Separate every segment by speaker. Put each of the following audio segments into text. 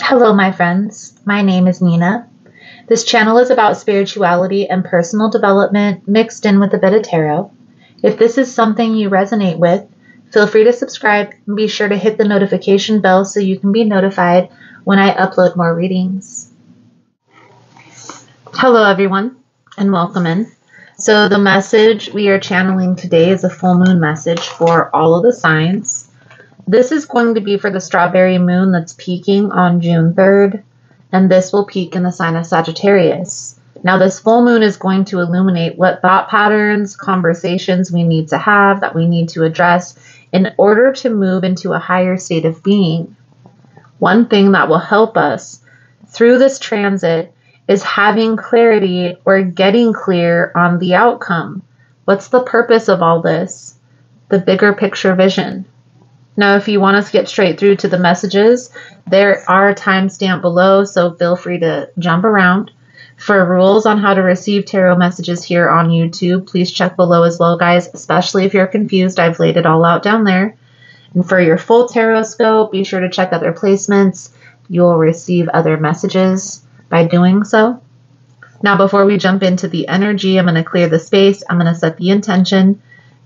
Speaker 1: Hello, my friends. My name is Nina. This channel is about spirituality and personal development mixed in with a bit of tarot. If this is something you resonate with, feel free to subscribe and be sure to hit the notification bell so you can be notified when I upload more readings. Hello, everyone, and welcome in. So the message we are channeling today is a full moon message for all of the signs. This is going to be for the strawberry moon that's peaking on June 3rd, and this will peak in the sign of Sagittarius. Now, this full moon is going to illuminate what thought patterns, conversations we need to have, that we need to address in order to move into a higher state of being. One thing that will help us through this transit is having clarity or getting clear on the outcome. What's the purpose of all this? The bigger picture vision. Now, if you want us to get straight through to the messages, there are timestamps below, so feel free to jump around. For rules on how to receive tarot messages here on YouTube, please check below as well, guys, especially if you're confused. I've laid it all out down there. And for your full tarot scope, be sure to check other placements. You'll receive other messages by doing so. Now, before we jump into the energy, I'm going to clear the space. I'm going to set the intention.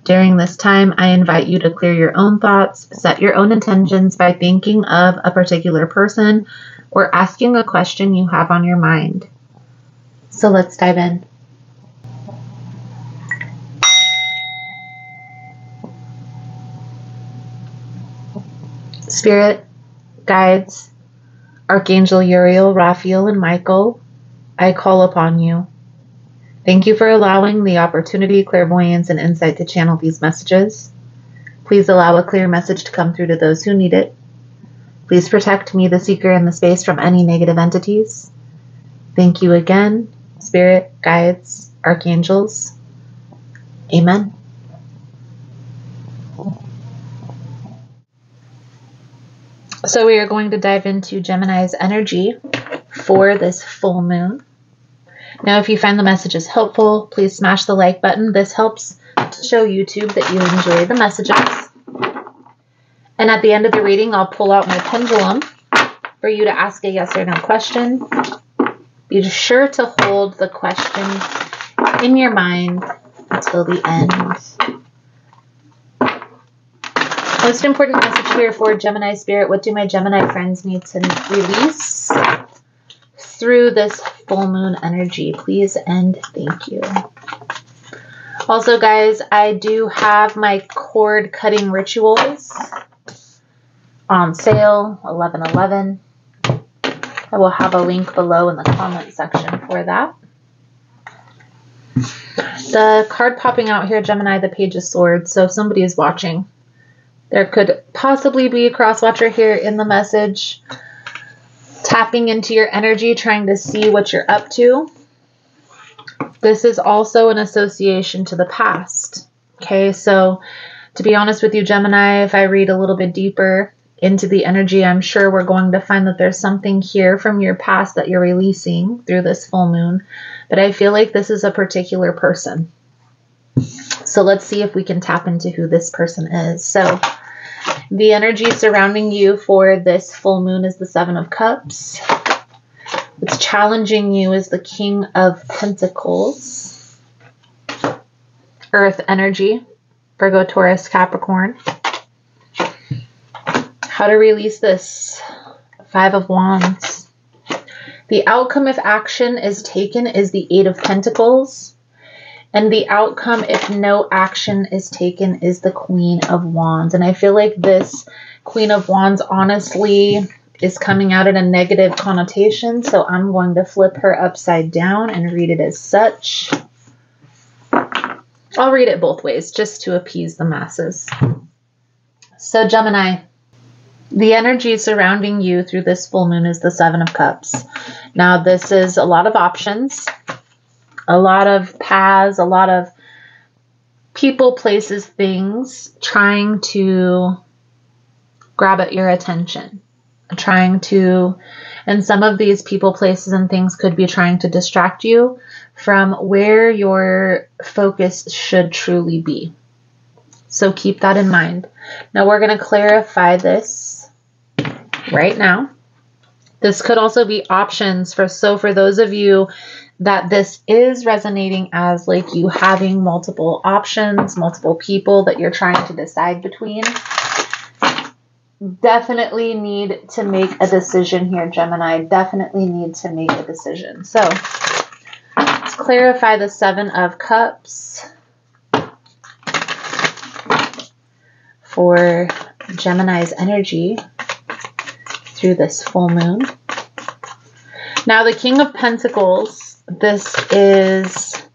Speaker 1: During this time, I invite you to clear your own thoughts, set your own intentions by thinking of a particular person or asking a question you have on your mind. So let's dive in. Spirit, guides, Archangel Uriel, Raphael, and Michael, I call upon you. Thank you for allowing the opportunity, clairvoyance, and insight to channel these messages. Please allow a clear message to come through to those who need it. Please protect me, the seeker, in the space from any negative entities. Thank you again, Spirit, guides, archangels. Amen. So we are going to dive into Gemini's energy for this full moon. Now, if you find the messages helpful, please smash the like button. This helps to show YouTube that you enjoy the messages. And at the end of the reading, I'll pull out my pendulum for you to ask a yes or no question. Be sure to hold the question in your mind until the end. Most important message here for Gemini Spirit. What do my Gemini friends need to release through this full moon energy, please and thank you. Also, guys, I do have my cord cutting rituals on sale, 11/11. I will have a link below in the comment section for that. The card popping out here, Gemini, the Page of Swords. So if somebody is watching, there could possibly be a cross watcher here in the message, tapping into your energy, trying to see what you're up to. This is also an association to the past. Okay, so to be honest with you, Gemini, if I read a little bit deeper into the energy, I'm sure we're going to find that there's something here from your past that you're releasing through this full moon. But I feel like this is a particular person. So let's see if we can tap into who this person is. So the energy surrounding you for this full moon is the Seven of Cups. What's challenging you is the King of Pentacles. Earth energy, Virgo, Taurus, Capricorn. How to release this? Five of Wands. The outcome if action is taken is the Eight of Pentacles. And the outcome, if no action is taken, is the Queen of Wands. And I feel like this Queen of Wands, honestly, is coming out in a negative connotation. So I'm going to flip her upside down and read it as such. I'll read it both ways just to appease the masses. So Gemini, the energy surrounding you through this full moon is the Seven of Cups. Now, this is a lot of options, a lot of paths, a lot of people, places, things trying to grab at your attention. trying to, and some of these people, places, and things could be trying to distract you from where your focus should truly be. So keep that in mind. Now we're going to clarify this right now. This could also be options for those of you that this is resonating as like you having multiple options, multiple people that you're trying to decide between. Definitely need to make a decision here, Gemini. Definitely need to make a decision. So let's clarify the 7 of Cups for Gemini's energy through this full moon. Now, the King of Pentacles, this is,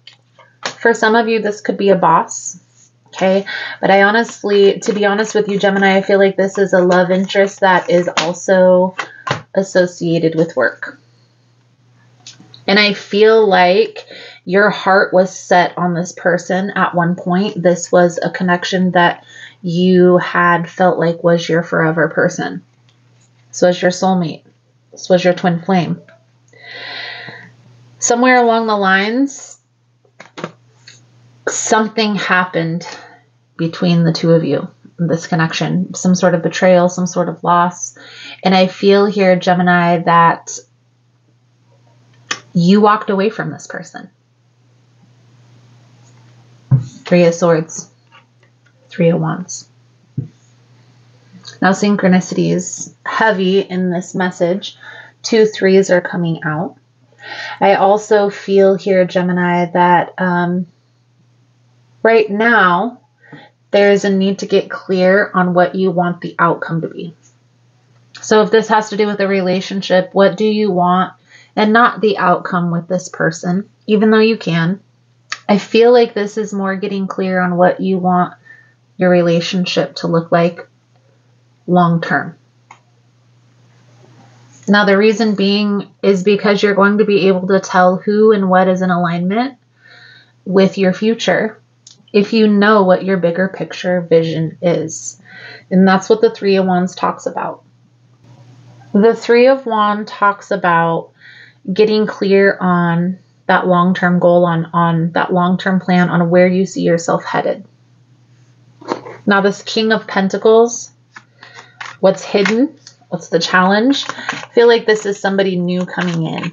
Speaker 1: for some of you, this could be a boss. Okay, but I honestly, to be honest with you, Gemini, I feel like this is a love interest that is also associated with work. And I feel like your heart was set on this person at one point. This was a connection that you had felt like was your forever person. This was your soulmate. This was your twin flame. Somewhere along the lines, something happened between the two of you, this connection, some sort of betrayal, some sort of loss. And I feel here, Gemini, that you walked away from this person. 3 of Swords, 3 of Wands. Now, synchronicities heavy in this message. 2 3s are coming out. I also feel here, Gemini, that right now, there is a need to get clear on what you want the outcome to be. So if this has to do with a relationship, what do you want and not the outcome with this person, even though you can. I feel like this is more getting clear on what you want your relationship to look like long term. Now, the reason being is because you're going to be able to tell who and what is in alignment with your future if you know what your bigger picture vision is. And that's what the 3 of Wands talks about. The 3 of Wands talks about getting clear on that long-term goal, on that long-term plan, on where you see yourself headed. Now, this King of Pentacles, what's hidden? What's the challenge? I feel like this is somebody new coming in.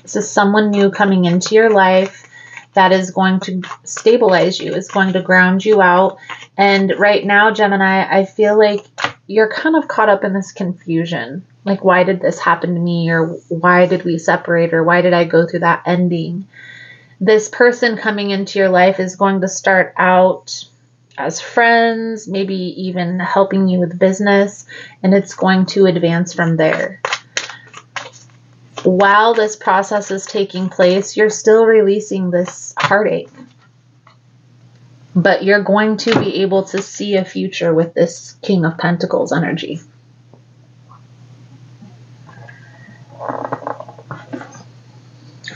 Speaker 1: This is someone new coming into your life that is going to stabilize you, is going to ground you out. And right now, Gemini, I feel like you're kind of caught up in this confusion. Like, why did this happen to me? Or why did we separate? Or why did I go through that ending? This person coming into your life is going to start out as friends, maybe even helping you with business, and it's going to advance from there. While this process is taking place, you're still releasing this heartache. But you're going to be able to see a future with this King of Pentacles energy.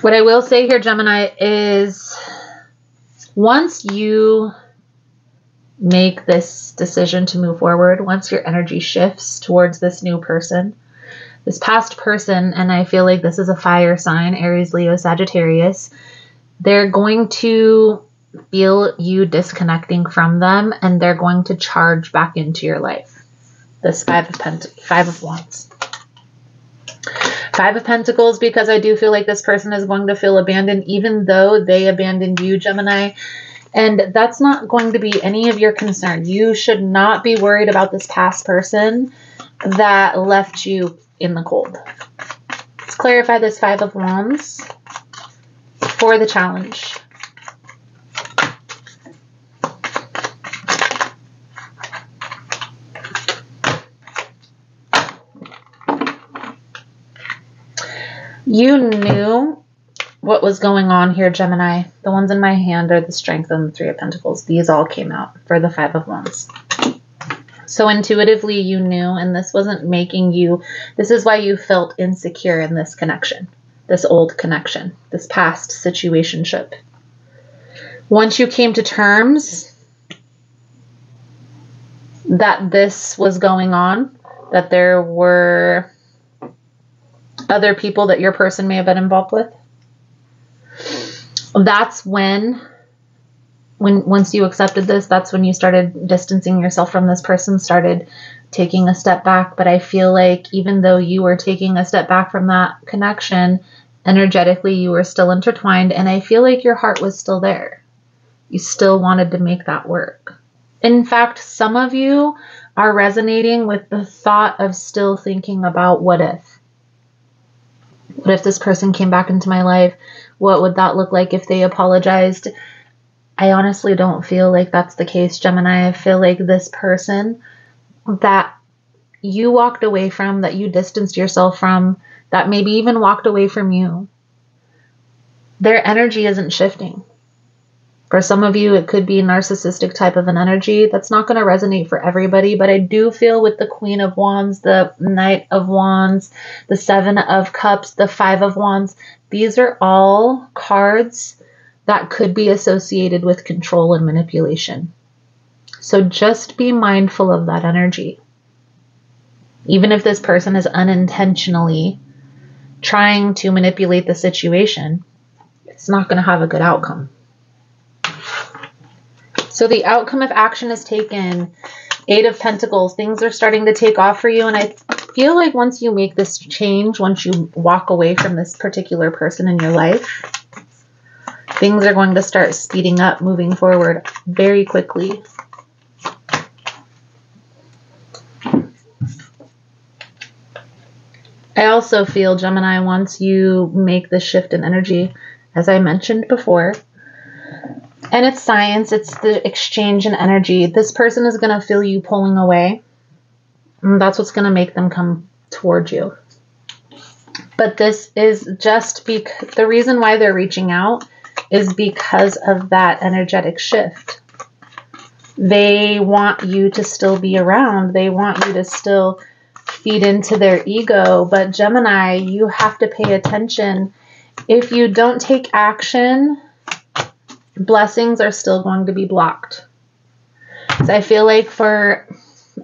Speaker 1: What I will say here, Gemini, is once you make this decision to move forward, once your energy shifts towards this new person, this past person, and I feel like this is a fire sign, Aries, Leo, Sagittarius, they're going to feel you disconnecting from them, and they're going to charge back into your life. This 5 of Wands. 5 of Pentacles, because I do feel like this person is going to feel abandoned, even though they abandoned you, Gemini. And that's not going to be any of your concern. You should not be worried about this past person that left you in the cold. Let's clarify this 5 of Wands for the challenge. You knew what was going on here, Gemini. The ones in my hand are the Strength and the 3 of Pentacles. These all came out for the 5 of Wands. So intuitively you knew, and this wasn't making you, this is why you felt insecure in this connection, this old connection, this past situationship. Once you came to terms that this was going on, that there were other people that your person may have been involved with. That's when once you accepted this, that's when you started distancing yourself from this person, started taking a step back. But I feel like even though you were taking a step back from that connection, energetically you were still intertwined, and I feel like your heart was still there. You still wanted to make that work. In fact, some of you are resonating with the thought of still thinking about what if. What if this person came back into my life? What would that look like if they apologized? I honestly don't feel like that's the case, Gemini. I feel like this person that you walked away from, that you distanced yourself from, that maybe even walked away from you, their energy isn't shifting. For some of you, it could be a narcissistic type of an energy. That's not going to resonate for everybody, but I do feel with the Queen of Wands, the Knight of Wands, the Seven of Cups, the Five of Wands. These are all cards that could be associated with control and manipulation. So just be mindful of that energy. Even if this person is unintentionally trying to manipulate the situation, it's not going to have a good outcome. So the outcome of action is taken. Eight of Pentacles. Things are starting to take off for you. And I feel like once you make this change, once you walk away from this particular person in your life, things are going to start speeding up, moving forward very quickly. I also feel, Gemini, once you make this shift in energy, as I mentioned before, and it's science, it's the exchange in energy, this person is going to feel you pulling away. And that's what's going to make them come towards you. But this is just because the reason why they're reaching out is because of that energetic shift. They want you to still be around. They want you to still feed into their ego. But Gemini, you have to pay attention. If you don't take action, blessings are still going to be blocked. So I feel like for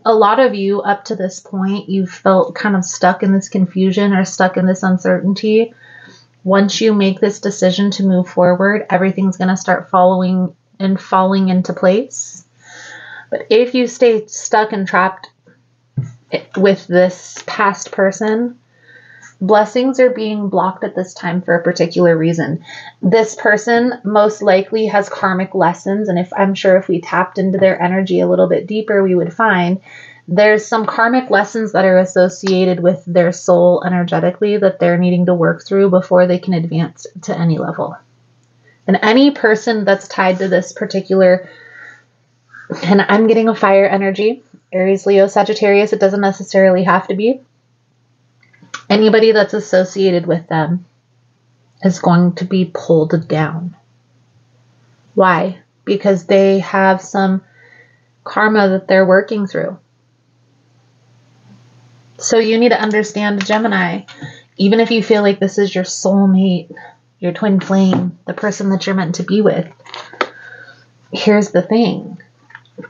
Speaker 1: a lot of you up to this point, you've felt kind of stuck in this confusion or stuck in this uncertainty. Once you make this decision to move forward, everything's going to start falling into place. But if you stay stuck and trapped with this past person, blessings are being blocked at this time for a particular reason. This person most likely has karmic lessons, and I'm sure if we tapped into their energy a little bit deeper, we would find there's some karmic lessons that are associated with their soul energetically that they're needing to work through before they can advance to any level. And any person that's tied to this particular, and I'm getting a fire energy, Aries, Leo, Sagittarius, it doesn't necessarily have to be. Anybody that's associated with them is going to be pulled down. Why? Because they have some karma that they're working through. So you need to understand, Gemini, even if you feel like this is your soulmate, your twin flame, the person that you're meant to be with, here's the thing.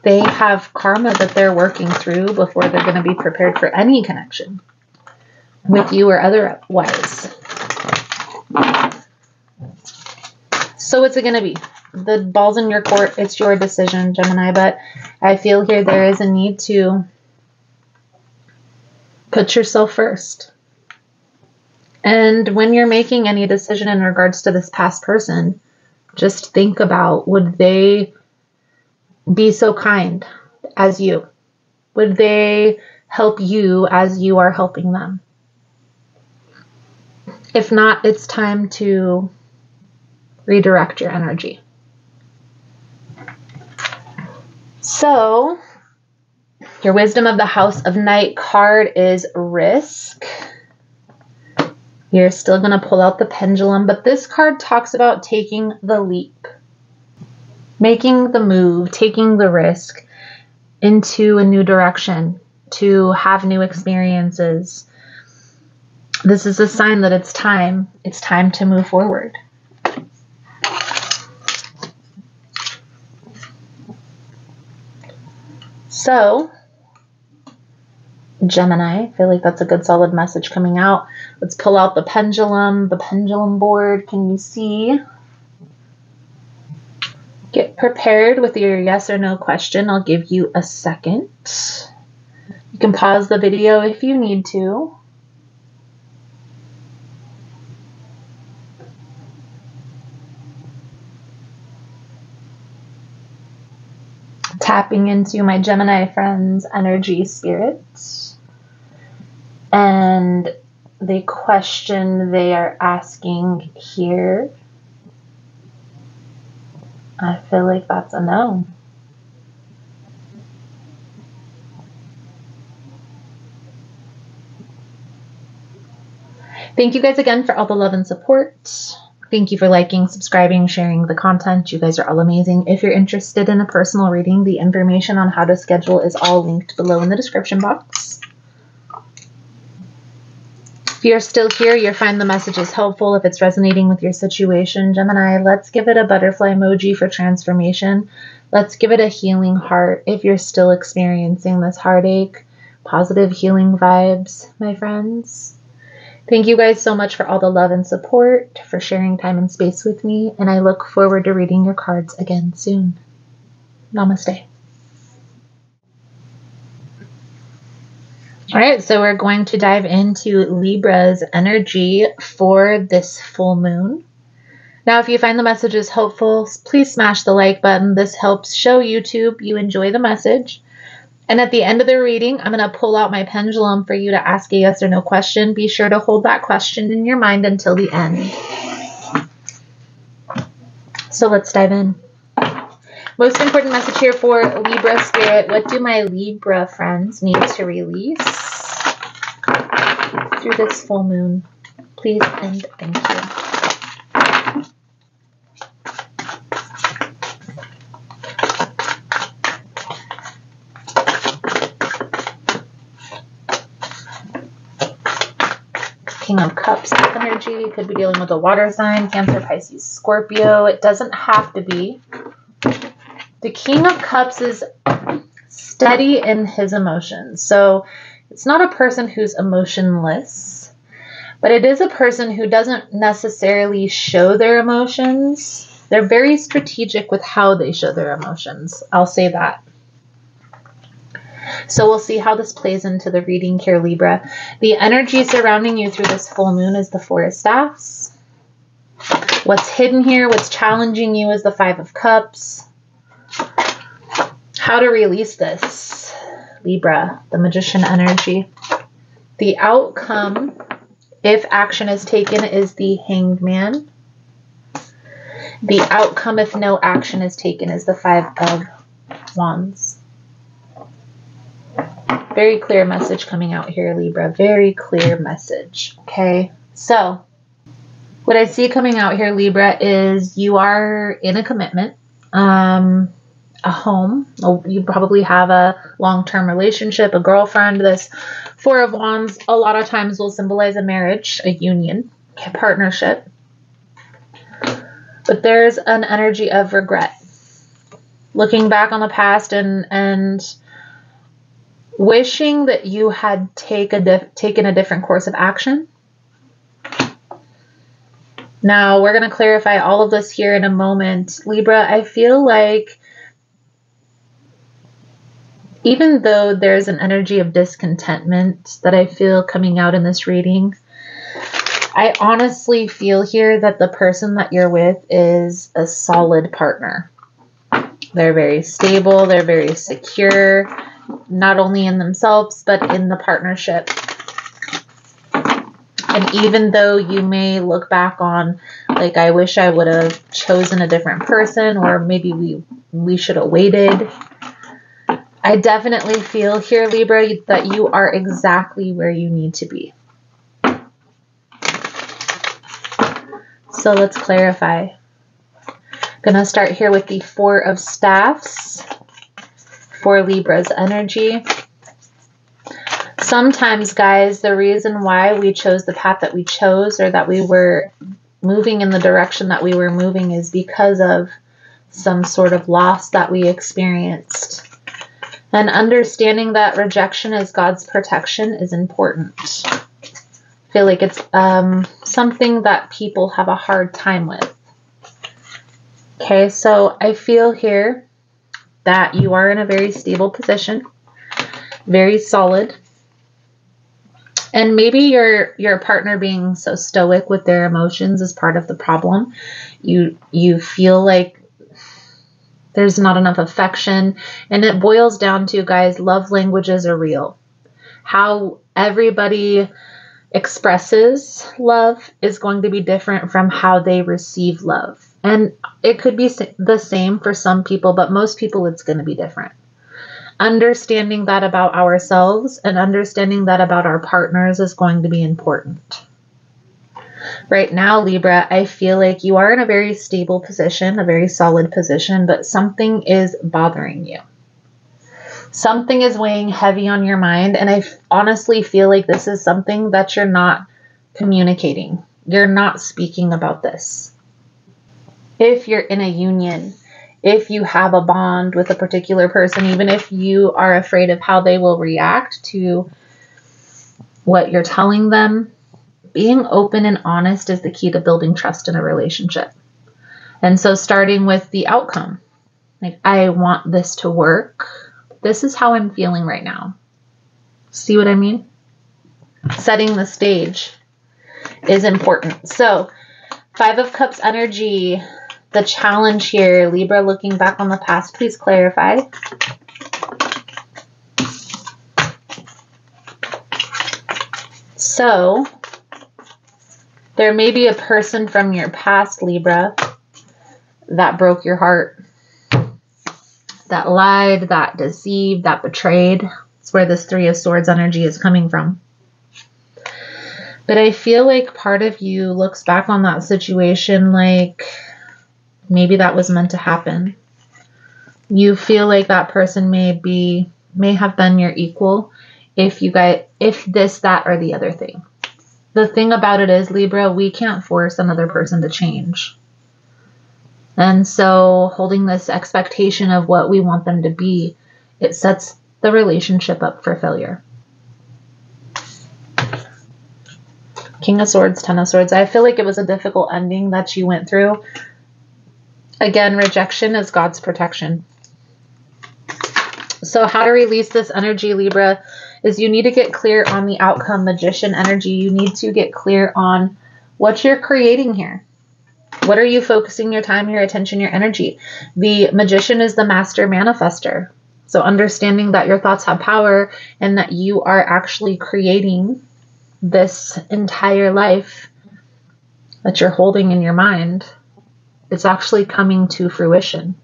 Speaker 1: They have karma that they're working through before they're going to be prepared for any connection with you or otherwise. So what's it going to be? The ball's in your court. It's your decision, Gemini. But I feel here there is a need to put yourself first. And when you're making any decision in regards to this past person, just think about, would they be so kind as you? Would they help you as you are helping them? If not, it's time to redirect your energy. So, your Wisdom of the House of Night card is risk. You're still going to pull out the pendulum, but this card talks about taking the leap, making the move, taking the risk into a new direction, to have new experiences. This is a sign that it's time. It's time to move forward. So, Gemini. I feel like that's a good solid message coming out. Let's pull out the pendulum board. Can you see? Get prepared with your yes or no question. I'll give you a second. You can pause the video if you need to. Tapping into my Gemini friends' energy spirit. And the question they are asking here, I feel like that's a no. Thank you guys again for all the love and support. Thank you for liking, subscribing, sharing the content. You guys are all amazing. If you're interested in a personal reading, the information on how to schedule is all linked below in the description box. If you're still here, you'll find the messages helpful. If it's resonating with your situation, Gemini, let's give it a butterfly emoji for transformation. Let's give it a healing heart if you're still experiencing this heartache. Positive healing vibes, my friends. Thank you guys so much for all the love and support, for sharing time and space with me, and I look forward to reading your cards again soon. Namaste. All right, so we're going to dive into Libra's energy for this full moon. Now, if you find the messages helpful, please smash the like button. This helps show YouTube you enjoy the message. And at the end of the reading, I'm going to pull out my pendulum for you to ask a yes or no question. Be sure to hold that question in your mind until the end. So let's dive in. Most important message here for Libra Spirit. What do my Libra friends need to release through this full moon? Please and thank you. King of Cups energy. Could be dealing with a water sign, Cancer, Pisces, Scorpio. It doesn't have to be. The King of Cups is steady in his emotions. So it's not a person who's emotionless, but it is a person who doesn't necessarily show their emotions. They're very strategic with how they show their emotions. I'll say that. So we'll see how this plays into the reading here, Libra. The energy surrounding you through this full moon is the Four of Staffs. What's hidden here, what's challenging you is the Five of Cups. How to release this, Libra, the Magician energy. The outcome, if action is taken, is the Hanged Man. The outcome, if no action is taken, is the Five of Wands. Very clear message coming out here, Libra. Very clear message. Okay, so what I see coming out here, Libra, is you are in a commitment, a home. You probably have a long-term relationship, a girlfriend. This Four of Wands a lot of times will symbolize a marriage, a union, a partnership. But there's an energy of regret. Looking back on the past and wishing that you had taken a different course of action. Now, we're going to clarify all of this here in a moment. Libra, I feel like even though there's an energy of discontentment that I feel coming out in this reading, I honestly feel here that the person that you're with is a solid partner. They're very stable. They're very secure. Not only in themselves, but in the partnership. And even though you may look back on, like, I wish I would have chosen a different person, or maybe we should have waited. I definitely feel here, Libra, that you are exactly where you need to be. So let's clarify. Gonna start here with the Four of Staffs for Libra's energy. Sometimes, guys, the reason why we chose the path that we chose, or that we were moving in the direction that we were moving, is because of some sort of loss that we experienced. And understanding that rejection as God's protection is important. I feel like it's something that people have a hard time with. Okay, so I feel here that you are in a very stable position, very solid. And maybe your partner being so stoic with their emotions is part of the problem. You feel like there's not enough affection, and it boils down to, guys, love languages are real. How everybody expresses love is going to be different from how they receive love. And it could be the same for some people, but most people it's going to be different. Understanding that about ourselves and understanding that about our partners is going to be important. Right now, Libra, I feel like you are in a very stable position, a very solid position, but something is bothering you. Something is weighing heavy on your mind, and I honestly feel like this is something that you're not communicating. You're not speaking about this. If you're in a union, if you have a bond with a particular person, even if you are afraid of how they will react to what you're telling them, being open and honest is the key to building trust in a relationship. And so starting with the outcome, like, I want this to work. This is how I'm feeling right now. See what I mean? Setting the stage is important. So 5 of Cups energy, the challenge here, Libra, looking back on the past, please clarify. So there may be a person from your past, Libra, that broke your heart, that lied, that deceived, that betrayed. It's where this 3 of Swords energy is coming from. But I feel like part of you looks back on that situation like maybe that was meant to happen. You feel like that person may have been your equal if this, that, or the other thing. The thing about it is, Libra, we can't force another person to change. And so holding this expectation of what we want them to be, it sets the relationship up for failure. King of Swords, 10 of Swords. I feel like it was a difficult ending that you went through. Again, rejection is God's protection. So how to release this energy, Libra, is you need to get clear on the outcome. Magician energy. You need to get clear on what you're creating here. What are you focusing your time, your attention, your energy? The Magician is the master manifester. So understanding that your thoughts have power and that you are actually creating this entire life that you're holding in your mind, it's actually coming to fruition.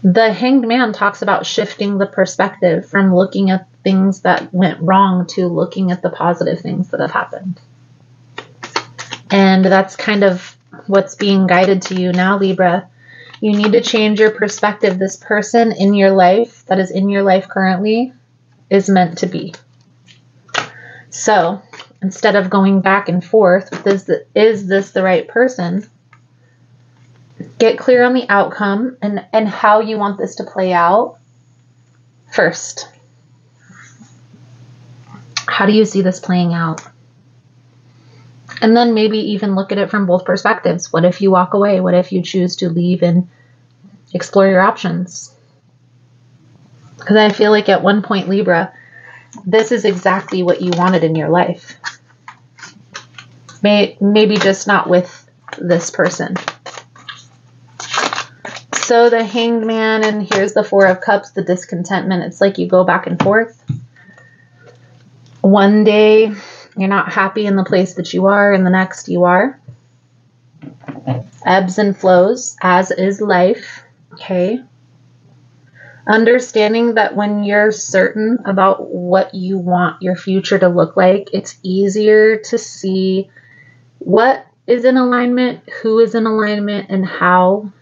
Speaker 1: The Hanged Man talks about shifting the perspective from looking at things that went wrong to looking at the positive things that have happened. And that's kind of what's being guided to you now, Libra. You need to change your perspective. This person in your life that is in your life currently is meant to be. So instead of going back and forth, is this the right person? Get clear on the outcome and how you want this to play out first. How do you see this playing out? And then maybe even look at it from both perspectives. What if you walk away? What if you choose to leave and explore your options? Because I feel like at one point, Libra, this is exactly what you wanted in your life. Maybe just not with this person. So the Hanged Man, and here's the 4 of Cups, the discontentment. It's like you go back and forth. One day you're not happy in the place that you are, and the next you are. Ebbs and flows, as is life. Okay. Understanding that when you're certain about what you want your future to look like, it's easier to see what is in alignment, who is in alignment, and how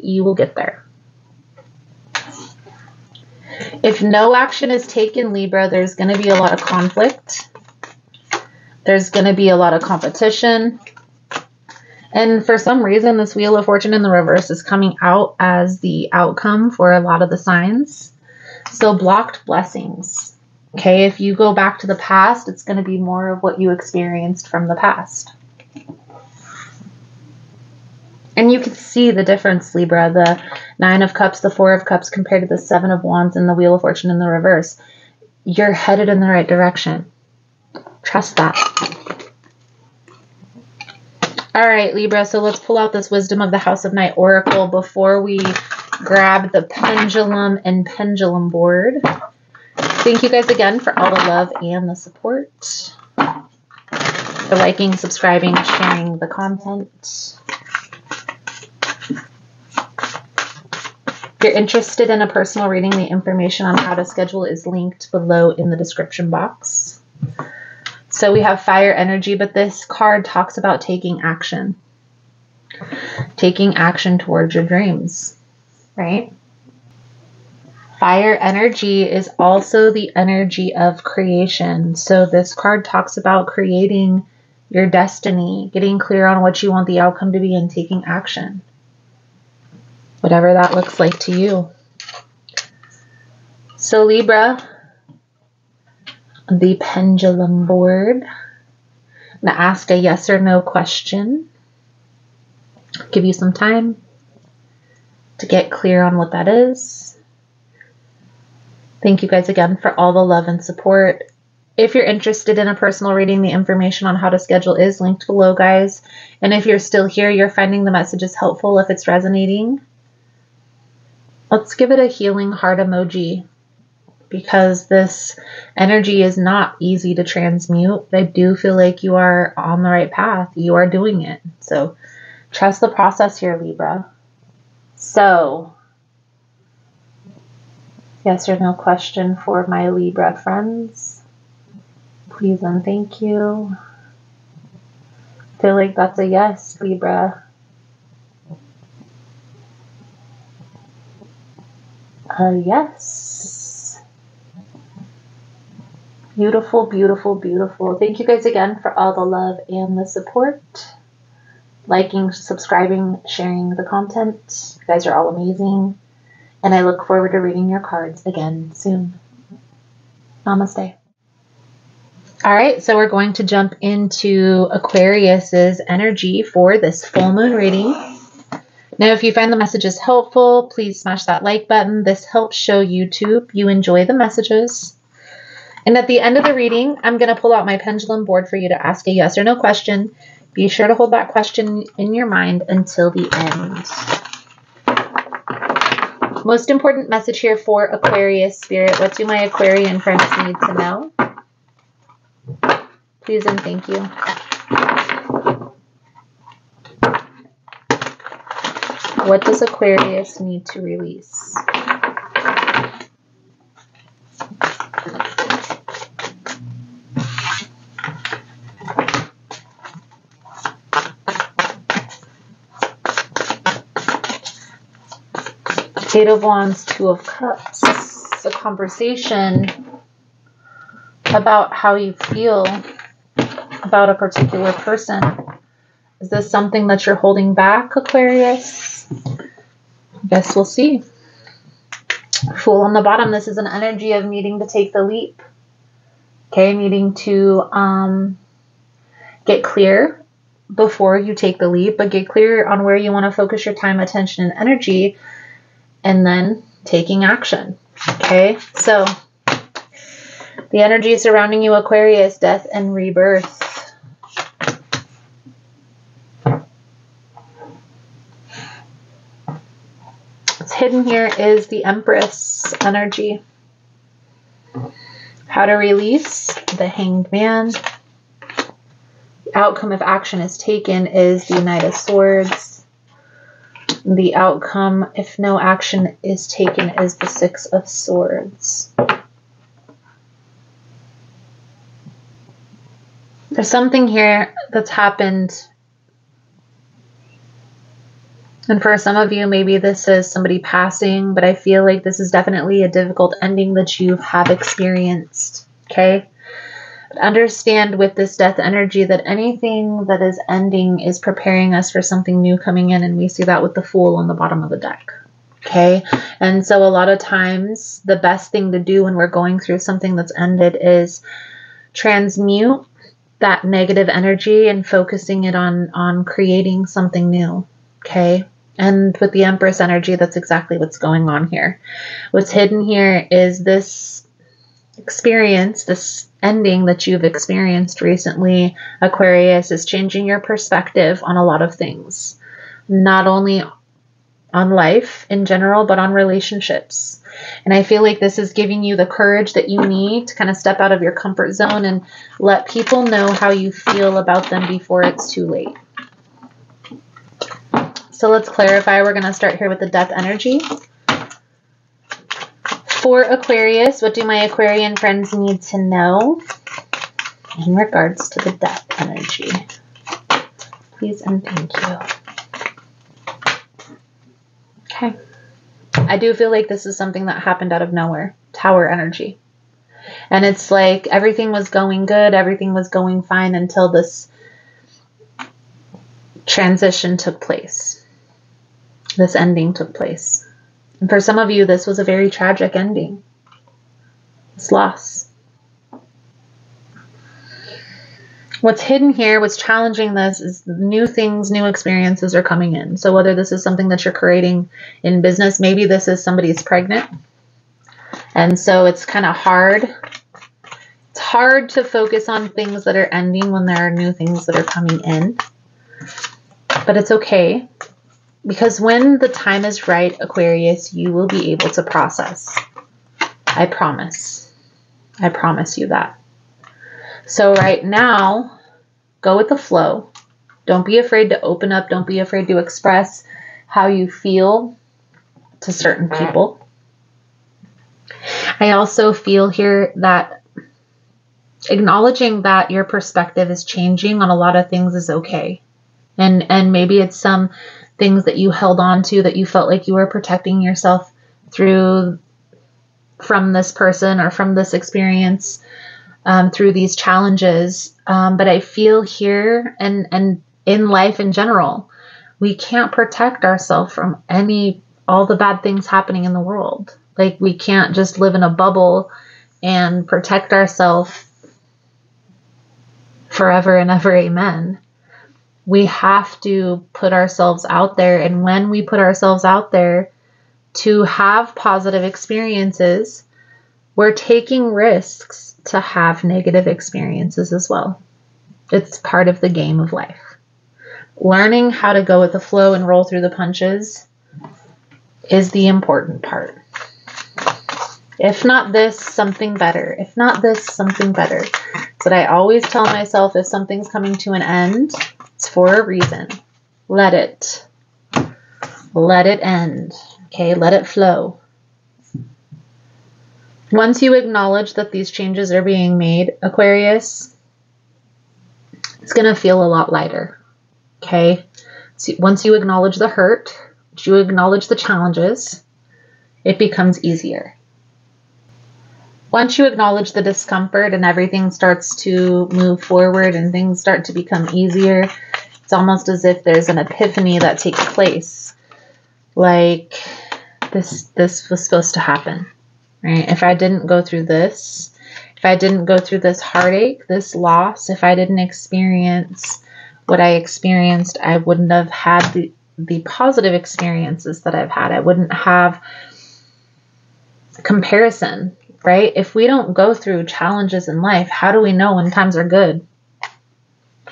Speaker 1: you will get there. If no action is taken, Libra, there's going to be a lot of conflict. There's going to be a lot of competition. And for some reason, this Wheel of Fortune in the reverse is coming out as the outcome for a lot of the signs. So blocked blessings. Okay, if you go back to the past, it's going to be more of what you experienced from the past. And you can see the difference, Libra, the 9 of Cups, the 4 of Cups compared to the 7 of Wands and the Wheel of Fortune in the reverse. You're headed in the right direction. Trust that. All right, Libra, so let's pull out this Wisdom of the House of Night Oracle before we grab the pendulum and pendulum board. Thank you guys again for all the love and the support. The liking, subscribing, sharing the content. If you're interested in a personal reading, the information on how to schedule is linked below in the description box. So we have fire energy, but this card talks about taking action. Taking action towards your dreams, right? Fire energy is also the energy of creation. So this card talks about creating your destiny, getting clear on what you want the outcome to be, and taking action. Whatever that looks like to you. So Libra, the pendulum board. I'm going to ask a yes or no question. Give you some time to get clear on what that is. Thank you guys again for all the love and support. If you're interested in a personal reading, the information on how to schedule is linked below, guys. And if you're still here, you're finding the messages helpful, if it's resonating, let's give it a healing heart emoji. Because this energy is not easy to transmute. I do feel like you are on the right path. You are doing it. So trust the process here, Libra. So, yes or no question for my Libra friends. Please and thank you. I feel like that's a yes, Libra. Yes. Beautiful, beautiful, beautiful. Thank you guys again for all the love and the support. Liking, subscribing, sharing the content. You guys are all amazing. And I look forward to reading your cards again soon. Namaste. All right, so we're going to jump into Aquarius's energy for this full moon reading. Now, if you find the messages helpful, please smash that like button. This helps show YouTube you enjoy the messages. And at the end of the reading, I'm going to pull out my pendulum board for you to ask a yes or no question. Be sure to hold that question in your mind until the end. Most important message here for Aquarius Spirit. What do my Aquarian friends need to know? Please and thank you. What does Aquarius need to release? Eight of Wands, Two of Cups. A conversation about how you feel about a particular person. Is this something that you're holding back, Aquarius? I guess we'll see. Fool on the bottom. This is an energy of needing to take the leap. Okay, needing to get clear before you take the leap, but get clear on where you want to focus your time, attention, and energy, and then taking action. Okay, so the energy surrounding you, Aquarius, death and rebirth. What's hidden here is the Empress energy. How to release the Hanged Man. The outcome if action is taken is the Knight of Swords. The outcome if no action is taken is the Six of Swords. There's something here that's happened. And for some of you, maybe this is somebody passing, but I feel like this is definitely a difficult ending that you have experienced. Okay? But understand with this death energy that anything that is ending is preparing us for something new coming in. And we see that with the Fool on the bottom of the deck. Okay. And so a lot of times the best thing to do when we're going through something that's ended is transmute that negative energy and focusing it on creating something new. Okay. And with the Empress energy, that's exactly what's going on here. What's hidden here is this experience, this ending that you've experienced recently, Aquarius, is changing your perspective on a lot of things. Not only on life in general, but on relationships. And I feel like this is giving you the courage that you need to kind of step out of your comfort zone and let people know how you feel about them before it's too late. So let's clarify. We're going to start here with the death energy. For Aquarius, what do my Aquarian friends need to know in regards to the death energy? Please and thank you. Okay. I do feel like this is something that happened out of nowhere. Tower energy. And it's like everything was going good. Everything was going fine until this transition took place. This ending took place. And for some of you, this was a very tragic ending. It's loss. What's hidden here, what's challenging this is new things, new experiences are coming in. So whether this is something that you're creating in business, maybe this is somebody's pregnant. And so it's kind of hard. It's hard to focus on things that are ending when there are new things that are coming in. But it's okay. Because when the time is right, Aquarius, you will be able to process. I promise. I promise you that. So right now, go with the flow. Don't be afraid to open up. Don't be afraid to express how you feel to certain people. I also feel here that acknowledging that your perspective is changing on a lot of things is okay. And maybe it's some things that you held on to that you felt like you were protecting yourself through from this person or from this experience. Through these challenges. But I feel here and in life in general, we can't protect ourselves from all the bad things happening in the world. Like we can't just live in a bubble and protect ourselves forever and ever. Amen. We have to put ourselves out there. And when we put ourselves out there to have positive experiences, we're taking risks to have negative experiences as well. It's part of the game of life. Learning how to go with the flow and roll through the punches is the important part. If not this, something better. If not this, something better. But I always tell myself if something's coming to an end, it's for a reason. Let it. Let it end. Okay, let it flow. Once you acknowledge that these changes are being made, Aquarius, it's going to feel a lot lighter. Okay? So once you acknowledge the hurt, you acknowledge the challenges, it becomes easier. Once you acknowledge the discomfort and everything starts to move forward and things start to become easier, it's almost as if there's an epiphany that takes place. Like this was supposed to happen. Right? If I didn't go through this, if I didn't go through this heartache, this loss, if I didn't experience what I experienced, I wouldn't have had the positive experiences that I've had. I wouldn't have comparison, right? If we don't go through challenges in life, how do we know when times are good?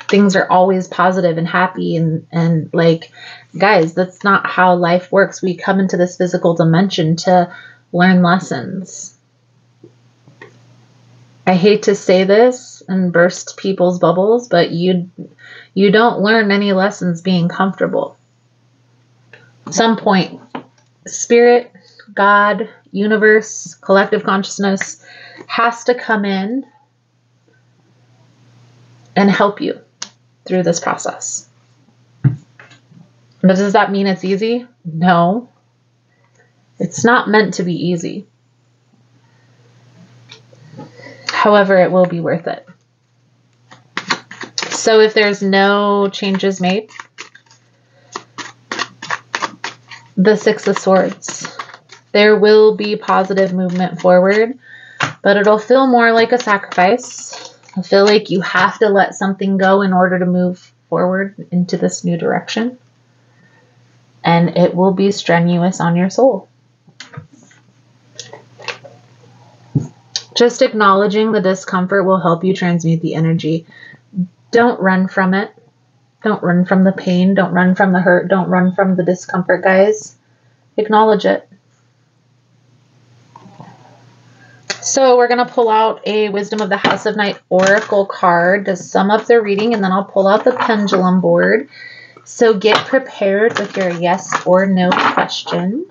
Speaker 1: Things are always positive and happy and like, guys, that's not how life works. We come into this physical dimension to learn lessons. I hate to say this and burst people's bubbles, but you don't learn any lessons being comfortable. At some point, spirit, God, universe, collective consciousness has to come in and help you through this process. But does that mean it's easy? No. It's not meant to be easy. However, it will be worth it. So if there's no changes made, the Six of Swords, there will be positive movement forward, but it'll feel more like a sacrifice. I feel like you have to let something go in order to move forward into this new direction. And it will be strenuous on your soul. Just acknowledging the discomfort will help you transmute the energy. Don't run from it. Don't run from the pain. Don't run from the hurt. Don't run from the discomfort, guys. Acknowledge it. So we're going to pull out a Wisdom of the House of Night Oracle card to sum up the reading, and then I'll pull out the pendulum board. So get prepared with your yes or no question.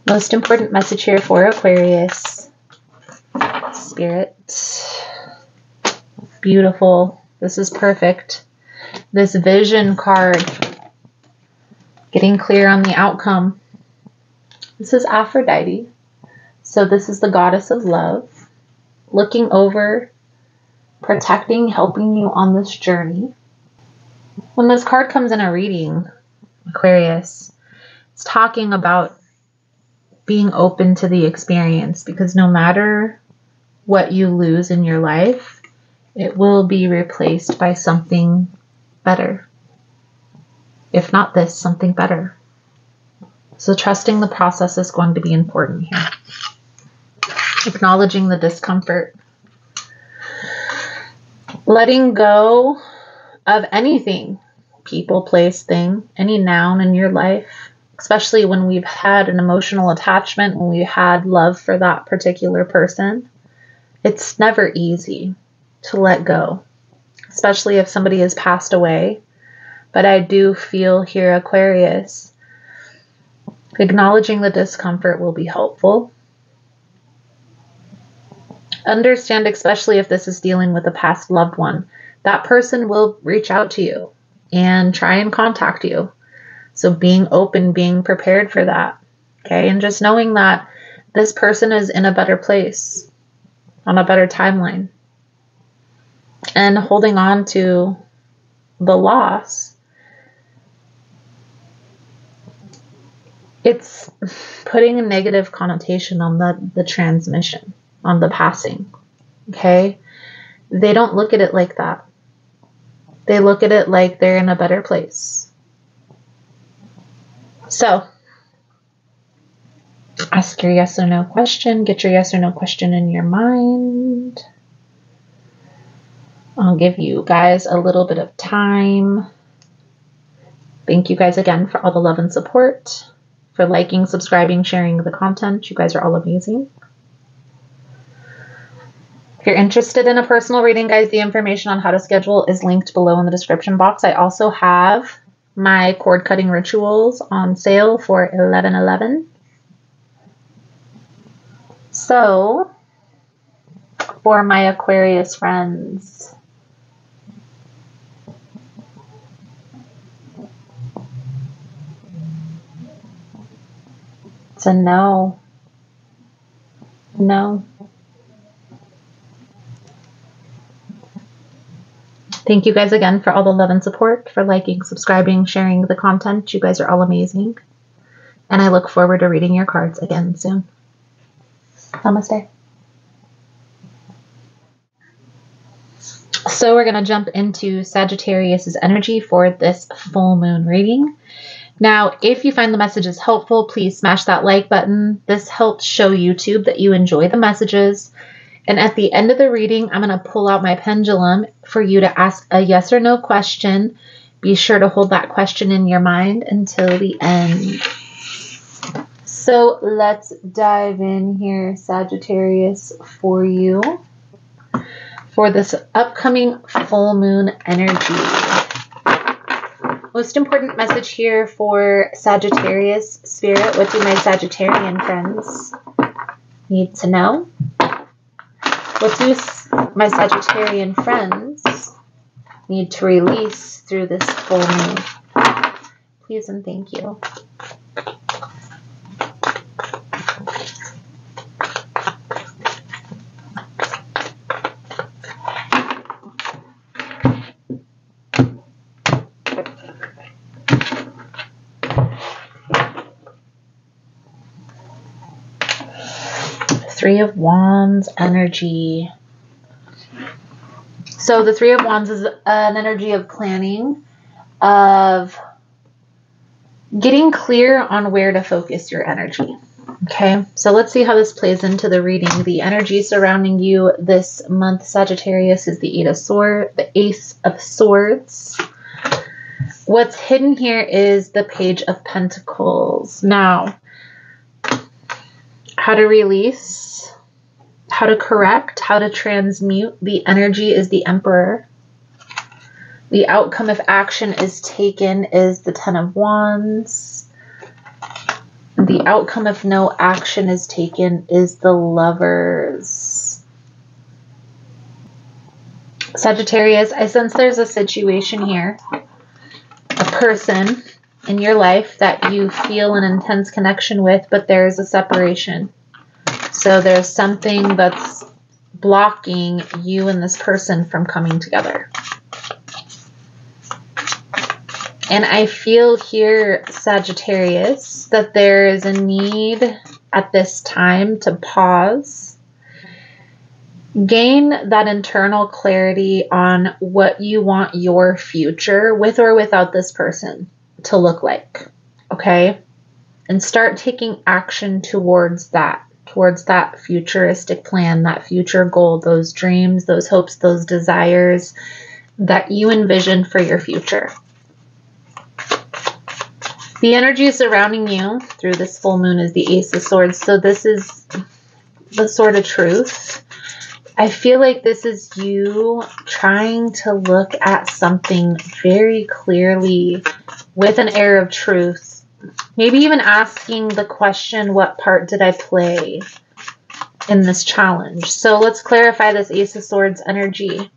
Speaker 1: Most important message here for Aquarius. Spirit. Beautiful. This is perfect. This vision card. Getting clear on the outcome. This is Aphrodite. So this is the goddess of love. Looking over, protecting, helping you on this journey. When this card comes in a reading, Aquarius, it's talking about being open to the experience, because no matter what you lose in your life, it will be replaced by something better. If not this, something better. So trusting the process is going to be important here. Acknowledging the discomfort. Letting go of anything, people, place, thing, any noun in your life, especially when we've had an emotional attachment, when we had love for that particular person. It's never easy to let go, especially if somebody has passed away. But I do feel here, Aquarius, acknowledging the discomfort will be helpful. Understand, especially if this is dealing with a past loved one, that person will reach out to you and try and contact you. So being open, being prepared for that. Okay. And just knowing that this person is in a better place, on a better timeline. And holding on to the loss. It's putting a negative connotation on the transmission, on the passing. Okay? They don't look at it like that. They look at it like they're in a better place. So, ask your yes or no question. Get your yes or no question in your mind. I'll give you guys a little bit of time. Thank you guys again for all the love and support, for liking, subscribing, sharing the content. You guys are all amazing. If you're interested in a personal reading, guys, the information on how to schedule is linked below in the description box. I also have my cord cutting rituals on sale for $11.11. So, for my Aquarius friends, it's a no. No. Thank you guys again for all the love and support, for liking, subscribing, sharing the content. You guys are all amazing. And I look forward to reading your cards again soon. Namaste. So we're going to jump into Sagittarius's energy for this full moon reading. Now, if you find the messages helpful, please smash that like button. This helps show YouTube that you enjoy the messages. And at the end of the reading, I'm going to pull out my pendulum for you to ask a yes or no question. Be sure to hold that question in your mind until the end. So let's dive in here, Sagittarius, for you for this upcoming full moon energy. Most important message here for Sagittarius spirit. What do my Sagittarian friends need to know? What do my Sagittarian friends need to release through this full moon? Please and thank you. Three of Wands energy. So the Three of Wands is an energy of planning, of getting clear on where to focus your energy. Okay, so let's see how this plays into the reading. The energy surrounding you this month, Sagittarius, is the Ace of Swords. What's hidden here is the Page of Pentacles. Now, how to release, how to correct, how to transmute. The energy is the Emperor. The outcome if action is taken is the Ten of Wands. The outcome if no action is taken is the Lovers. Sagittarius, I sense there's a situation here, a person in your life that you feel an intense connection with, but there's a separation. So there's something that's blocking you and this person from coming together. And I feel here, Sagittarius, that there is a need at this time to pause, gain that internal clarity on what you want your future, with or without this person, to look like, okay? And start taking action towards that futuristic plan, that future goal, those dreams, those hopes, those desires that you envision for your future. The energy surrounding you through this full moon is the Ace of Swords. So this is the Sword of Truth. I feel like this is you trying to look at something very clearly with an air of truth. Maybe even asking the question, what part did I play in this challenge? So let's clarify this Ace of Swords energy.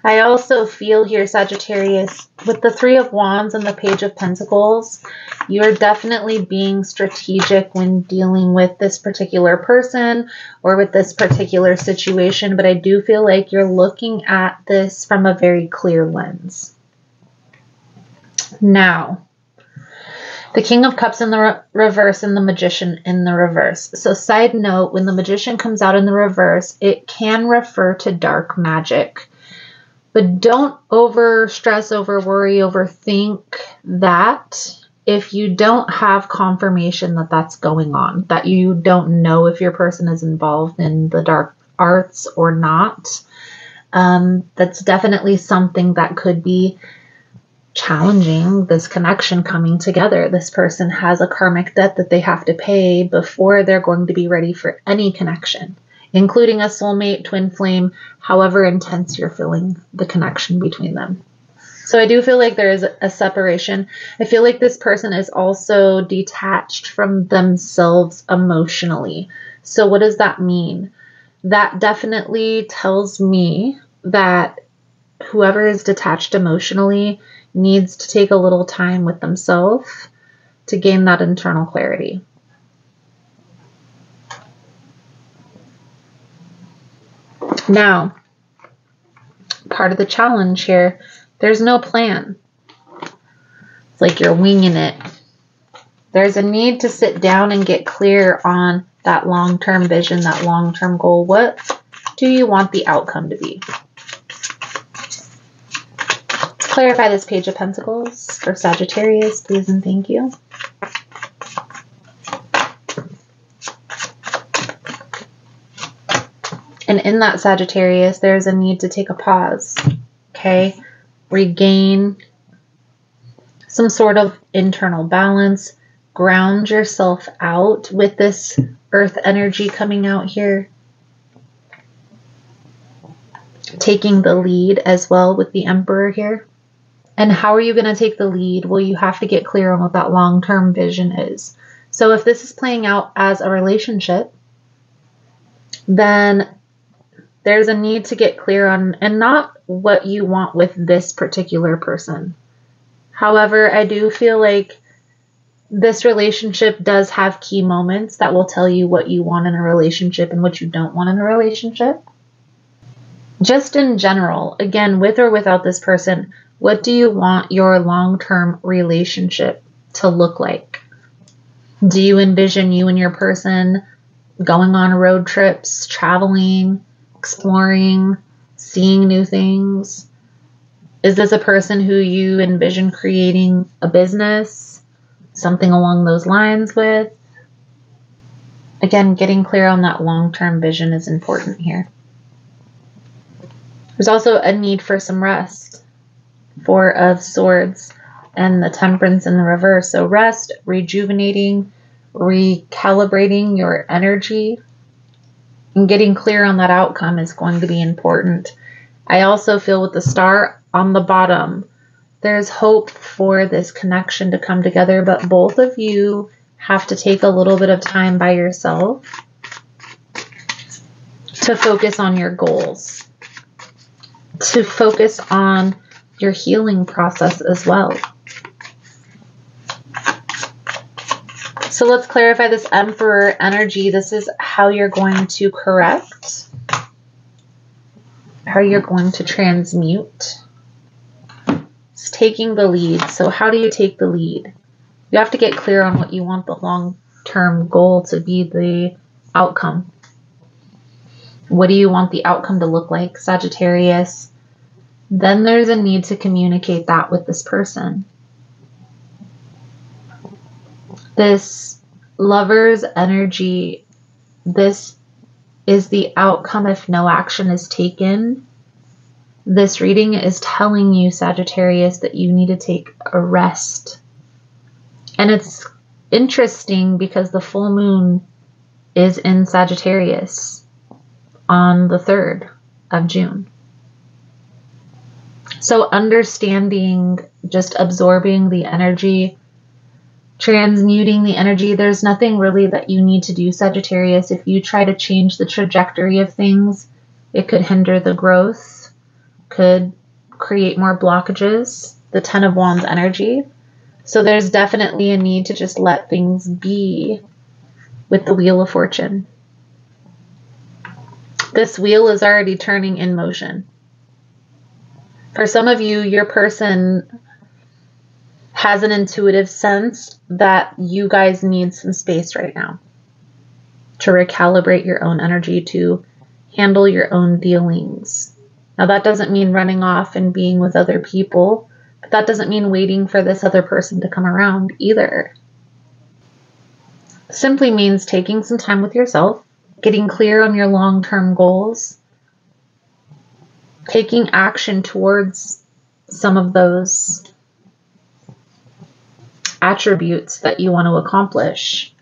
Speaker 1: I also feel here, Sagittarius, with the Three of Wands and the Page of Pentacles, you're definitely being strategic when dealing with this particular person or with this particular situation, but I do feel like you're looking at this from a very clear lens. Now, the King of Cups in the reverse and the Magician in the reverse. So side note, when the Magician comes out in the reverse, it can refer to dark magic. But don't over stress, over worry, overthink that if you don't have confirmation that that's going on, that you don't know if your person is involved in the dark arts or not. That's definitely something that could be challenging, this connection coming together. This person has a karmic debt that they have to pay before they're going to be ready for any connection, including a soulmate, twin flame, however intense you're feeling the connection between them. So I do feel like there is a separation. I feel like this person is also detached from themselves emotionally. So what does that mean? That definitely tells me that whoever is detached emotionally needs to take a little time with themselves to gain that internal clarity. Now, part of the challenge here, there's no plan. It's like you're winging it. There's a need to sit down and get clear on that long-term vision, that long-term goal. What do you want the outcome to be? Clarify this Page of Pentacles for Sagittarius, please and thank you. And in that, Sagittarius, there's a need to take a pause, okay? Regain some sort of internal balance. Ground yourself out with this earth energy coming out here. Taking the lead as well with the Emperor here. And how are you going to take the lead? Well, you have to get clear on what that long-term vision is. So if this is playing out as a relationship, then there's a need to get clear on, and not what you want with this particular person. However, I do feel like this relationship does have key moments that will tell you what you want in a relationship and what you don't want in a relationship. Just in general, again, with or without this person, what do you want your long-term relationship to look like? Do you envision you and your person going on road trips, traveling, exploring, seeing new things? Is this a person who you envision creating a business, something along those lines with? Again, getting clear on that long-term vision is important here. There's also a need for some rest. Four of Swords and the Temperance in the reverse. So rest, rejuvenating, recalibrating your energy, and getting clear on that outcome is going to be important. I also feel with the Star on the bottom, there's hope for this connection to come together, but both of you have to take a little bit of time by yourself to focus on your goals, to focus on your healing process as well. So let's clarify this Emperor energy. This is how you're going to correct, how you're going to transmute. It's taking the lead. So how do you take the lead? You have to get clear on what you want the long-term goal to be, the outcome. What do you want the outcome to look like, Sagittarius? Then there's a need to communicate that with this person. This Lover's energy, this is the outcome if no action is taken. This reading is telling you, Sagittarius, that you need to take a rest. And it's interesting because the full moon is in Sagittarius on the 3rd of June. So understanding, just absorbing the energy, transmuting the energy, there's nothing really that you need to do, Sagittarius. If you try to change the trajectory of things, it could hinder the growth, could create more blockages, the 10 of Wands energy. So there's definitely a need to just let things be with the Wheel of Fortune. This wheel is already turning in motion. For some of you, your person has an intuitive sense that you guys need some space right now to recalibrate your own energy, to handle your own dealings. Now, that doesn't mean running off and being with other people, but that doesn't mean waiting for this other person to come around either. It simply means taking some time with yourself, getting clear on your long-term goals, taking action towards some of those attributes that you want to accomplish.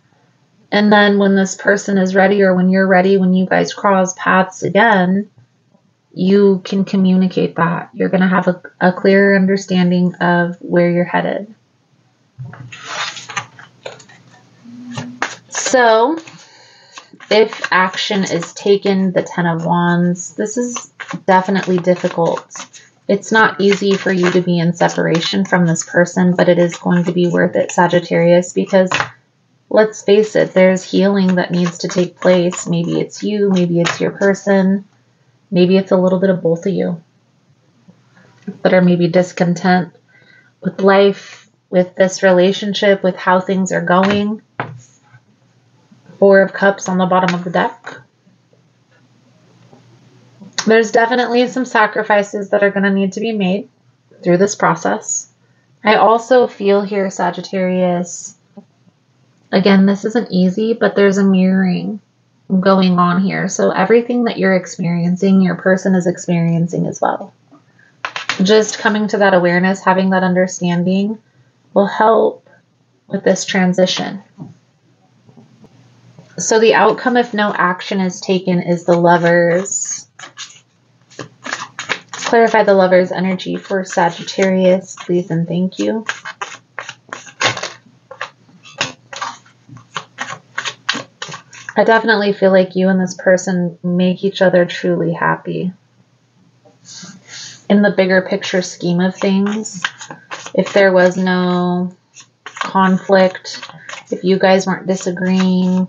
Speaker 1: And then when this person is ready, or when you're ready, when you guys cross paths again, you can communicate that. You're going to have a clearer understanding of where you're headed. So if action is taken, the 10 of Wands, this is definitely difficult. It's not easy for you to be in separation from this person, but it is going to be worth it, Sagittarius, because let's face it, there's healing that needs to take place. Maybe it's you, maybe it's your person, maybe it's a little bit of both of you that are maybe discontent with life, with this relationship, with how things are going. 4 of Cups on the bottom of the deck. There's definitely some sacrifices that are going to need to be made through this process. I also feel here, Sagittarius, again, this isn't easy, but there's a mirroring going on here. So everything that you're experiencing, your person is experiencing as well. Just coming to that awareness, having that understanding will help with this transition. So the outcome, if no action is taken, is the Lovers. Clarify the Lovers energy for Sagittarius, please and thank you. I definitely feel like you and this person make each other truly happy. In the bigger picture scheme of things, if there was no conflict, if you guys weren't disagreeing,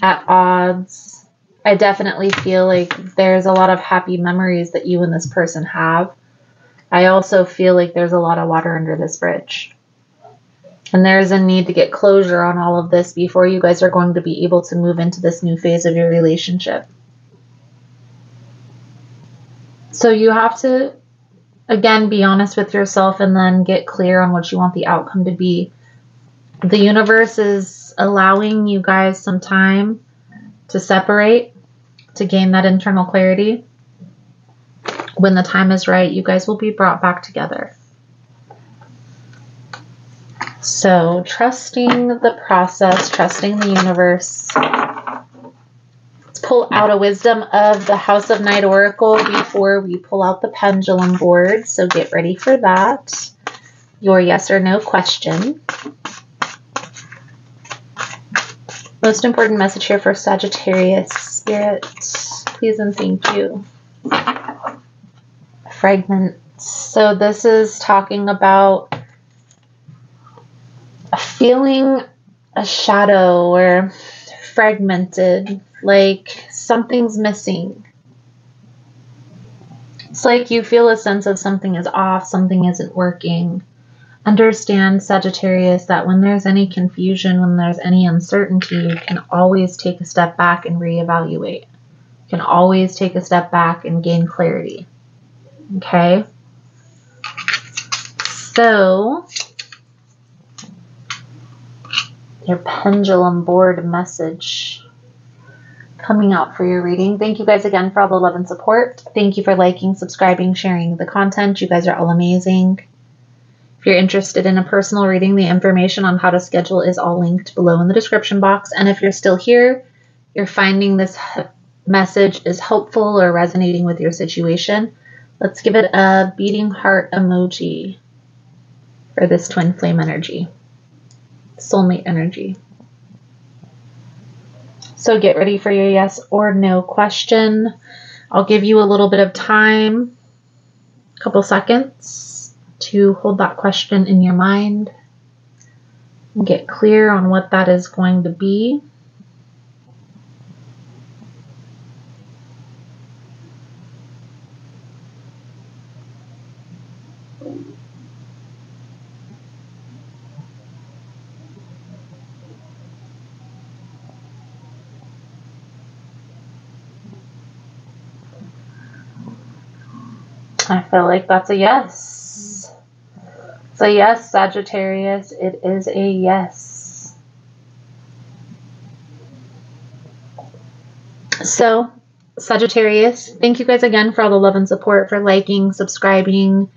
Speaker 1: at odds, I definitely feel like there's a lot of happy memories that you and this person have. I also feel like there's a lot of water under this bridge. And there is a need to get closure on all of this before you guys are going to be able to move into this new phase of your relationship. So you have to, again, be honest with yourself and then get clear on what you want the outcome to be. The universe is allowing you guys some time to separate, to gain that internal clarity. When the time is right, you guys will be brought back together. So trusting the process, trusting the universe. Let's pull out a wisdom of the House of Night Oracle before we pull out the pendulum board. So get ready for that. Your yes or no question. Most important message here for Sagittarius Spirit. Please and thank you. Fragment. So this is talking about feeling a shadow or fragmented, like something's missing. It's like you feel a sense of something is off, something isn't working. Understand, Sagittarius, that when there's any confusion, when there's any uncertainty, you can always take a step back and reevaluate. You can always take a step back and gain clarity. Okay? So, your pendulum board message coming out for your reading. Thank you guys again for all the love and support. Thank you for liking, subscribing, sharing the content. You guys are all amazing. If you're interested in a personal reading, the information on how to schedule is all linked below in the description box. And if you're still here, you're finding this message is helpful or resonating with your situation, let's give it a beating heart emoji for this twin flame energy, soulmate energy. So get ready for your yes or no question. I'll give you a little bit of time, a couple seconds, to hold that question in your mind and get clear on what that is going to be. I feel like that's a yes. It's a yes, Sagittarius. It is a yes. So, Sagittarius, thank you guys again for all the love and support, for liking, subscribing,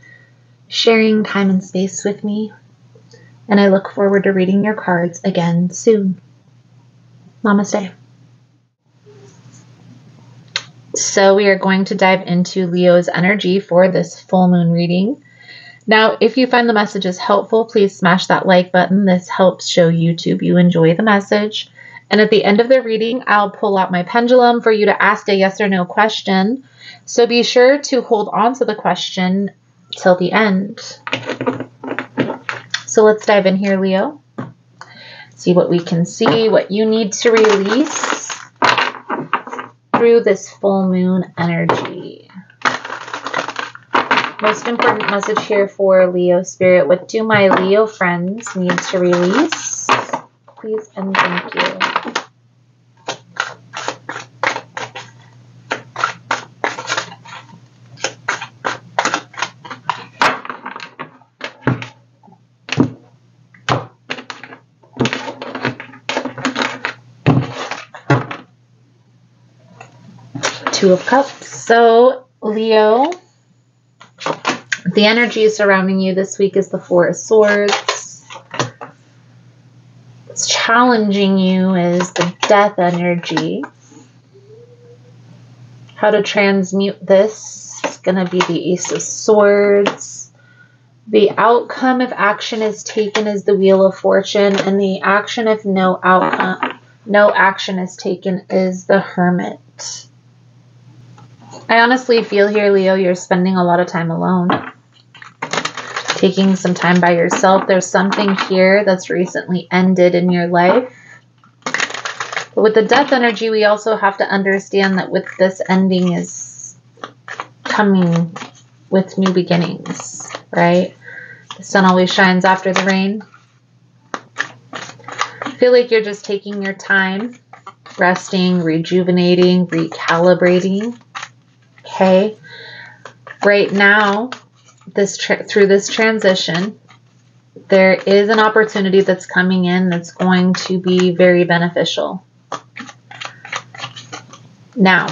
Speaker 1: sharing time and space with me. And I look forward to reading your cards again soon. Namaste. So we are going to dive into Leo's energy for this full moon reading. Now, if you find the messages helpful, please smash that like button. This helps show YouTube you enjoy the message. And at the end of the reading, I'll pull out my pendulum for you to ask a yes or no question. So be sure to hold on to the question till the end. So let's dive in here, Leo. See what we can see, what you need to release through this full moon energy. Most important message here for Leo Spirit. What do my Leo friends need to release? Please and thank you. Two of Cups. So, Leo, the energy surrounding you this week is the Four of Swords. What's challenging you is the Death energy. How to transmute this is going to be the Ace of Swords. The outcome if action is taken is the Wheel of Fortune, and the action if no action is taken is the Hermit. I honestly feel here, Leo, you're spending a lot of time alone. Taking some time by yourself. There's something here that's recently ended in your life. But with the Death energy, we also have to understand that with this ending is coming with new beginnings, right? The sun always shines after the rain. feel like you're just taking your time, resting, rejuvenating, recalibrating. Okay. Right now, through this transition, there is an opportunity that's coming in that's going to be very beneficial. Now,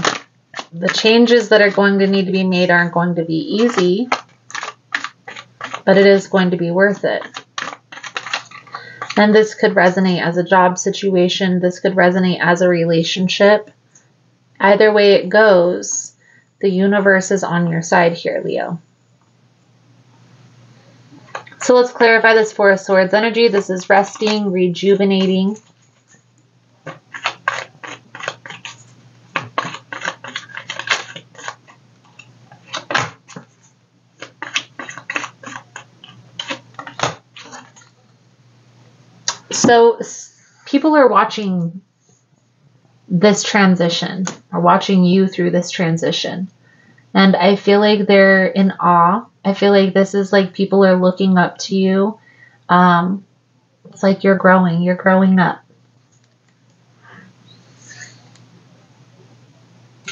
Speaker 1: the changes that are going to need to be made aren't going to be easy, but it is going to be worth it. And this could resonate as a job situation. This could resonate as a relationship. Either way it goes, the universe is on your side here, Leo. So let's clarify this Four of Swords energy. This is resting, rejuvenating. So people are watching this transition, or watching you through this transition. And I feel like they're in awe. I feel like this is like people are looking up to you. It's like you're growing up.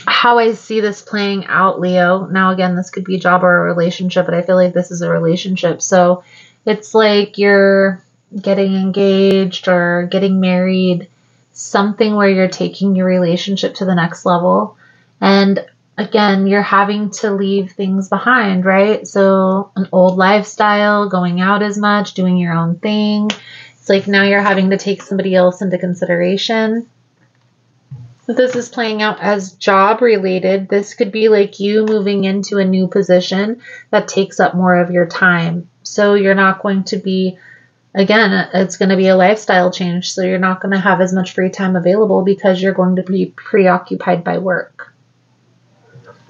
Speaker 1: How I see this playing out, Leo, now again, this could be a job or a relationship, but I feel like this is a relationship. So it's like you're getting engaged or getting married, something where you're taking your relationship to the next level. And again, you're having to leave things behind, right? So an old lifestyle, going out as much, doing your own thing. It's like now you're having to take somebody else into consideration. If this is playing out as job related, this could be like you moving into a new position that takes up more of your time. So you're not going to be, again, it's going to be a lifestyle change. So you're not going to have as much free time available because you're going to be preoccupied by work.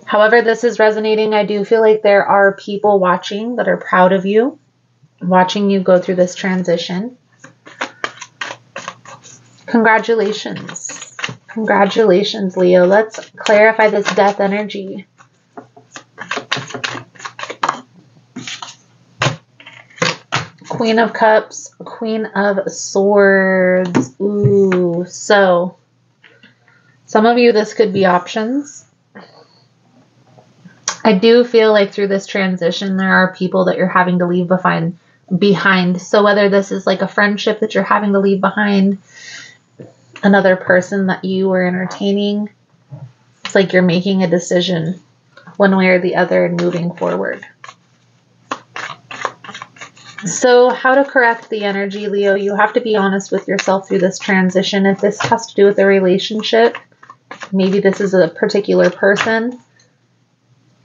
Speaker 1: However, this is resonating. I do feel like there are people watching that are proud of you, watching you go through this transition. Congratulations. Congratulations, Leo. Let's clarify this death energy. Queen of Cups, Queen of Swords. Ooh, so some of you, this could be options. I do feel like through this transition, there are people that you're having to leave behind. So whether this is like a friendship that you're having to leave behind, another person that you were entertaining, it's like you're making a decision one way or the other and moving forward. So how to correct the energy, Leo? You have to be honest with yourself through this transition. If this has to do with a relationship, maybe this is a particular person,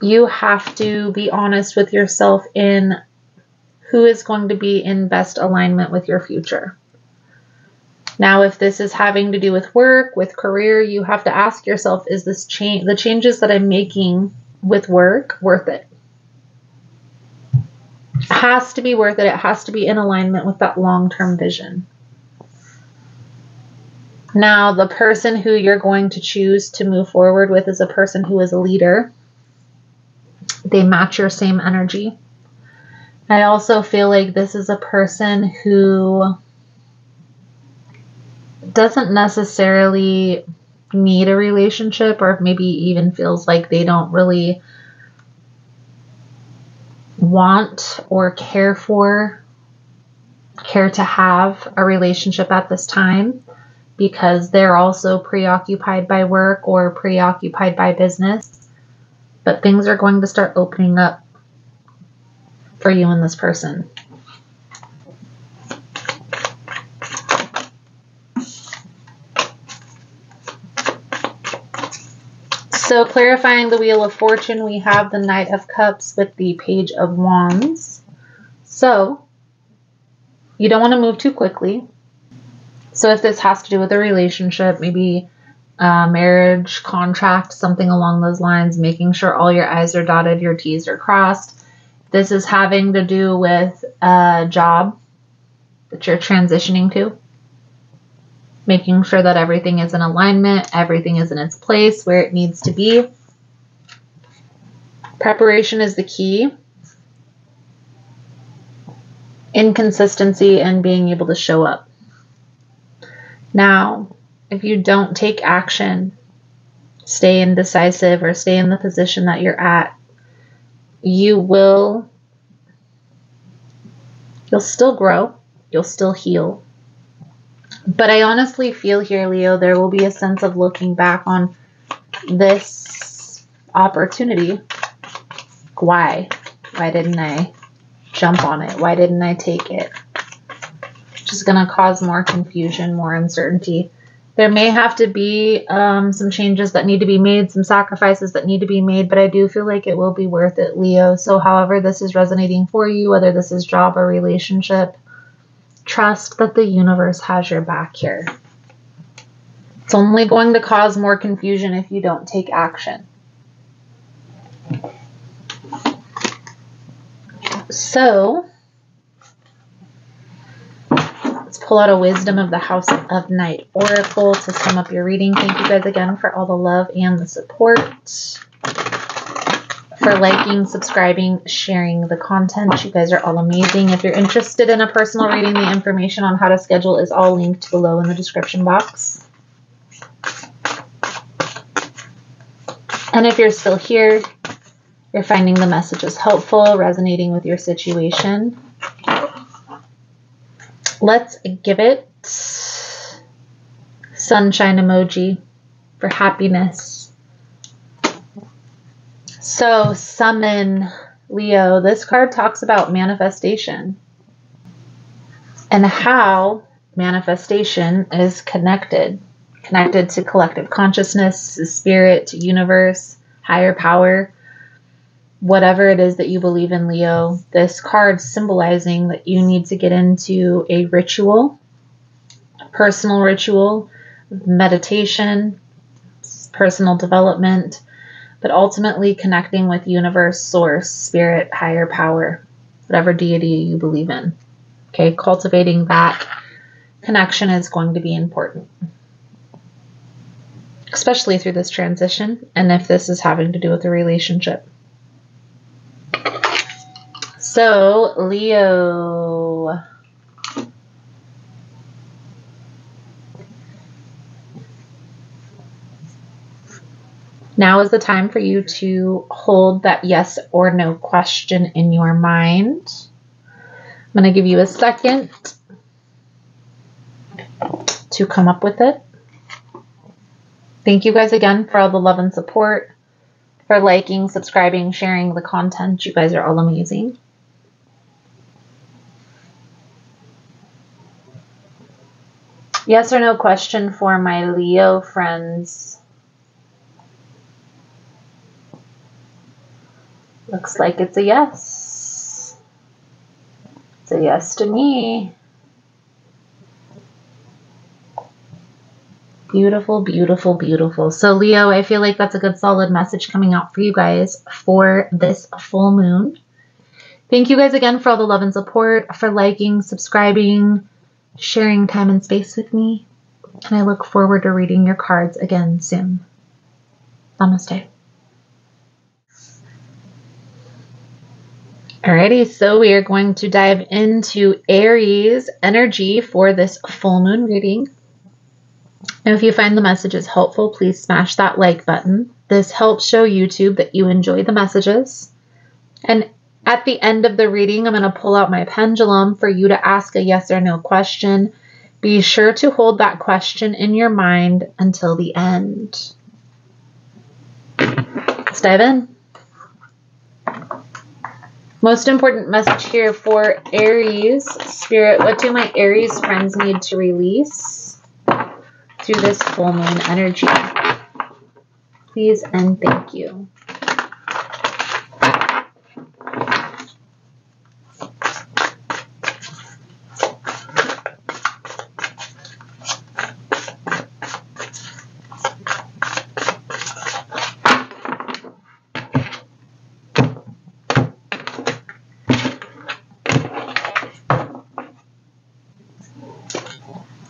Speaker 1: you have to be honest with yourself in who is going to be in best alignment with your future. Now, if this is having to do with work, with career, you have to ask yourself, is this the changes that I'm making with work worth it? It has to be worth it. It has to be in alignment with that long-term vision. Now, the person who you're going to choose to move forward with is a person who is a leader. They match your same energy. I also feel like this is a person who doesn't necessarily need a relationship, or maybe even feels like they don't really want or care to have a relationship at this time, because they're also preoccupied by work or preoccupied by business. But things are going to start opening up for you and this person. So clarifying the Wheel of Fortune, we have the Knight of Cups with the Page of Wands. So you don't want to move too quickly. So if this has to do with a relationship, maybe marriage, contract, something along those lines, making sure all your I's are dotted, your T's are crossed. This is having to do with a job that you're transitioning to. Making sure that everything is in alignment, everything is in its place where it needs to be. Preparation is the key. Inconsistency and being able to show up. Now, if you don't take action, stay indecisive, or stay in the position that you're at, you'll still grow, you'll still heal. But I honestly feel here, Leo, there will be a sense of looking back on this opportunity. Why? Why didn't I jump on it? Why didn't I take it? Which is going to cause more confusion, more uncertainty. There may have to be some changes that need to be made, some sacrifices that need to be made, but I do feel like it will be worth it, Leo. So however this is resonating for you, whether this is job or relationship, trust that the universe has your back here. It's only going to cause more confusion if you don't take action. So, let's pull out a Wisdom of the House of Night Oracle to sum up your reading. Thank you guys again for all the love and the support, for liking, subscribing, sharing the content. You guys are all amazing. If you're interested in a personal reading, the information on how to schedule is all linked below in the description box. And if you're still here, you're finding the messages helpful, resonating with your situation, let's give it sunshine emoji for happiness. So summon, Leo. This card talks about manifestation and how manifestation is connected to collective consciousness, to spirit, to universe, higher power. Whatever it is that you believe in, Leo, this card symbolizing that you need to get into a ritual, a personal ritual, meditation, personal development, but ultimately connecting with universe, source, spirit, higher power, whatever deity you believe in. Okay, cultivating that connection is going to be important, especially through this transition, and if this is having to do with a relationship. So, Leo, now is the time for you to hold that yes or no question in your mind. I'm going to give you a second to come up with it. Thank you guys again for all the love and support, for liking, subscribing, sharing the content. You guys are all amazing. Yes or no question for my Leo friends. Looks like it's a yes. It's a yes to me. Beautiful, beautiful, beautiful. So Leo, I feel like that's a good solid message coming out for you guys for this full moon. Thank you guys again for all the love and support, for liking, subscribing, sharing time and space with me. And I look forward to reading your cards again soon. Namaste. Alrighty, so we are going to dive into Aries energy for this full moon reading. And if you find the messages helpful, please smash that like button. This helps show YouTube that you enjoy the messages. And at the end of the reading, I'm going to pull out my pendulum for you to ask a yes or no question. Be sure to hold that question in your mind until the end. Let's dive in. Most important message here for Aries. Spirit, what do my Aries friends need to release through this full moon energy? Please and thank you.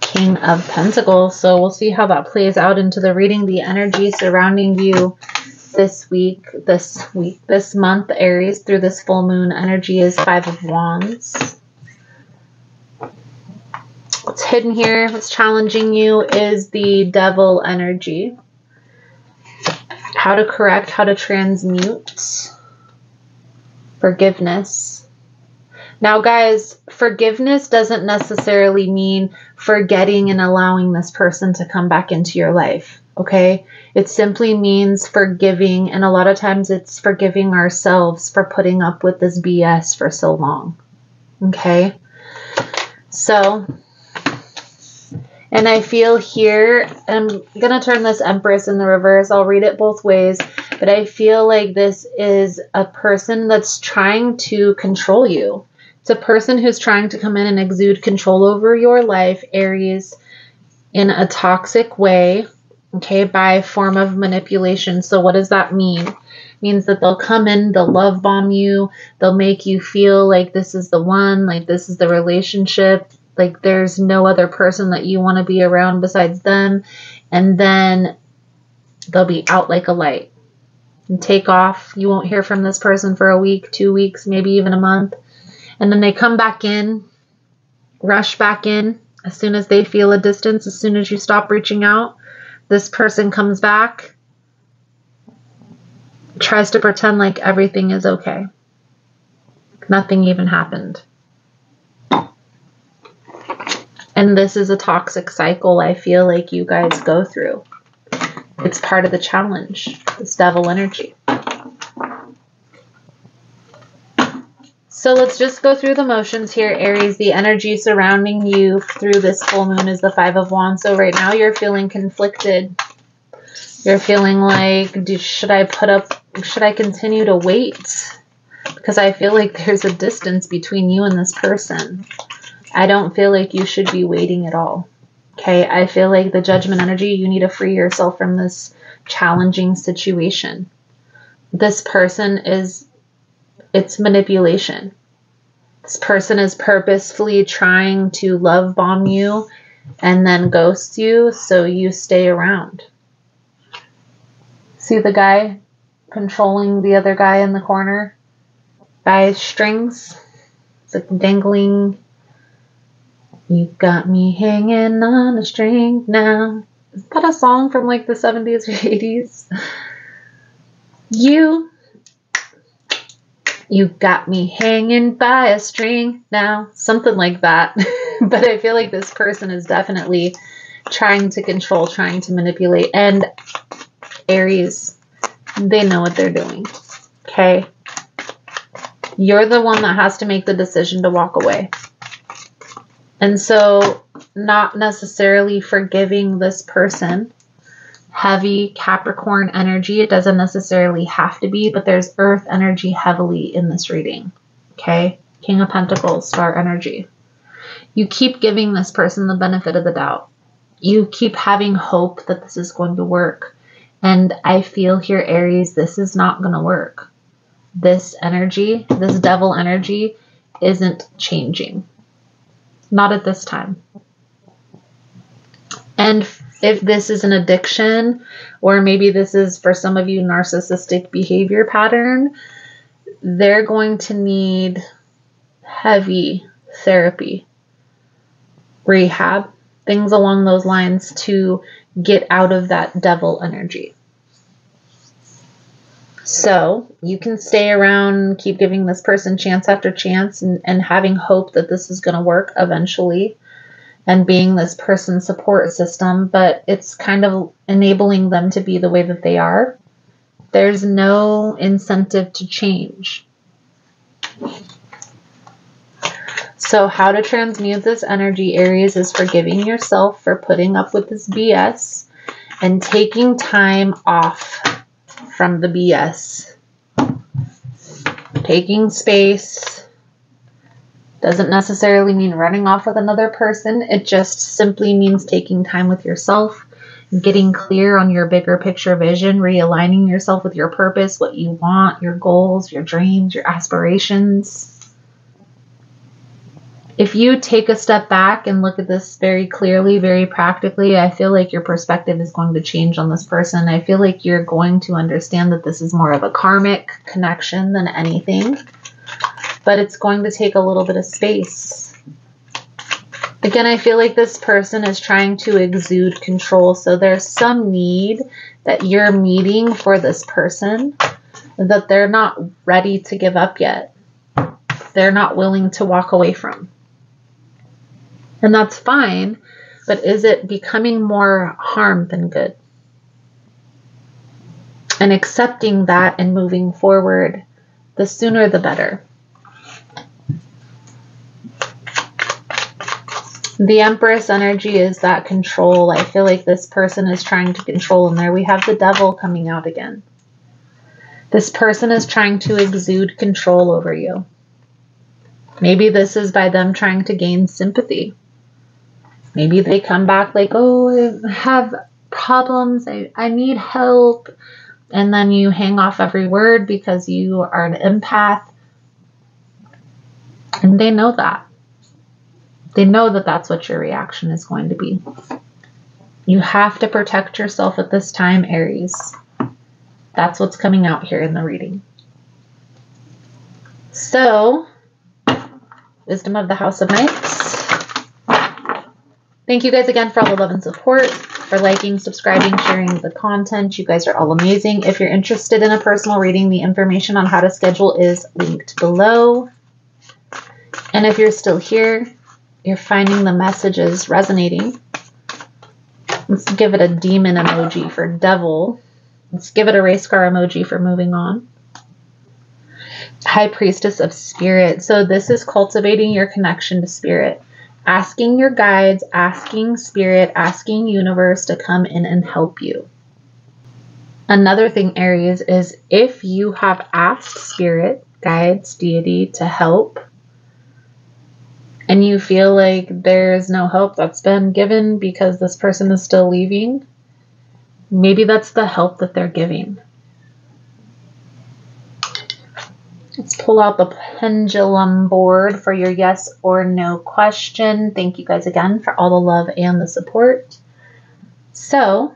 Speaker 1: King of Pentacles. So we'll see how that plays out into the reading. The energy surrounding you this month, Aries, through this full moon energy is 5 of Wands. What's hidden here, what's challenging you is the devil energy. How to correct, how to transmute. Forgiveness. Now, guys, forgiveness doesn't necessarily mean forgetting and allowing this person to come back into your life, okay? It simply means forgiving, and a lot of times it's forgiving ourselves for putting up with this BS for so long, okay? So, and I feel here, I'm going to turn this Empress in the reverse. I'll read it both ways, but I feel like this is a person that's trying to control you. It's a person who's trying to come in and exude control over your life, Aries, in a toxic way, okay, by form of manipulation. So what does that mean? It means that they'll come in, they'll love bomb you, they'll make you feel like this is the one, like this is the relationship, like there's no other person that you want to be around besides them, and then they'll be out like a light and take off. You won't hear from this person for a week, 2 weeks, maybe even a month. And then they come back in, rush back in as soon as they feel a distance, as soon as you stop reaching out. This person comes back, tries to pretend like everything is okay. Nothing even happened. And this is a toxic cycle I feel like you guys go through. It's part of the challenge, this devil energy. So let's just go through the motions here, Aries. The energy surrounding you through this full moon is the Five of Wands. So right now you're feeling conflicted. You're feeling like, should I continue to wait? Because I feel like there's a distance between you and this person. I don't feel like you should be waiting at all. Okay, I feel like the Judgment energy, you need to free yourself from this challenging situation. This person it's manipulation. This person is purposefully trying to love bomb you and then ghost you so you stay around. See the guy controlling the other guy in the corner? Guy's strings. It's like dangling. You got me hanging on a string now. Is that a song from like the 70s or 80s? You got me hanging by a string now. Something like that. But I feel like this person is definitely trying to control, trying to manipulate. And Aries, they know what they're doing. Okay? You're the one that has to make the decision to walk away. And so, not necessarily forgiving this person. Heavy Capricorn energy. It doesn't necessarily have to be, but there's earth energy heavily in this reading. Okay? King of Pentacles, star energy. You keep giving this person the benefit of the doubt. You keep having hope that this is going to work. And I feel here, Aries, this is not going to work. This energy, this devil energy, isn't changing. Not at this time. And if this is an addiction, or maybe this is for some of you narcissistic behavior pattern, they're going to need heavy therapy, rehab, things along those lines to get out of that devil energy. So you can stay around, keep giving this person chance after chance and having hope that this is going to work eventually and being this person's support system, but it's kind of enabling them to be the way that they are. There's no incentive to change. So how to transmute this energy, Aries, is forgiving yourself for putting up with this BS and taking time off from the BS. Taking space doesn't necessarily mean running off with another person. It just simply means taking time with yourself, getting clear on your bigger picture vision, realigning yourself with your purpose, what you want, your goals, your dreams, your aspirations. If you take a step back and look at this very clearly, very practically, I feel like your perspective is going to change on this person. I feel like you're going to understand that this is more of a karmic connection than anything. But it's going to take a little bit of space. Again, I feel like this person is trying to exude control. So there's some need that you're meeting for this person that they're not ready to give up yet. They're not willing to walk away from. And that's fine, but is it becoming more harm than good? And accepting that and moving forward, the sooner the better. The Empress energy is that control. I feel like this person is trying to control. And there we have the Devil coming out again. This person is trying to exude control over you. Maybe this is by them trying to gain sympathy. Maybe they come back like, oh, I have problems. I need help. And then you hang off every word because you are an empath. And they know that. They know that that's what your reaction is going to be. You have to protect yourself at this time, Aries. That's what's coming out here in the reading. So, wisdom of the House of Knights. Thank you guys again for all the love and support, for liking, subscribing, sharing the content. You guys are all amazing. If you're interested in a personal reading, the information on how to schedule is linked below. And if you're still here, you're finding the messages resonating, let's give it a demon emoji for devil. Let's give it a race car emoji for moving on. High Priestess of Spirit. So this is cultivating your connection to Spirit. Asking your guides, asking Spirit, asking Universe to come in and help you. Another thing, Aries, is if you have asked Spirit, guides, deity to help, and you feel like there's no help that's been given because this person is still leaving, maybe that's the help that they're giving. Let's pull out the pendulum board for your yes or no question. Thank you guys again for all the love and the support. So,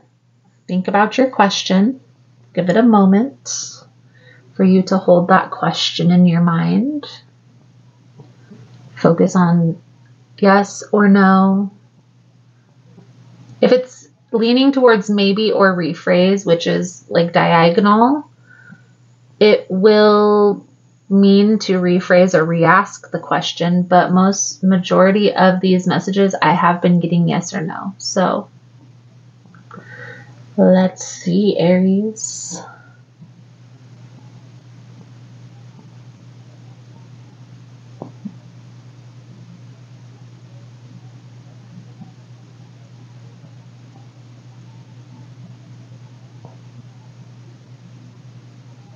Speaker 1: think about your question. Give it a moment for you to hold that question in your mind. Focus on yes or no. If it's leaning towards maybe or rephrase, which is like diagonal, it will mean to rephrase or re-ask the question, but majority of these messages I have been getting yes or no. So let's see, Aries.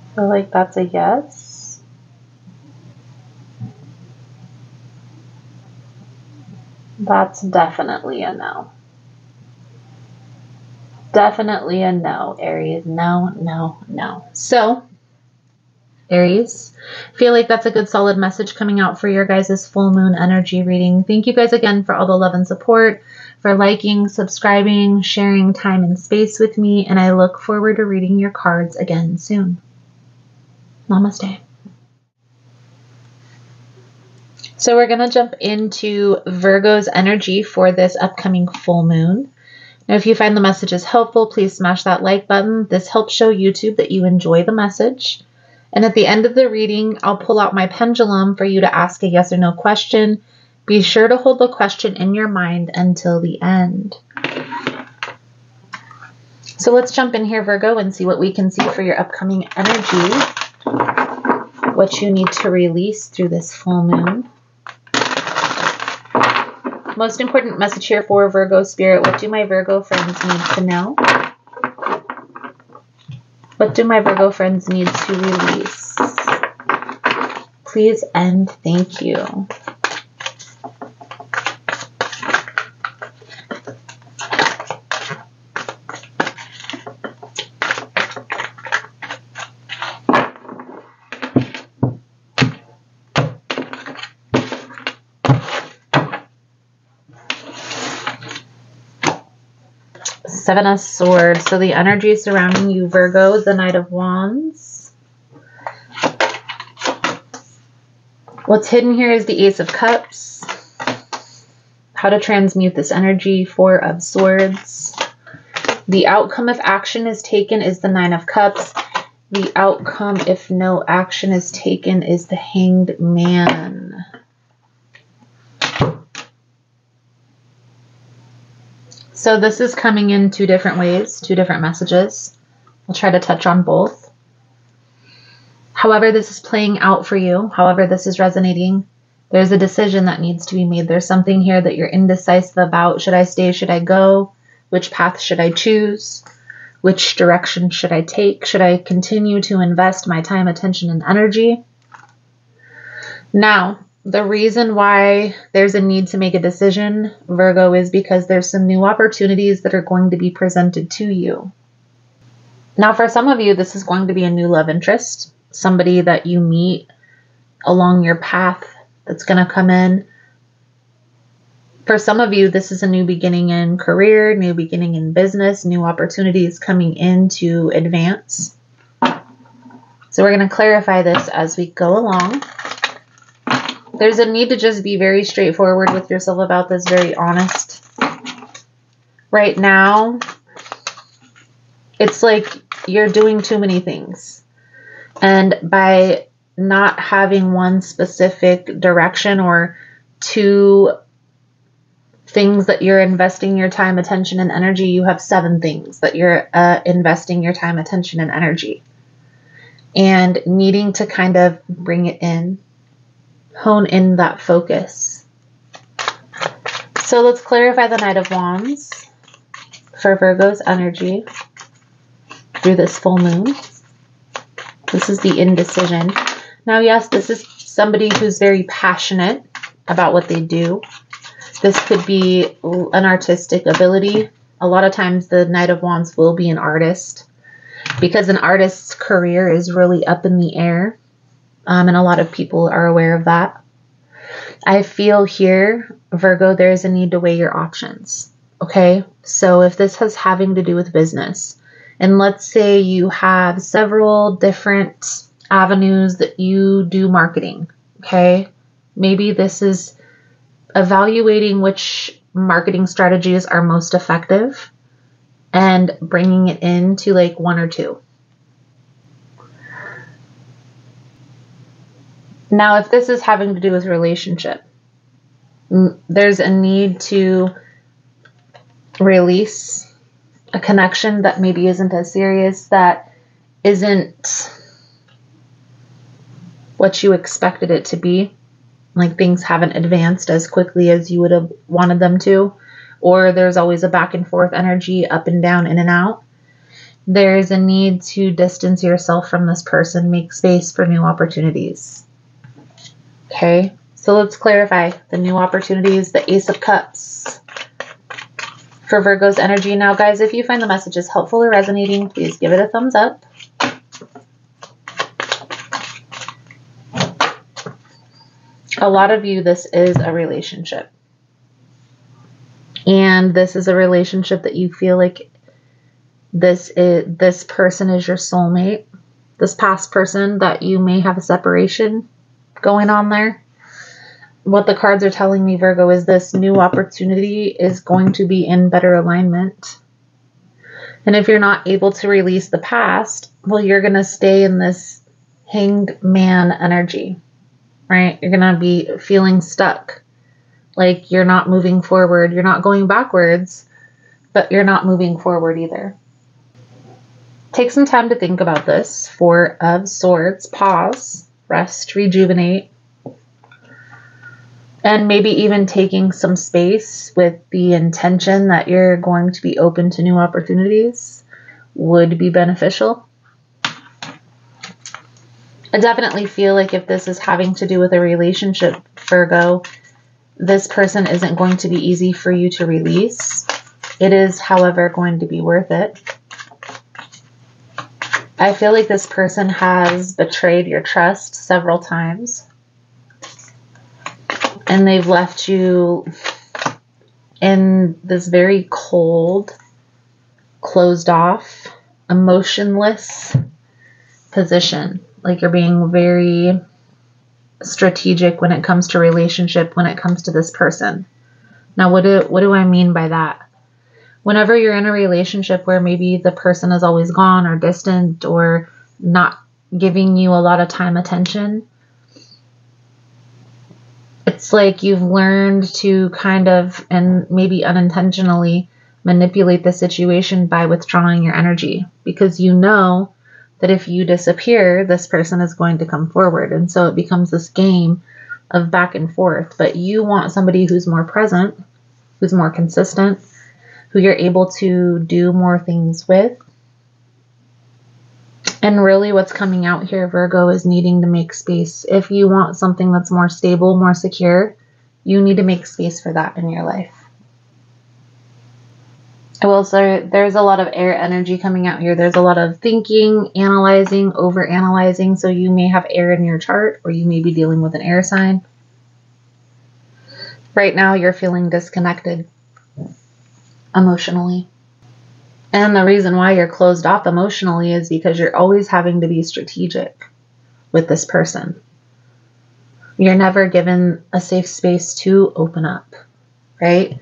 Speaker 1: I feel like that's a yes. That's definitely a no. Definitely a no, Aries. No, no, no. So, Aries, feel like that's a good solid message coming out for your guys' full moon energy reading. Thank you guys again for all the love and support, for liking, subscribing, sharing time and space with me, and I look forward to reading your cards again soon. Namaste. So we're going to jump into Virgo's energy for this upcoming full moon. Now, if you find the messages helpful, please smash that like button. This helps show YouTube that you enjoy the message. And at the end of the reading, I'll pull out my pendulum for you to ask a yes or no question. Be sure to hold the question in your mind until the end. So let's jump in here, Virgo, and see what we can see for your upcoming energy. What you need to release through this full moon. Most important message here for Virgo Spirit. What do my Virgo friends need to know? What do my Virgo friends need to release? Please and thank you. Seven of Swords. So the energy surrounding you, Virgo, the Knight of Wands. What's hidden here is the Ace of Cups. how to transmute this energy, 4 of Swords. The outcome if action is taken is the 9 of Cups. The outcome if no action is taken is the Hanged Man. So this is coming in 2 different ways, 2 different messages. I'll try to touch on both. However this is playing out for you, however this is resonating, there's a decision that needs to be made. There's something here that you're indecisive about. Should I stay? Should I go? Which path should I choose? Which direction should I take? Should I continue to invest my time, attention, and energy? Now, the reason why there's a need to make a decision, Virgo, is because there's some new opportunities that are going to be presented to you. Now, for some of you, this is going to be a new love interest, somebody that you meet along your path that's going to come in. For some of you, this is a new beginning in career, new beginning in business, new opportunities coming in to advance. So we're going to clarify this as we go along. There's a need to just be very straightforward with yourself about this, very honest. Right now, it's like you're doing too many things. And by not having one specific direction or 2 things that you're investing your time, attention, and energy, you have 7 things that you're investing your time, attention, and energy. And needing to kind of bring it in, hone in that focus. So let's clarify the Knight of Wands for Virgo's energy through this full moon. This is the indecision. Now, yes, this is somebody who's very passionate about what they do. This could be an artistic ability. A lot of times the Knight of Wands will be an artist because an artist's career is really up in the air. And a lot of people are aware of that. I feel here, Virgo, there's a need to weigh your options. Okay, so if this has having to do with business, and let's say you have several different avenues that you do marketing, okay? Maybe this is evaluating which marketing strategies are most effective and bringing it into like 1 or 2. Now, if this is having to do with relationship, there's a need to release a connection that maybe isn't as serious, that isn't what you expected it to be. Like things haven't advanced as quickly as you would have wanted them to, or there's always a back and forth energy, up and down, in and out. There's a need to distance yourself from this person, make space for new opportunities. Okay, so let's clarify the new opportunities, the Ace of Cups for Virgo's energy. Now, guys, if you find the messages helpful or resonating, please give it a thumbs up. A lot of you, this is a relationship. And this is a relationship that you feel like this person is your soulmate. This past person that you may have a separation going on there. What the cards are telling me, Virgo, is this new opportunity is going to be in better alignment. And if you're not able to release the past, well, you're going to stay in this Hanged Man energy. Right? You're going to be feeling stuck. Like you're not moving forward. You're not going backwards, but you're not moving forward either. Take some time to think about this. 4 of Swords. Pause, rest, rejuvenate. And maybe even taking some space with the intention that you're going to be open to new opportunities would be beneficial. I definitely feel like if this is having to do with a relationship, Virgo, this person isn't going to be easy for you to release. It is, however, going to be worth it. I feel like this person has betrayed your trust several times. And they've left you in this very cold, closed off, emotionless position. Like you're being very strategic when it comes to relationship, when it comes to this person. Now, what do I mean by that? Whenever you're in a relationship where maybe the person is always gone or distant or not giving you a lot of time, attention, it's like you've learned to kind of, and maybe unintentionally, manipulate the situation by withdrawing your energy, because you know that if you disappear, this person is going to come forward. And so it becomes this game of back and forth. But you want somebody who's more present, who's more consistent, who you're able to do more things with. And really what's coming out here, Virgo, is needing to make space. If you want something that's more stable, more secure, you need to make space for that in your life. I will say there's a lot of air energy coming out here. There's a lot of thinking, analyzing, over-analyzing. So you may have air in your chart, or you may be dealing with an air sign. Right now, you're feeling disconnected emotionally. And the reason why you're closed off emotionally is because you're always having to be strategic with this person. You're never given a safe space to open up, right?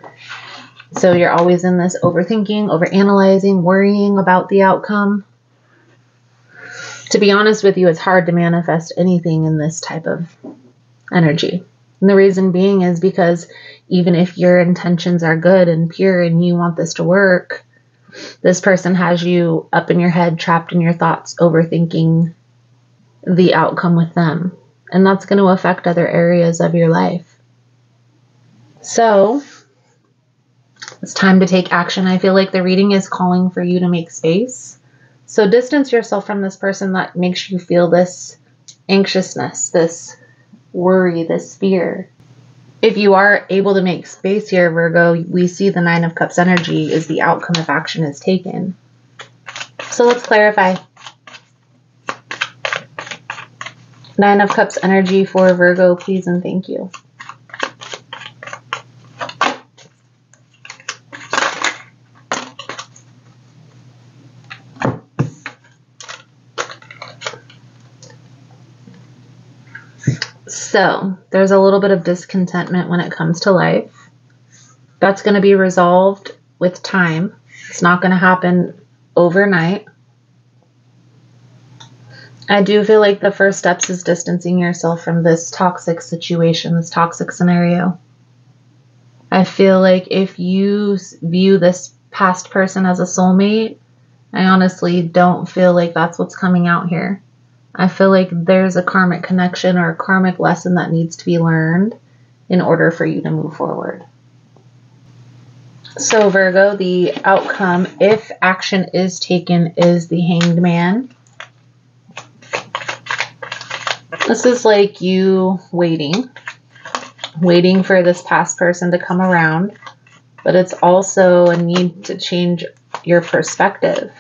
Speaker 1: So you're always in this overthinking, overanalyzing, worrying about the outcome. To be honest with you, it's hard to manifest anything in this type of energy. And the reason being is because even if your intentions are good and pure and you want this to work, this person has you up in your head, trapped in your thoughts, overthinking the outcome with them. And that's going to affect other areas of your life. So it's time to take action. I feel like the reading is calling for you to make space. So distance yourself from this person that makes you feel this anxiousness, this worry, this fear. If you are able to make space here, Virgo, we see the Nine of Cups energy is the outcome if action is taken. So let's clarify. Nine of Cups energy for Virgo, please and thank you. So there's a little bit of discontentment when it comes to life. That's going to be resolved with time. It's not going to happen overnight. I do feel like the first steps is distancing yourself from this toxic situation, this toxic scenario. I feel like if you view this past person as a soulmate, I honestly don't feel like that's what's coming out here. I feel like there's a karmic connection or a karmic lesson that needs to be learned in order for you to move forward. So Virgo, the outcome, if action is taken, is the Hanged Man. This is like you waiting for this past person to come around, but it's also a need to change your perspective.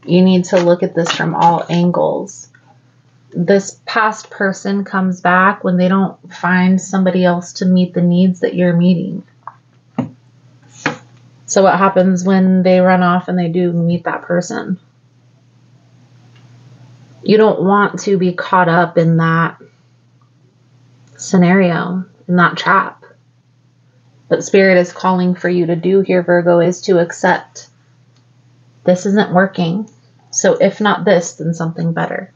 Speaker 1: You need to look at this from all angles. This past person comes back when they don't find somebody else to meet the needs that you're meeting. So what happens when they run off and they do meet that person? You don't want to be caught up in that scenario, in that trap. What Spirit is calling for you to do here, Virgo, is to accept this isn't working. So if not this, then something better.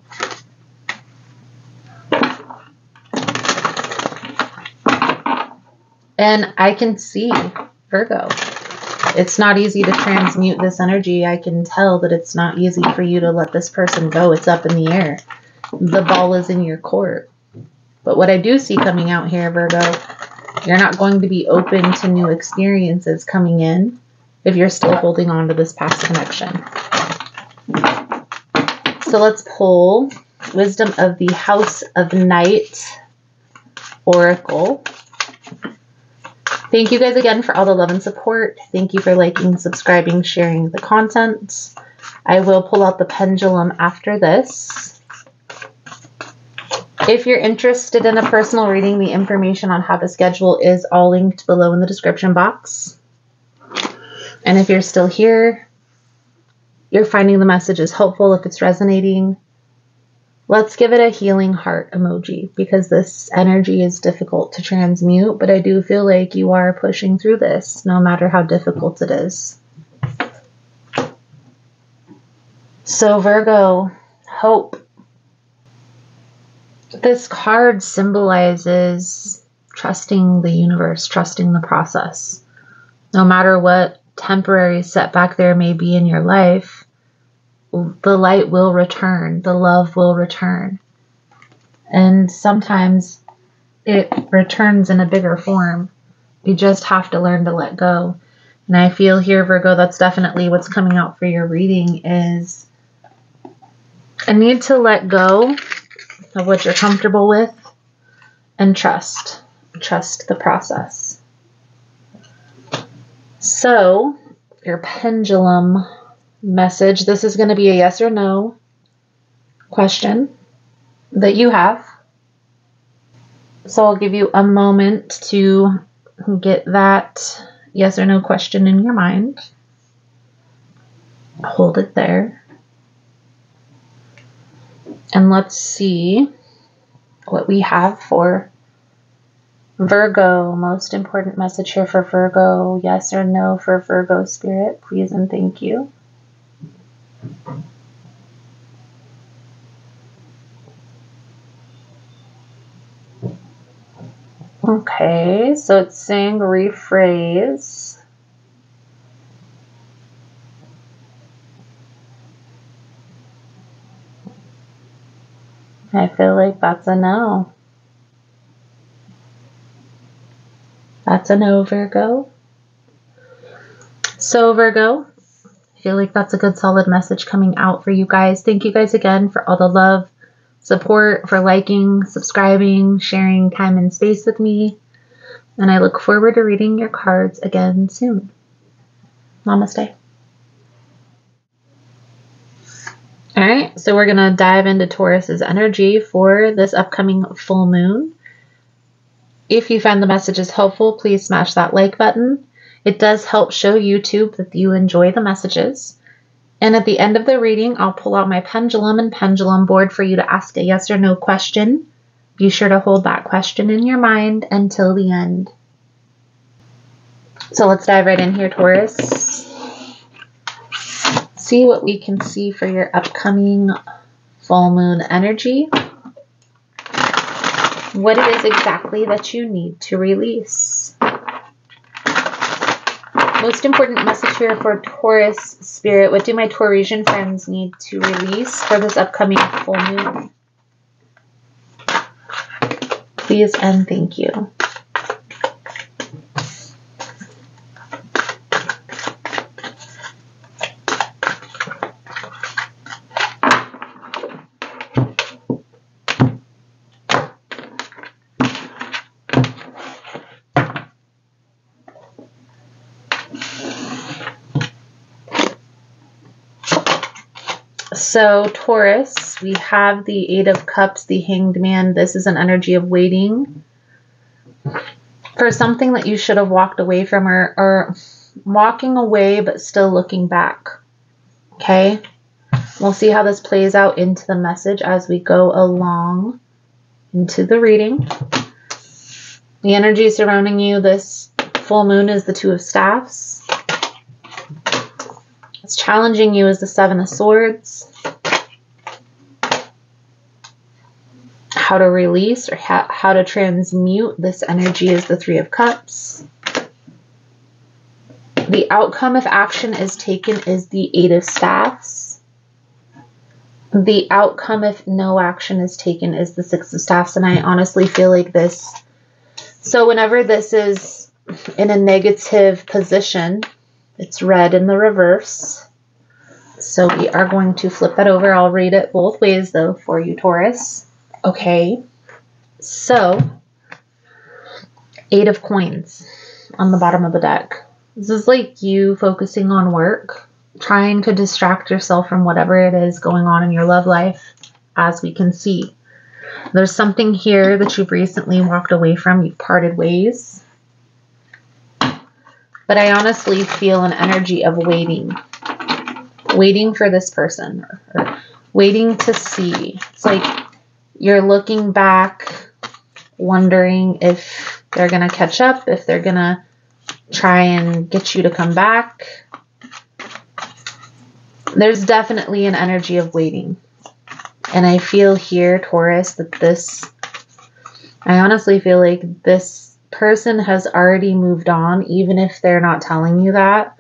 Speaker 1: And I can see, Virgo, it's not easy to transmute this energy. I can tell that it's not easy for you to let this person go. It's up in the air. The ball is in your court. But what I do see coming out here, Virgo, you're not going to be open to new experiences coming in if you're still holding on to this past connection. So let's pull Wisdom of the House of Night Oracle. Thank you guys again for all the love and support. Thank you for liking, subscribing, sharing the content. I will pull out the pendulum after this. If you're interested in a personal reading, the information on how to schedule is all linked below in the description box. And if you're still here, you're finding the messages helpful, if it's resonating, Let's give it a healing heart emoji because this energy is difficult to transmute, but I do feel like you are pushing through this no matter how difficult it is. So Virgo, hope. This card symbolizes trusting the universe, trusting the process. No matter what temporary setback there may be in your life, the light will return, the love will return. And sometimes it returns in a bigger form. You just have to learn to let go. And I feel here, Virgo, that's definitely what's coming out for your reading is I need to let go of what you're comfortable with and trust. Trust the process. So, your pendulum message, this is going to be a yes or no question that you have. So I'll give you a moment to get that yes or no question in your mind. Hold it there. And let's see what we have for Virgo. Most important message here for Virgo. Yes or no for Virgo spirit, please and thank you. Okay, so it's saying rephrase. I feel like that's a no. That's a no, Virgo. So Virgo, I feel like that's a good solid message coming out for you guys. Thank you guys again for all the love, support, for liking, subscribing, sharing time and space with me. And I look forward to reading your cards again soon. Namaste. All right, so we're going to dive into Taurus's energy for this upcoming full moon. If you found the messages helpful, please smash that like button. It does help show YouTube that you enjoy the messages. And at the end of the reading, I'll pull out my pendulum and pendulum board for you to ask a yes or no question. Be sure to hold that question in your mind until the end. So let's dive right in here, Taurus. See what we can see for your upcoming full moon energy. What it is exactly that you need to release. Most important message here for Taurus spirit. What do my Taurasian friends need to release for this upcoming full moon? Please and thank you. So Taurus, we have the Eight of Cups, the Hanged Man. This is an energy of waiting for something that you should have walked away from, or walking away but still looking back. Okay? We'll see how this plays out into the message as we go along into the reading. The energy surrounding you this full moon is the Two of Staffs. What's challenging you is the Seven of Swords. How to release or how to transmute this energy is the Three of Cups. The outcome if action is taken is the Eight of Staffs. The outcome if no action is taken is the Six of Staffs. And I honestly feel like this. So whenever this is in a negative position, it's red in the reverse. So we are going to flip that over. I'll read it both ways though for you, Taurus. Okay, so Eight of Coins on the bottom of the deck. This is like you focusing on work, trying to distract yourself from whatever it is going on in your love life, as we can see. There's something here that you've recently walked away from. You've parted ways. But I honestly feel an energy of waiting. Waiting for this person, or waiting to see. It's like you're looking back, wondering if they're going to catch up, if they're going to try and get you to come back. There's definitely an energy of waiting. And I feel here, Taurus, that I honestly feel like this person has already moved on, even if they're not telling you that.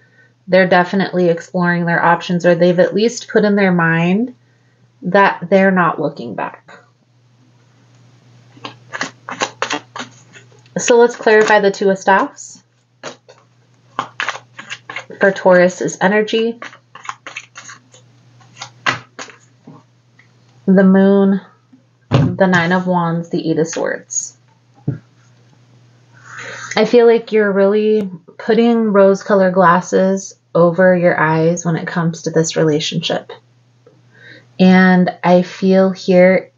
Speaker 1: They're definitely exploring their options, or they've at least put in their mind that they're not looking back. So let's clarify the Two of Staffs for Taurus's energy. The Moon, the Nine of Wands, the Eight of Swords. I feel like you're really putting rose-colored glasses over your eyes when it comes to this relationship. And I feel here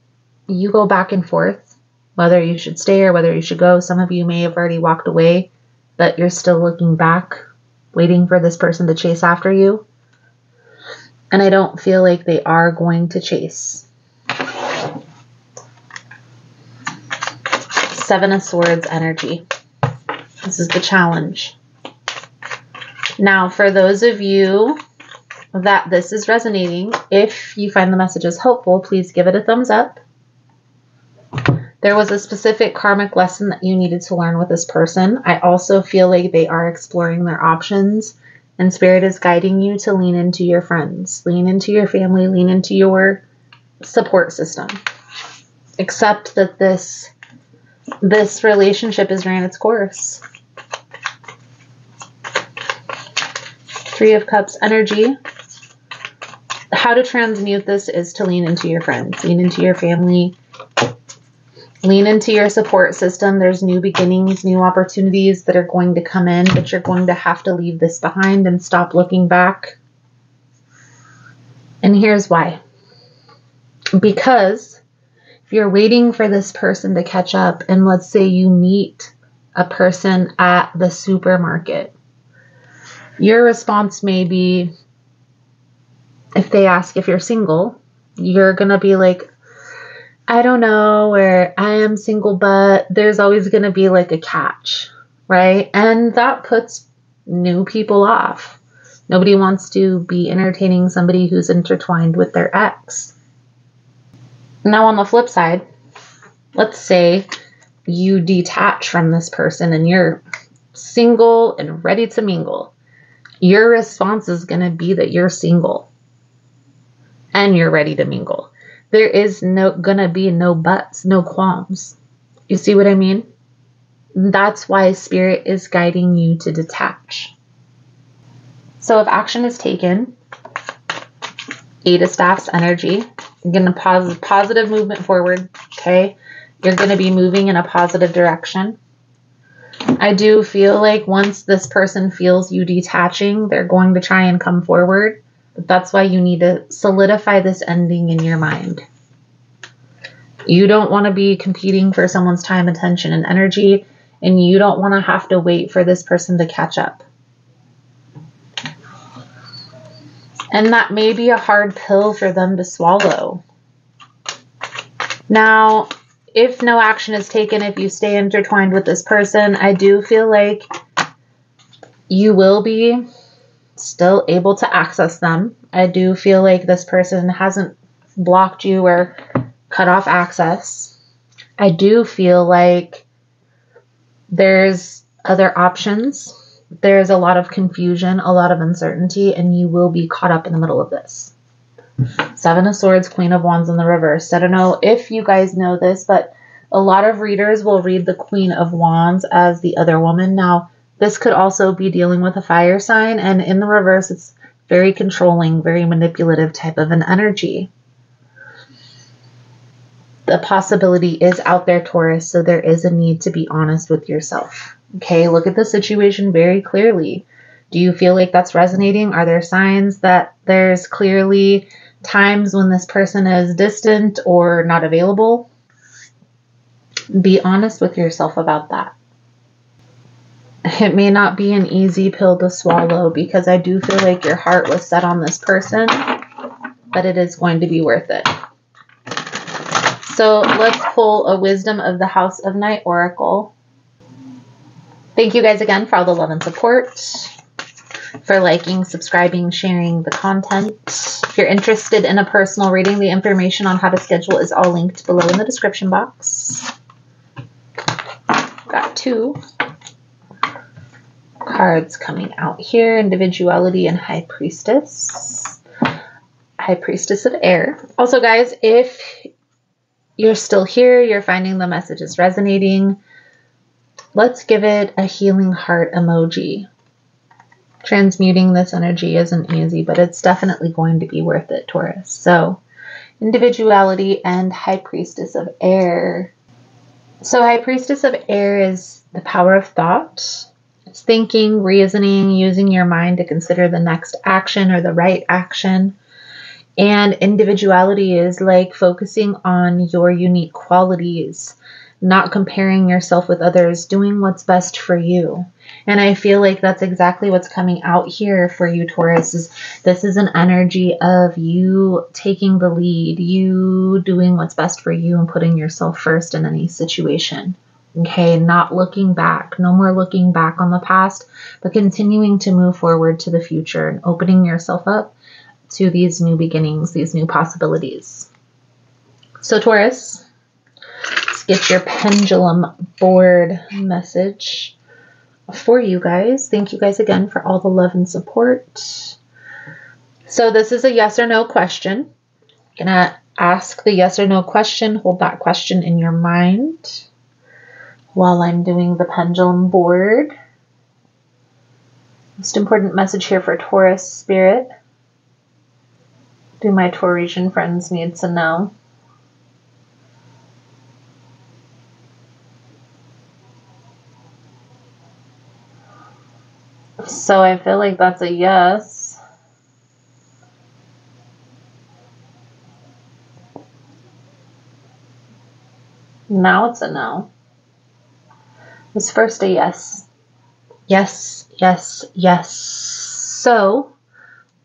Speaker 1: you go back and forth, whether you should stay or whether you should go. Some of you may have already walked away, but you're still looking back, waiting for this person to chase after you. And I don't feel like they are going to chase. Seven of Swords energy. This is the challenge. Now, for those of you that this is resonating, if you find the messages helpful, please give it a thumbs up. There was a specific karmic lesson that you needed to learn with this person. I also feel like they are exploring their options, and Spirit is guiding you to lean into your friends, lean into your family, lean into your support system. Accept that this relationship has ran its course. Three of Cups energy. How to transmute this is to lean into your friends, lean into your family, lean into your support system. There's new beginnings, new opportunities that are going to come in, but you're going to have to leave this behind and stop looking back. And here's why. Because if you're waiting for this person to catch up, and let's say you meet a person at the supermarket, your response may be, if they ask if you're single, you're going to be like, I don't know, or I am single, but there's always going to be like a catch, right? And that puts new people off. Nobody wants to be entertaining somebody who's intertwined with their ex. Now, on the flip side, let's say you detach from this person and you're single and ready to mingle. Your response is going to be that you're single and you're ready to mingle. There is going to be no buts, no qualms. You see what I mean? That's why Spirit is guiding you to detach. So if action is taken, Eight of Staffs energy, you're going to positive movement forward, okay? You're going to be moving in a positive direction. I do feel like once this person feels you detaching, they're going to try and come forward. But that's why you need to solidify this ending in your mind. You don't want to be competing for someone's time, attention, and energy, and you don't want to have to wait for this person to catch up. And that may be a hard pill for them to swallow. Now, if no action is taken, if you stay intertwined with this person, I do feel like you will be still able to access them. I do feel like this person hasn't blocked you or cut off access. I do feel like there's other options. There's a lot of confusion, a lot of uncertainty, and you will be caught up in the middle of this. Seven of Swords, Queen of Wands in the reverse. I don't know if you guys know this, but a lot of readers will read the Queen of Wands as the other woman. Now, this could also be dealing with a fire sign, and in the reverse, it's very controlling, very manipulative type of an energy. The possibility is out there, Taurus, so there is a need to be honest with yourself. Okay, look at the situation very clearly. Do you feel like that's resonating? Are there signs that there's clearly times when this person is distant or not available? Be honest with yourself about that. It may not be an easy pill to swallow because I do feel like your heart was set on this person. but it is going to be worth it. So let's pull a Wisdom of the House of Night Oracle. Thank you guys again for all the love and support, for liking, subscribing, sharing the content. If you're interested in a personal reading, the information on how to schedule is all linked below in the description box. Got 2 cards coming out here, Individuality and High Priestess. High Priestess of Air. Also, guys, if you're still here, you're finding the messages resonating, let's give it a healing heart emoji. Transmuting this energy isn't easy, but it's definitely going to be worth it, Taurus. So, Individuality and High Priestess of Air. So, High Priestess of Air is the power of thought. It's thinking, reasoning, using your mind to consider the next action or the right action. And individuality is like focusing on your unique qualities, not comparing yourself with others, doing what's best for you. And I feel like that's exactly what's coming out here for you, Taurus. This is an energy of you taking the lead, you doing what's best for you and putting yourself first in any situation. Okay, not looking back. No more looking back on the past, but continuing to move forward to the future and opening yourself up to these new beginnings, these new possibilities. So Taurus, let's get your pendulum board message for you guys. Thank you guys again for all the love and support. So this is a yes or no question. I'm gonna ask the yes or no question. Hold that question in your mind while I'm doing the pendulum board. Most important message here for Taurus Spirit. Do my Taurasian friends need to know? So I feel like that's a yes. Now it's a no. It was first a yes. Yes, yes, yes. So,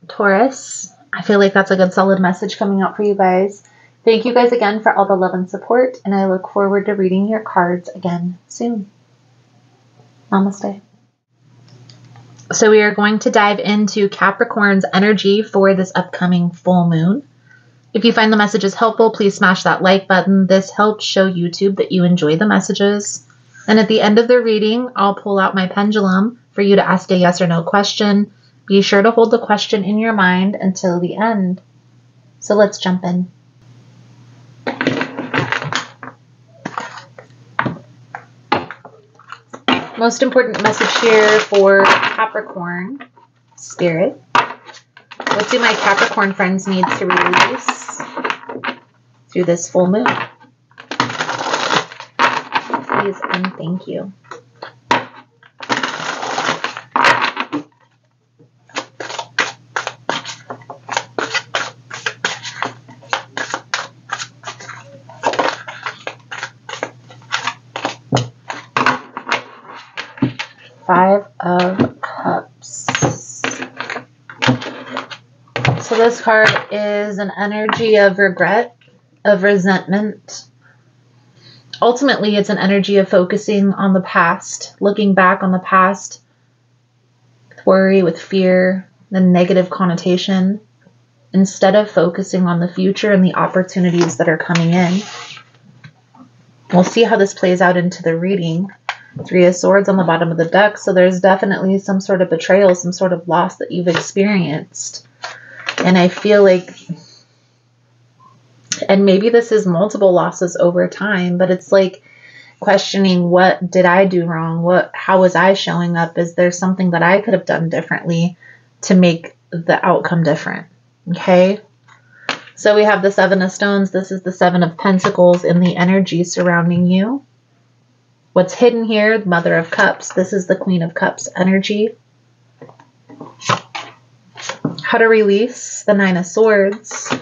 Speaker 1: Taurus, I feel like that's a good solid message coming out for you guys. Thank you guys again for all the love and support, and I look forward to reading your cards again soon. Namaste. So we are going to dive into Capricorn's energy for this upcoming full moon. If you find the messages helpful, please smash that like button. This helps show YouTube that you enjoy the messages. And at the end of the reading, I'll pull out my pendulum for you to ask a yes or no question. Be sure to hold the question in your mind until the end. So let's jump in. Most important message here for Capricorn Spirit. What do my Capricorn friends need to release through this full moon? Please and thank you. Five of Cups. So this card is an energy of regret, of resentment. Ultimately, it's an energy of focusing on the past, looking back on the past with worry, with fear, the negative connotation, instead of focusing on the future and the opportunities that are coming in. We'll see how this plays out into the reading. 3 of Swords on the bottom of the deck, so there's definitely some sort of betrayal, some sort of loss that you've experienced. And I feel like, and maybe this is multiple losses over time, but it's like questioning, what did I do wrong? How was I showing up? Is there something that I could have done differently to make the outcome different? Okay. So we have the 7 of Stones. This is the 7 of Pentacles in the energy surrounding you. What's hidden here, Mother of Cups. This is the Queen of Cups energy. How to release, the 9 of Swords.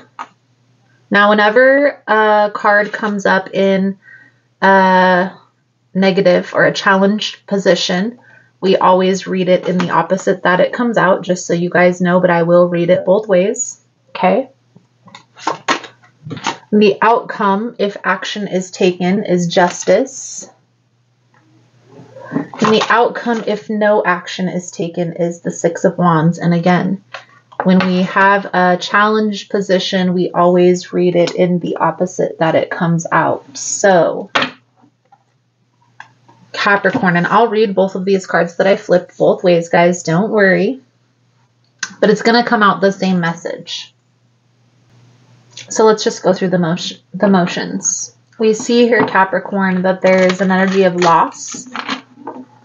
Speaker 1: Now, whenever a card comes up in a negative or a challenged position, we always read it in the opposite that it comes out, just so you guys know, but I will read it both ways. Okay? The outcome, if action is taken, is justice. And the outcome, if no action is taken, is the Six of Wands. And again, when we have a challenge position, we always read it in the opposite that it comes out. So, Capricorn, and I'll read both of these cards that I flipped both ways, guys. Don't worry. But it's going to come out the same message. So let's just go through the motions. We see here, Capricorn, that there is an energy of loss,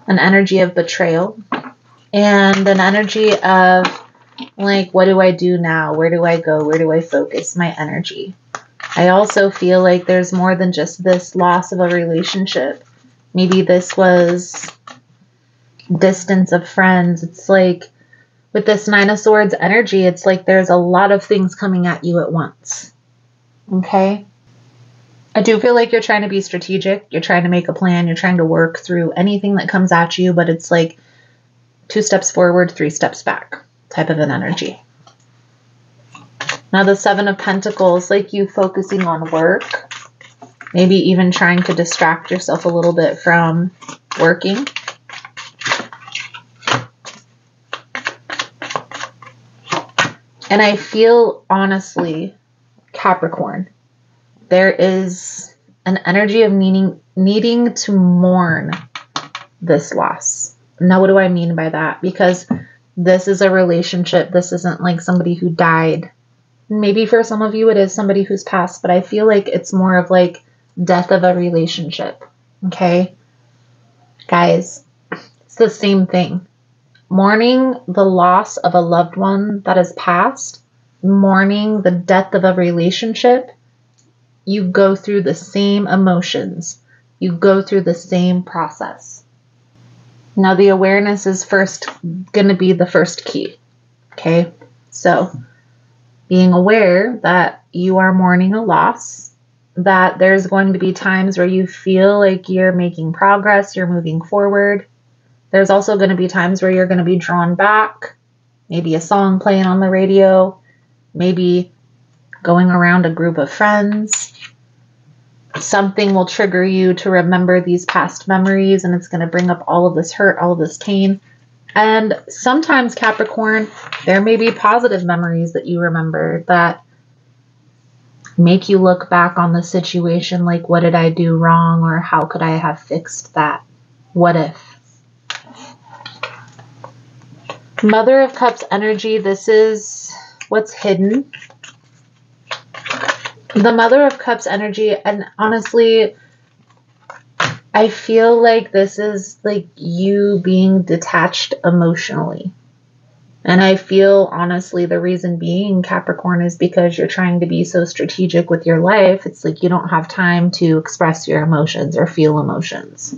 Speaker 1: an energy of betrayal, and an energy of, like, what do I do now? Where do I go? Where do I focus my energy? I also feel like there's more than just this loss of a relationship. Maybe this was distance of friends. It's like, with this Nine of Swords energy, it's like there's a lot of things coming at you at once. Okay? I do feel like you're trying to be strategic. You're trying to make a plan. You're trying to work through anything that comes at you, but it's like 2 steps forward, 3 steps back type of an energy. Now the Seven of Pentacles, like you focusing on work, maybe even trying to distract yourself a little bit from working. And I feel, honestly, Capricorn, there is an energy of needing to mourn this loss. Now, what do I mean by that? Because this is a relationship. This isn't like somebody who died. Maybe for some of you it is somebody who's passed, but I feel like it's more of like death of a relationship. Okay? Guys, it's the same thing. Mourning the loss of a loved one that has passed, mourning the death of a relationship, you go through the same emotions. You go through the same process. Now, the awareness is first going to be the first key. Okay? So, being aware that you are mourning a loss, that there's going to be times where you feel like you're making progress, you're moving forward. There's also going to be times where you're going to be drawn back, maybe a song playing on the radio, maybe going around a group of friends. Something will trigger you to remember these past memories, and it's going to bring up all of this hurt, all of this pain. And sometimes, Capricorn, there may be positive memories that you remember that make you look back on the situation like, what did I do wrong, or how could I have fixed that? What if? Mother of Cups energy, this is what's hidden. The Mother of Cups energy, and honestly, I feel like this is like you being detached emotionally. And I feel, honestly, the reason being, Capricorn, is because you're trying to be so strategic with your life. It's like you don't have time to express your emotions or feel emotions.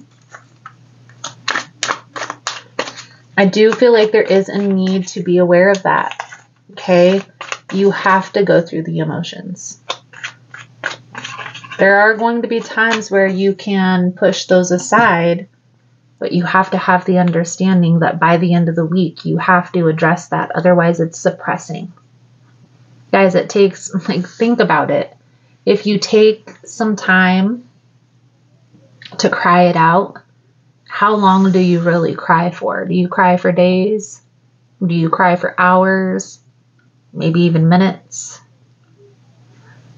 Speaker 1: I do feel like there is a need to be aware of that, okay? You have to go through the emotions. There are going to be times where you can push those aside, but you have to have the understanding that by the end of the week, you have to address that. Otherwise, it's suppressing. Guys, it takes, like, think about it. If you take some time to cry it out, how long do you really cry for? Do you cry for days? Do you cry for hours? Maybe even minutes?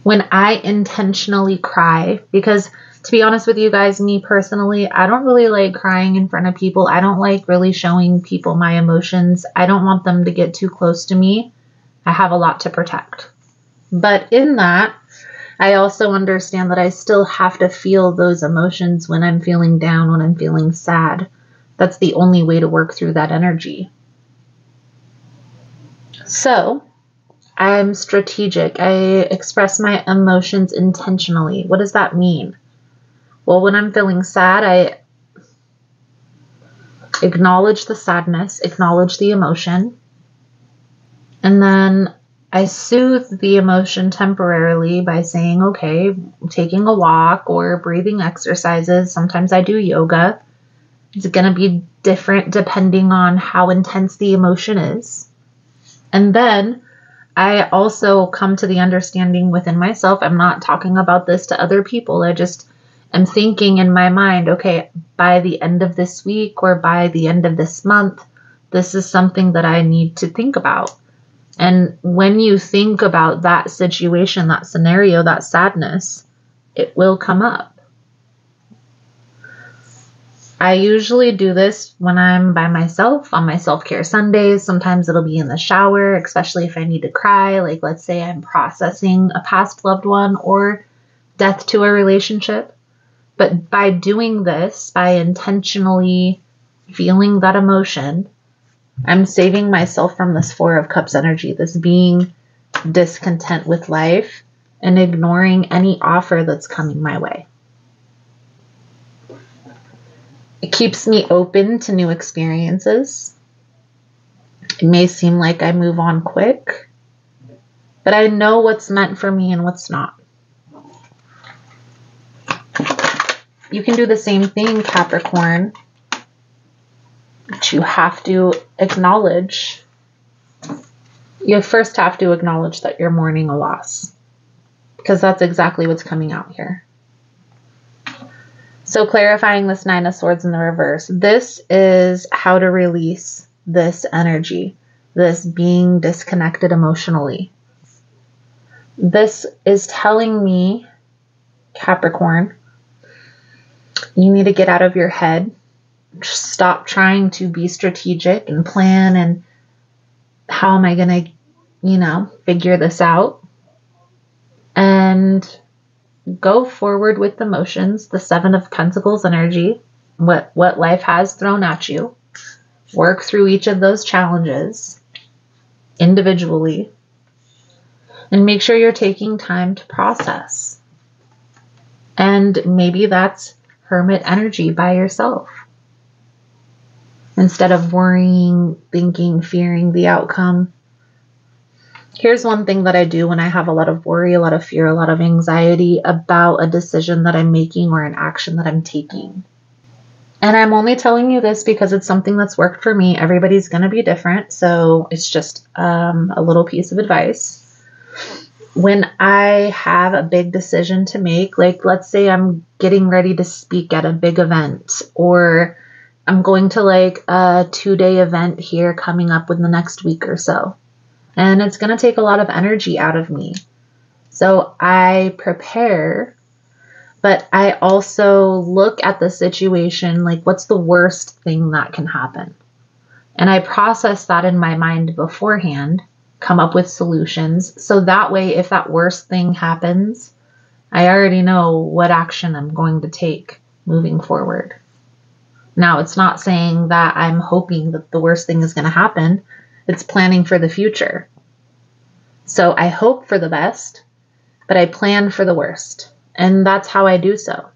Speaker 1: When I intentionally cry, because to be honest with you guys, me personally, I don't really like crying in front of people. I don't like really showing people my emotions. I don't want them to get too close to me. I have a lot to protect. But in that, I also understand that I still have to feel those emotions when I'm feeling down, when I'm feeling sad. That's the only way to work through that energy. So, I'm strategic. I express my emotions intentionally. What does that mean? Well, when I'm feeling sad, I acknowledge the sadness, acknowledge the emotion, and then I soothe the emotion temporarily by saying, okay, taking a walk or breathing exercises. Sometimes I do yoga. It's going to be different depending on how intense the emotion is. And then I also come to the understanding within myself, I'm not talking about this to other people. I just am thinking in my mind, okay, by the end of this week or by the end of this month, this is something that I need to think about. And when you think about that situation, that scenario, that sadness, it will come up. I usually do this when I'm by myself on my self-care Sundays. Sometimes it'll be in the shower, especially if I need to cry. Like, let's say I'm processing a past loved one or death to a relationship. But by doing this, by intentionally feeling that emotion, I'm saving myself from this Four of Cups energy, this being discontent with life and ignoring any offer that's coming my way. It keeps me open to new experiences. It may seem like I move on quick, but I know what's meant for me and what's not. You can do the same thing, Capricorn, but you have to acknowledge. You first have to acknowledge that you're mourning a loss, because that's exactly what's coming out here. So clarifying this Nine of Swords in the reverse, this is how to release this energy, this being disconnected emotionally. This is telling me, Capricorn, you need to get out of your head. Stop trying to be strategic and plan and how am I going to, figure this out? And go forward with the motions, the Seven of Pentacles energy, what life has thrown at you. Work through each of those challenges individually and make sure you're taking time to process. And maybe that's hermit energy by yourself. Instead of worrying, thinking, fearing the outcome. Here's one thing that I do when I have a lot of worry, a lot of fear, a lot of anxiety about a decision that I'm making or an action that I'm taking. And I'm only telling you this because it's something that's worked for me. Everybody's going to be different, so it's just a little piece of advice. When I have a big decision to make, like let's say I'm getting ready to speak at a big event, or I'm going to like a 2-day event here coming up within the next week or so. And it's going to take a lot of energy out of me. So I prepare, but I also look at the situation, like what's the worst thing that can happen? And I process that in my mind beforehand, come up with solutions. So that way, if that worst thing happens, I already know what action I'm going to take moving forward. Now, it's not saying that I'm hoping that the worst thing is going to happen. It's planning for the future. So I hope for the best, but I plan for the worst. And that's how I do so.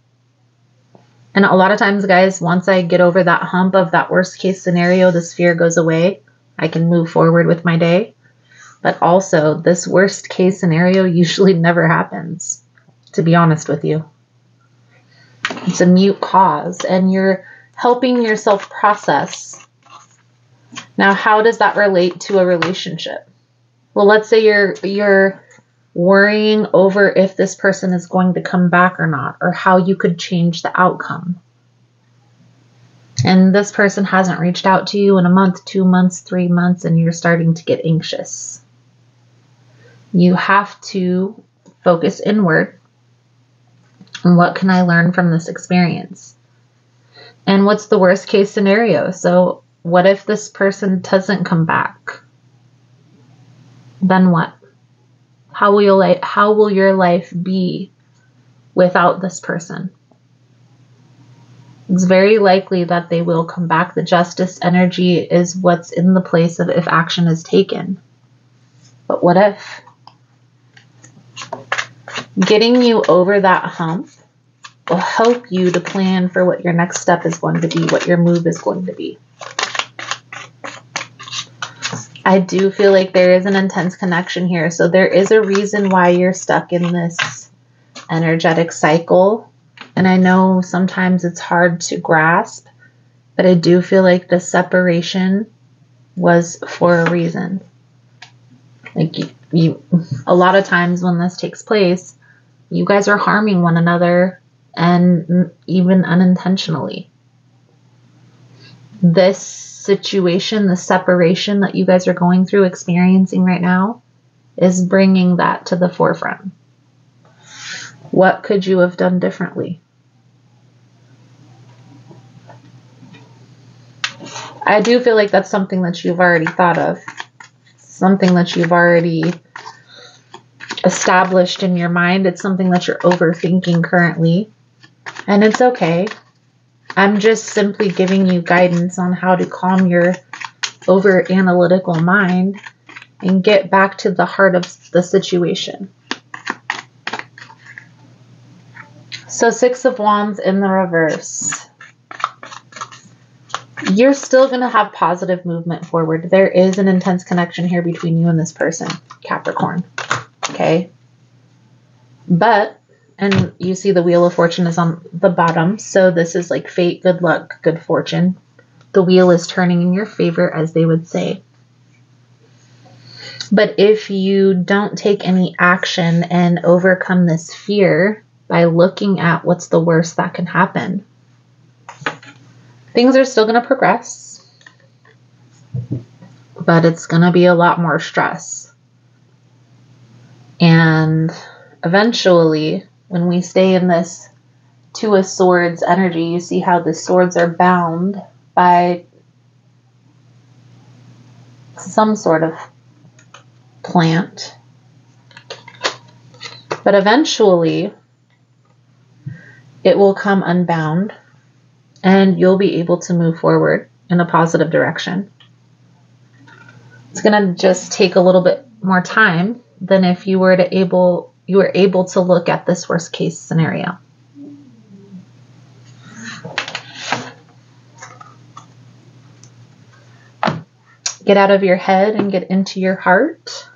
Speaker 1: And a lot of times, guys, once I get over that hump of that worst case scenario, this fear goes away. I can move forward with my day. But also, this worst case scenario usually never happens, to be honest with you. It's a mute cause, and you're helping yourself process. Now, how does that relate to a relationship? Well, let's say you're worrying over if this person is going to come back or not, or how you could change the outcome. And this person hasn't reached out to you in a month, 2 months, 3 months, and you're starting to get anxious. You have to focus inward. And what can I learn from this experience? And what's the worst case scenario? So what if this person doesn't come back? Then what? How will your life be without this person? It's very likely that they will come back. The Justice energy is what's in the place of if action is taken. But what if? Getting you over that hump will help you to plan for what your next step is going to be, what your move is going to be. I do feel like there is an intense connection here. So there is a reason why you're stuck in this energetic cycle. And I know sometimes it's hard to grasp, but I do feel like the separation was for a reason. Like a lot of times when this takes place, you guys are harming one another, and even unintentionally. This situation, the separation that you guys are going through, experiencing right now, is bringing that to the forefront. What could you have done differently? I do feel like that's something that you've already thought of, something that you've already established in your mind. It's something that you're overthinking currently, and it's okay. I'm just simply giving you guidance on how to calm your over analytical mind and get back to the heart of the situation. So 6 of Wands in the reverse. You're still going to have positive movement forward. There is an intense connection here between you and this person, Capricorn. Okay? But, and you see the Wheel of Fortune is on the bottom. So this is like fate, good luck, good fortune. The wheel is turning in your favor, as they would say. But if you don't take any action and overcome this fear by looking at what's the worst that can happen, things are still going to progress, but it's going to be a lot more stress. And eventually, when we stay in this Two of Swords energy, you see how the swords are bound by some sort of plant. But eventually, it will come unbound, and you'll be able to move forward in a positive direction. It's going to just take a little bit more time than if you were able to look at this worst case scenario. Get out of your head and get into your heart.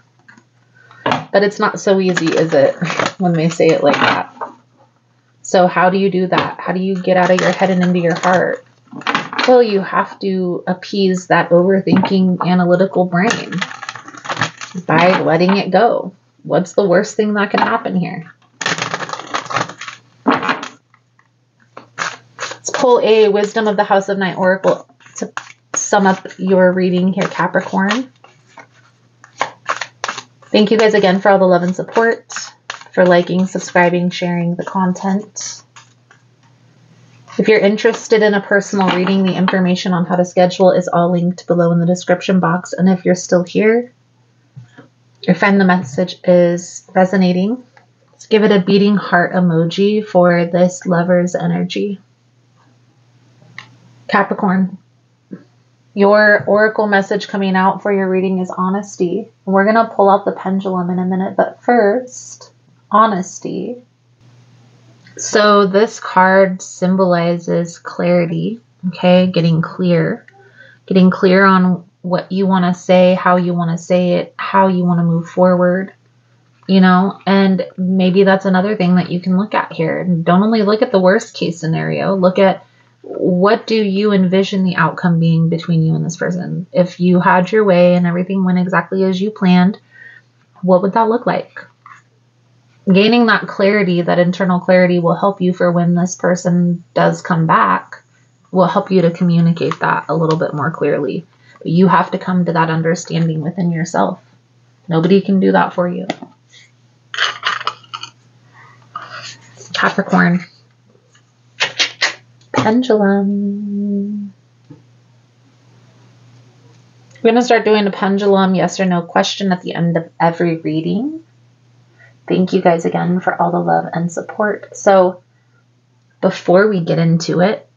Speaker 1: But it's not so easy, is it, when they say it like that? So how do you do that? How do you get out of your head and into your heart? Well, you have to appease that overthinking analytical brain by letting it go. What's the worst thing that can happen here? Let's pull a Wisdom of the House of Night Oracle to sum up your reading here, Capricorn. Thank you guys again for all the love and support, for liking, subscribing, sharing the content. If you're interested in a personal reading, the information on how to schedule is all linked below in the description box. And if you're still here, or find the message is resonating, let's give it a beating heart emoji for this lover's energy. Capricorn, your oracle message coming out for your reading is honesty. We're going to pull out the pendulum in a minute, but first, honesty. So this card symbolizes clarity, okay? Getting clear on what you want to say, how you want to say it, how you want to move forward, and maybe that's another thing that you can look at here. Don't only look at the worst case scenario, look at what do you envision the outcome being between you and this person? If you had your way and everything went exactly as you planned, what would that look like? Gaining that clarity, that internal clarity, will help you for when this person does come back, will help you to communicate that a little bit more clearly. You have to come to that understanding within yourself. Nobody can do that for you. Capricorn. Pendulum. We're going to start doing a pendulum yes or no question at the end of every reading. Thank you guys again for all the love and support. So before we get into it,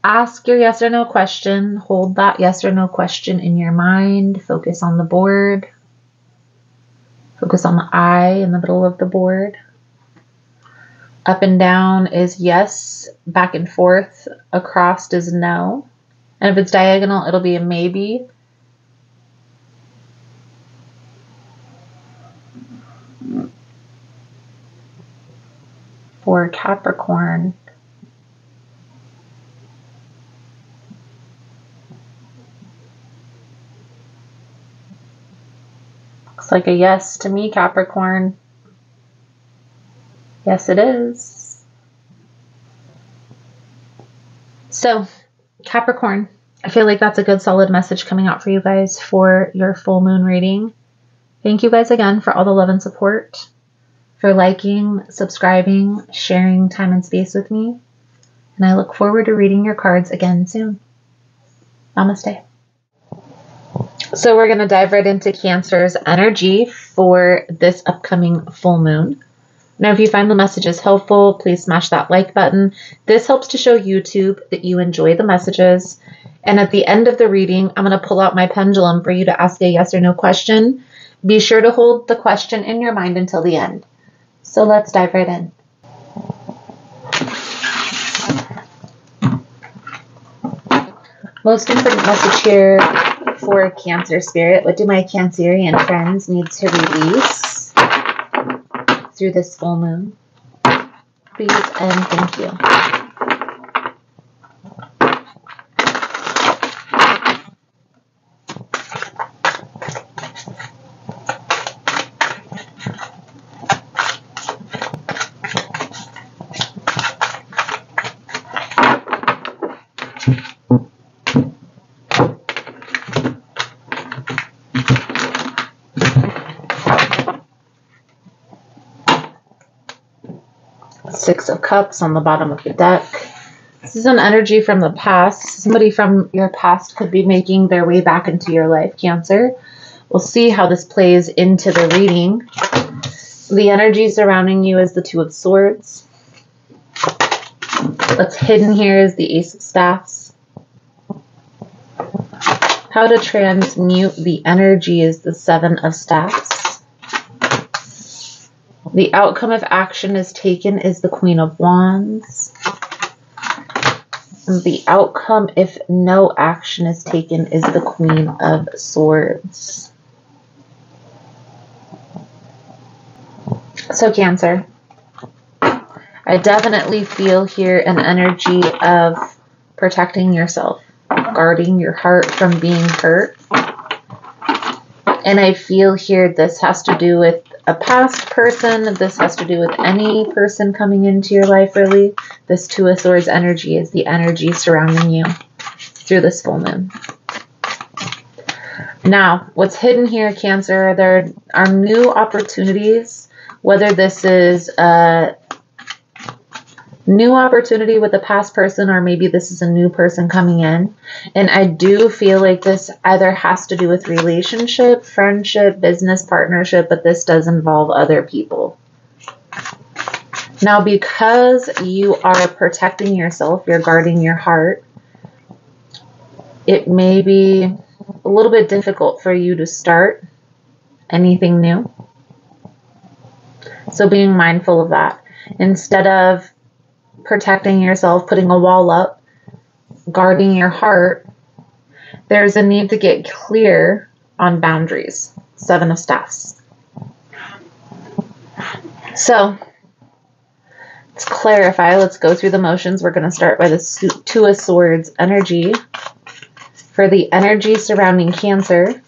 Speaker 1: ask your yes or no question. Hold that yes or no question in your mind. Focus on the board. Focus on the eye in the middle of the board. Up and down is yes. Back and forth. Across is no. And if it's diagonal, it'll be a maybe. For Capricorn, Looks like a yes to me, Capricorn. Yes, it is. So, Capricorn, I feel like that's a good solid message coming out for you guys for your full moon reading. Thank you guys again for all the love and support, for liking, subscribing, sharing time and space with me. And I look forward to reading your cards again soon. Namaste. So we're going to dive right into Cancer's energy for this upcoming full moon. Now, if you find the messages helpful, please smash that like button. This helps to show YouTube that you enjoy the messages. And at the end of the reading, I'm going to pull out my pendulum for you to ask a yes or no question. Be sure to hold the question in your mind until the end. So let's dive right in. Most important message here for Cancer Spirit. What do my Cancerian friends need to release through this full moon? Please and thank you. Six of Cups on the bottom of the deck. This is an energy from the past. Somebody from your past could be making their way back into your life, Cancer. We'll see how this plays into the reading. The energy surrounding you is the Two of Swords. What's hidden here is the Ace of Staffs. How to transmute the energy is the Seven of Staffs. The outcome of action is taken is the Queen of Wands. The outcome if no action is taken is the Queen of Swords. So Cancer, I definitely feel here an energy of protecting yourself, guarding your heart from being hurt. And I feel here this has to do with a past person. This has to do with any person coming into your life, really. This Two of Swords energy is the energy surrounding you through this full moon. Now, what's hidden here, Cancer, there are new opportunities, whether this is a new opportunity with a past person or maybe this is a new person coming in. And I do feel like this either has to do with relationship, friendship, business partnership, but this does involve other people. Now, because you are protecting yourself, you're guarding your heart, it may be a little bit difficult for you to start anything new. So being mindful of that. Instead of protecting yourself, putting a wall up, guarding your heart, there's a need to get clear on boundaries. Seven of Staffs. So let's clarify. Let's go through the motions. We're going to start by the Two of Swords energy. For the energy surrounding Cancer,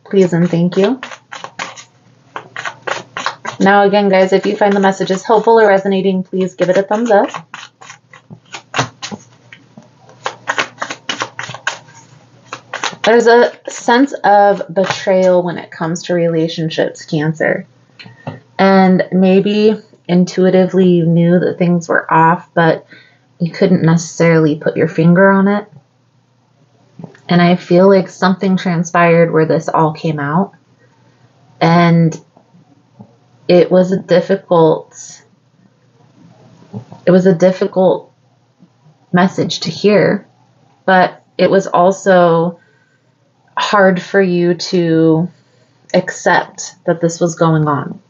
Speaker 1: please and thank you. Now again, guys, if you find the messages helpful or resonating, please give it a thumbs up. There's a sense of betrayal when it comes to relationships, Cancer. And maybe intuitively you knew that things were off, but you couldn't necessarily put your finger on it. And I feel like something transpired where this all came out. And it was a difficult message to hear, but it was also hard for you to accept that this was going on.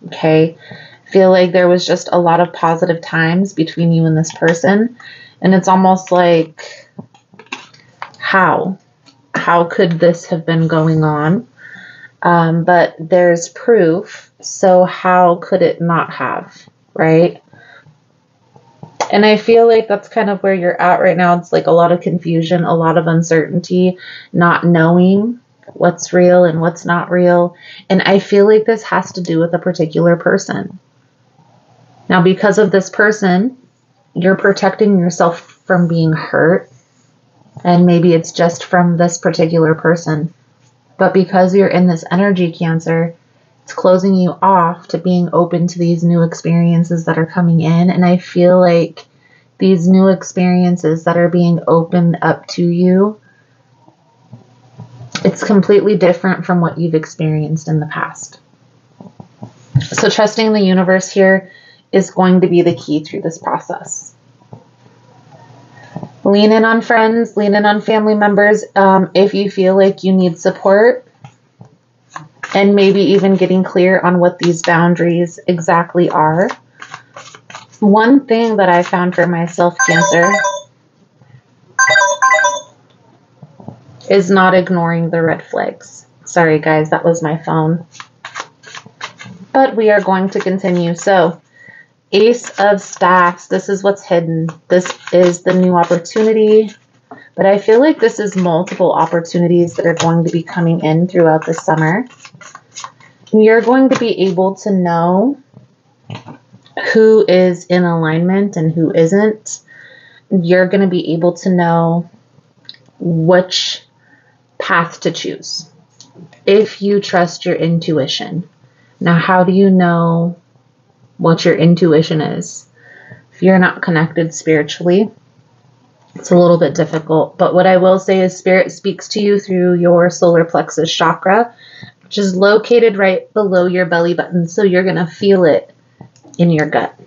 Speaker 1: Okay? I feel like there was just a lot of positive times between you and this person, and it's almost like, how could this have been going on? But there's proof, so how could it not have, right? And I feel like that's kind of where you're at right now. It's like a lot of confusion, a lot of uncertainty, not knowing what's real and what's not real. And I feel like this has to do with a particular person. Now, because of this person, you're protecting yourself from being hurt. And maybe it's just from this particular person. But because you're in this energy, Cancer, it's closing you off to being open to these new experiences that are coming in. And I feel like these new experiences that are being opened up to you, it's completely different from what you've experienced in the past. So trusting the universe here is going to be the key through this process. Lean in on friends, lean in on family members if you feel like you need support, and maybe even getting clear on what these boundaries exactly are. One thing that I found for myself, Cancer, is not ignoring the red flags. Sorry, guys, that was my phone. But we are going to continue. So, Ace of Staffs, this is what's hidden. This is the new opportunity. But I feel like this is multiple opportunities that are going to be coming in throughout the summer. You're going to be able to know who is in alignment and who isn't. You're going to be able to know which path to choose if you trust your intuition. Now, how do you know what your intuition is? If you're not connected spiritually, it's a little bit difficult. But what I will say is Spirit speaks to you through your solar plexus chakra, which is located right below your belly button. So you're going to feel it in your gut.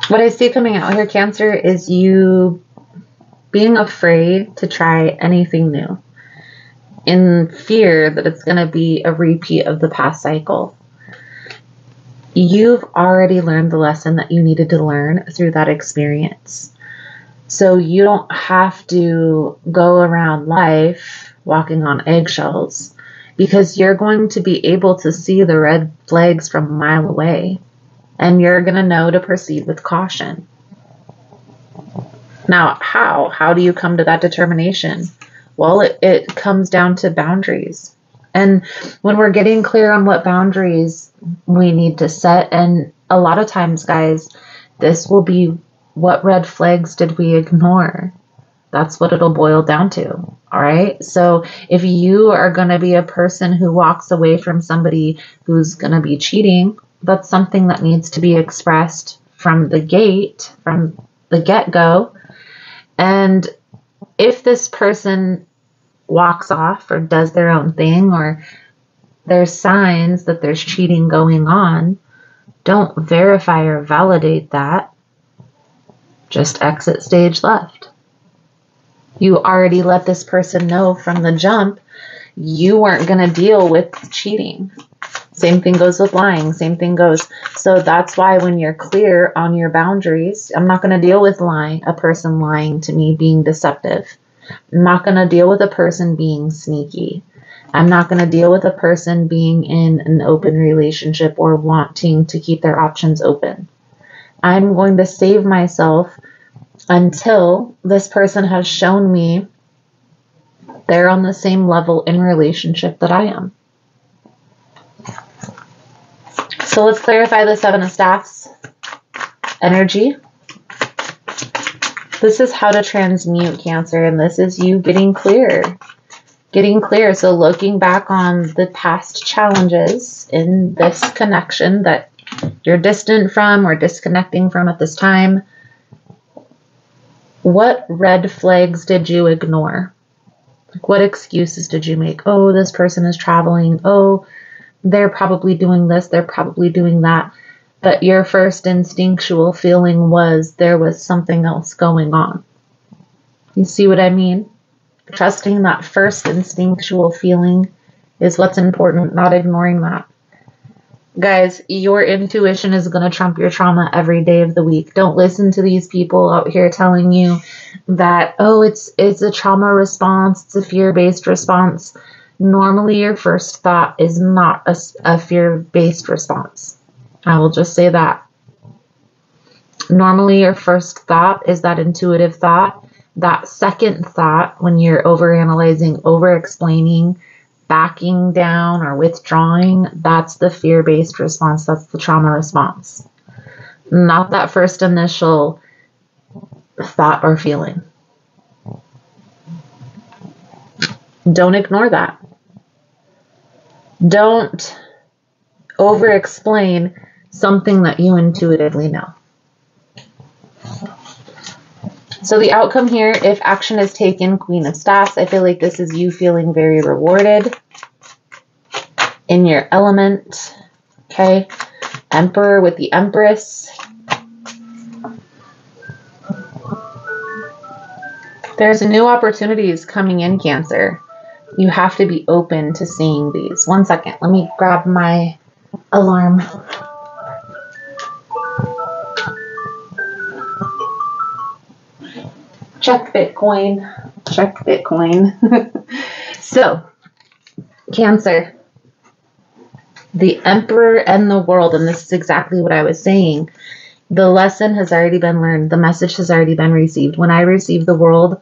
Speaker 1: What I see coming out here, Cancer, is you being afraid to try anything new in fear that it's going to be a repeat of the past cycle. You've already learned the lesson that you needed to learn through that experience. So you don't have to go around life walking on eggshells, because you're going to be able to see the red flags from a mile away, and you're going to know to proceed with caution. Now, how do you come to that determination? Well, it comes down to boundaries. And when we're getting clear on what boundaries we need to set, and a lot of times, guys, this will be, what red flags did we ignore? That's what it'll boil down to. All right. So if you are going to be a person who walks away from somebody who's going to be cheating, that's something that needs to be expressed from the gate, from the get-go. And if this person walks off or does their own thing, or there's signs that there's cheating going on, don't verify or validate that. Just exit stage left. You already let this person know from the jump you weren't going to deal with cheating. Same thing goes with lying. Same thing goes. So that's why when you're clear on your boundaries, I'm not going to deal with a person lying to me, being deceptive. I'm not going to deal with a person being sneaky. I'm not going to deal with a person being in an open relationship or wanting to keep their options open. I'm going to save myself until this person has shown me they're on the same level in relationship that I am. So let's clarify the Seven of Staffs energy. This is how to transmute, Cancer, and this is you getting clear. Getting clear. So looking back on the past challenges in this connection that you're distant from or disconnecting from at this time. What red flags did you ignore? Like, what excuses did you make? Oh, this person is traveling. Oh, they're probably doing this. They're probably doing that. But your first instinctual feeling was there was something else going on. You see what I mean? Trusting that first instinctual feeling is what's important, not ignoring that. Guys, your intuition is going to trump your trauma every day of the week. Don't listen to these people out here telling you that, oh, it's a trauma response, it's a fear-based response. Normally, your first thought is not a fear-based response. I will just say that. Normally, your first thought is that intuitive thought, that second thought, when you're overanalyzing, over-explaining, backing down or withdrawing, that's the fear-based response. That's the trauma response. Not that first initial thought or feeling. Don't ignore that. Don't over-explain something that you intuitively know. So the outcome here, if action is taken, Queen of Staffs, I feel like this is you feeling very rewarded in your element. Okay. Emperor with the Empress. There's new opportunities coming in, Cancer. You have to be open to seeing these. One second. Let me grab my alarm. Check Bitcoin. Check Bitcoin. So, Cancer. The Emperor and the World, and this is exactly what I was saying. The lesson has already been learned. The message has already been received. When I receive the World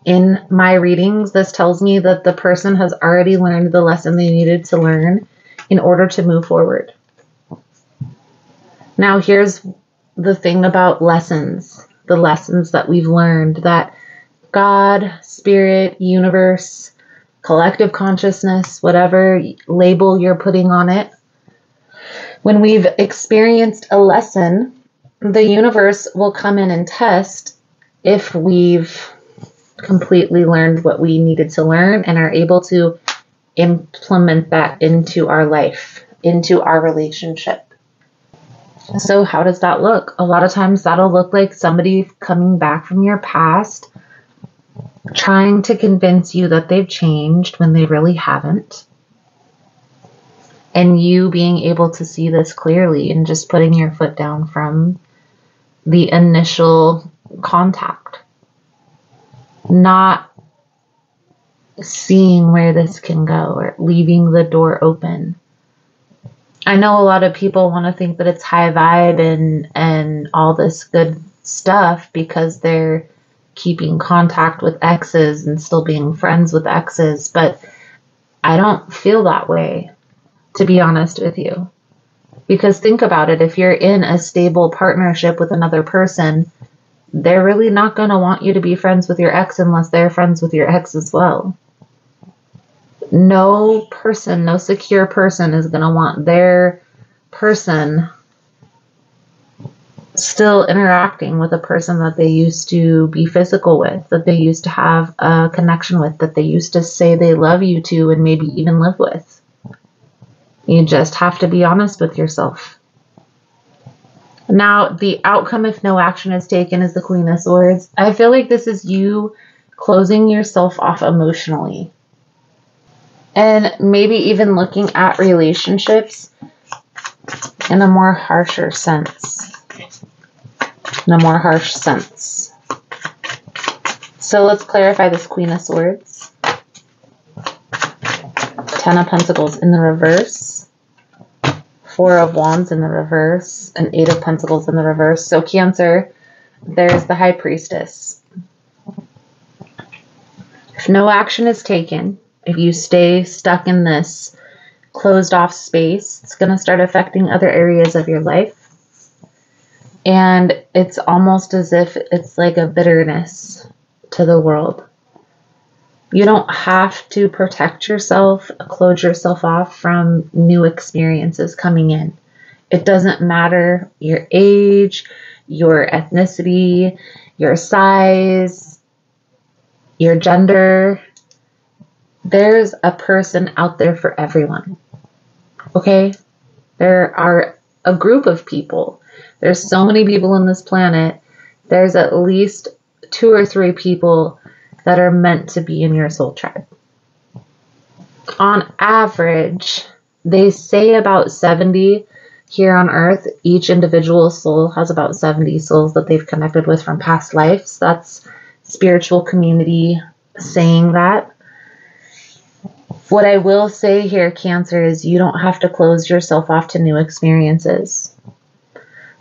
Speaker 1: in my readings, this tells me that the person has already learned the lesson they needed to learn in order to move forward. Now, here's the thing about lessons. The lessons that we've learned, that God, Spirit, Universe, collective consciousness, whatever label you're putting on it, when we've experienced a lesson, the universe will come in and test if we've completely learned what we needed to learn and are able to implement that into our life, into our relationship. So how does that look? A lot of times that'll look like somebody coming back from your past, trying to convince you that they've changed when they really haven't. And you being able to see this clearly and just putting your foot down from the initial contact. Not seeing where this can go or leaving the door open. I know a lot of people want to think that it's high vibe and all this good stuff because they're keeping contact with exes and still being friends with exes, but I don't feel that way, to be honest with you. Because think about it, if you're in a stable partnership with another person, they're really not going to want you to be friends with your ex unless they're friends with your ex as well. No person, no secure person is going to want their person still interacting with a person that they used to be physical with, that they used to have a connection with, that they used to say they love you to and maybe even live with. You just have to be honest with yourself. Now, the outcome if no action is taken is the Queen of Swords. I feel like this is you closing yourself off emotionally. And maybe even looking at relationships in a more harsher sense. In a more harsh sense. So let's clarify this Queen of Swords. 10 of Pentacles in the reverse. 4 of Wands in the reverse. And 8 of Pentacles in the reverse. So Cancer, there's the High Priestess. If no action is taken, if you stay stuck in this closed off space, it's going to start affecting other areas of your life. And it's almost as if it's like a bitterness to the world. You don't have to protect yourself, close yourself off from new experiences coming in. It doesn't matter your age, your ethnicity, your size, your gender. There's a person out there for everyone. Okay? There are a group of people. There's so many people on this planet. There's at least 2 or 3 people that are meant to be in your soul tribe. On average, they say about 70 here on Earth. Each individual soul has about 70 souls that they've connected with from past lives. That's spiritual community saying that. What I will say here, Cancer, is you don't have to close yourself off to new experiences.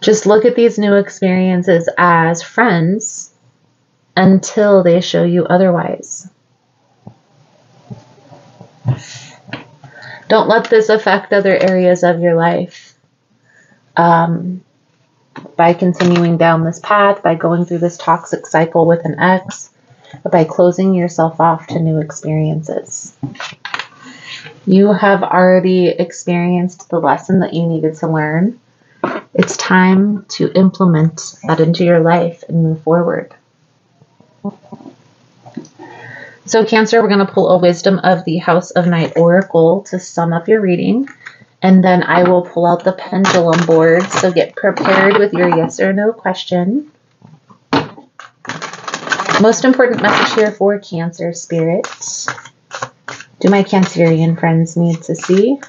Speaker 1: Just look at these new experiences as friends until they show you otherwise. Don't let this affect other areas of your life. By continuing down this path, by going through this toxic cycle with an ex, but by closing yourself off to new experiences. You have already experienced the lesson that you needed to learn. It's time to implement that into your life and move forward. So Cancer, we're going to pull a Wisdom of the House of Night Oracle to sum up your reading. And then I will pull out the pendulum board. So get prepared with your yes or no question. Most important message here for Cancer Spirit. Do my Cancerian friends need to see?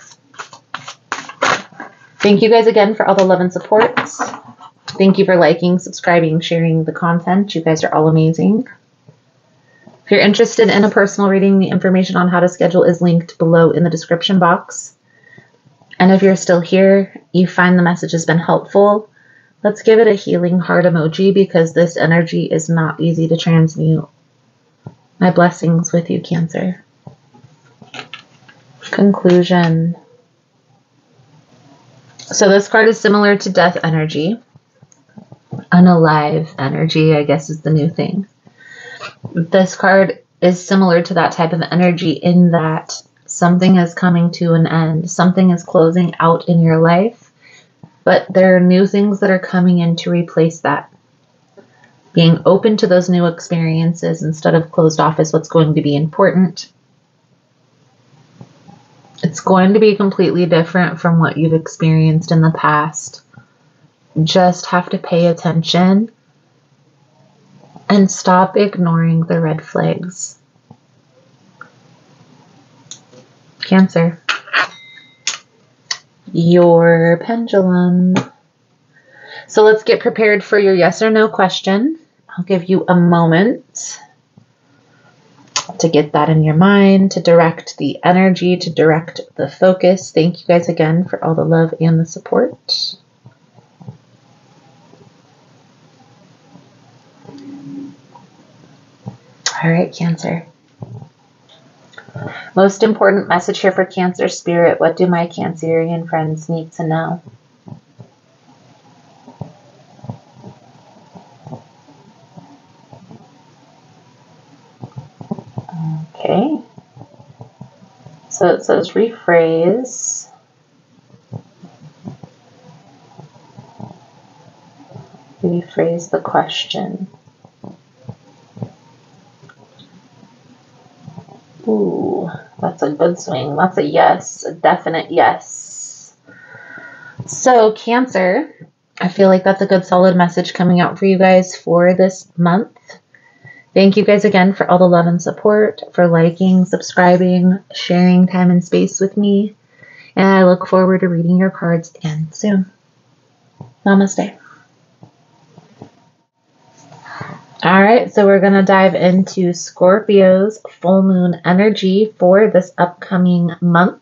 Speaker 1: Thank you guys again for all the love and support. Thank you for liking, subscribing, sharing the content. You guys are all amazing. If you're interested in a personal reading, the information on how to schedule is linked below in the description box. And if you're still here, you find the message has been helpful, let's give it a healing heart emoji because this energy is not easy to transmute. My blessings with you, Cancer. Conclusion. So this card is similar to death energy. Unalive energy, I guess, is the new thing. This card is similar to that type of energy in that something is coming to an end. Something is closing out in your life, but there are new things that are coming in to replace that. Being open to those new experiences instead of closed off is what's going to be important. It's going to be completely different from what you've experienced in the past. Just have to pay attention and stop ignoring the red flags. Cancer. Your pendulum. So let's get prepared for your yes or no question. I'll give you a moment to get that in your mind, to direct the energy, to direct the focus. Thank you guys again for all the love and the support. All right, Cancer. Most important message here for Cancer Spirit. What do my Cancerian friends need to know? Okay. So it says rephrase. Rephrase the question. Ooh, that's a good swing. That's a yes, a definite yes. So Cancer, I feel like that's a good solid message coming out for you guys for this month. Thank you guys again for all the love and support, for liking, subscribing, sharing time and space with me. And I look forward to reading your cards again soon. Namaste. All right, so we're going to dive into Scorpio's full moon energy for this upcoming month.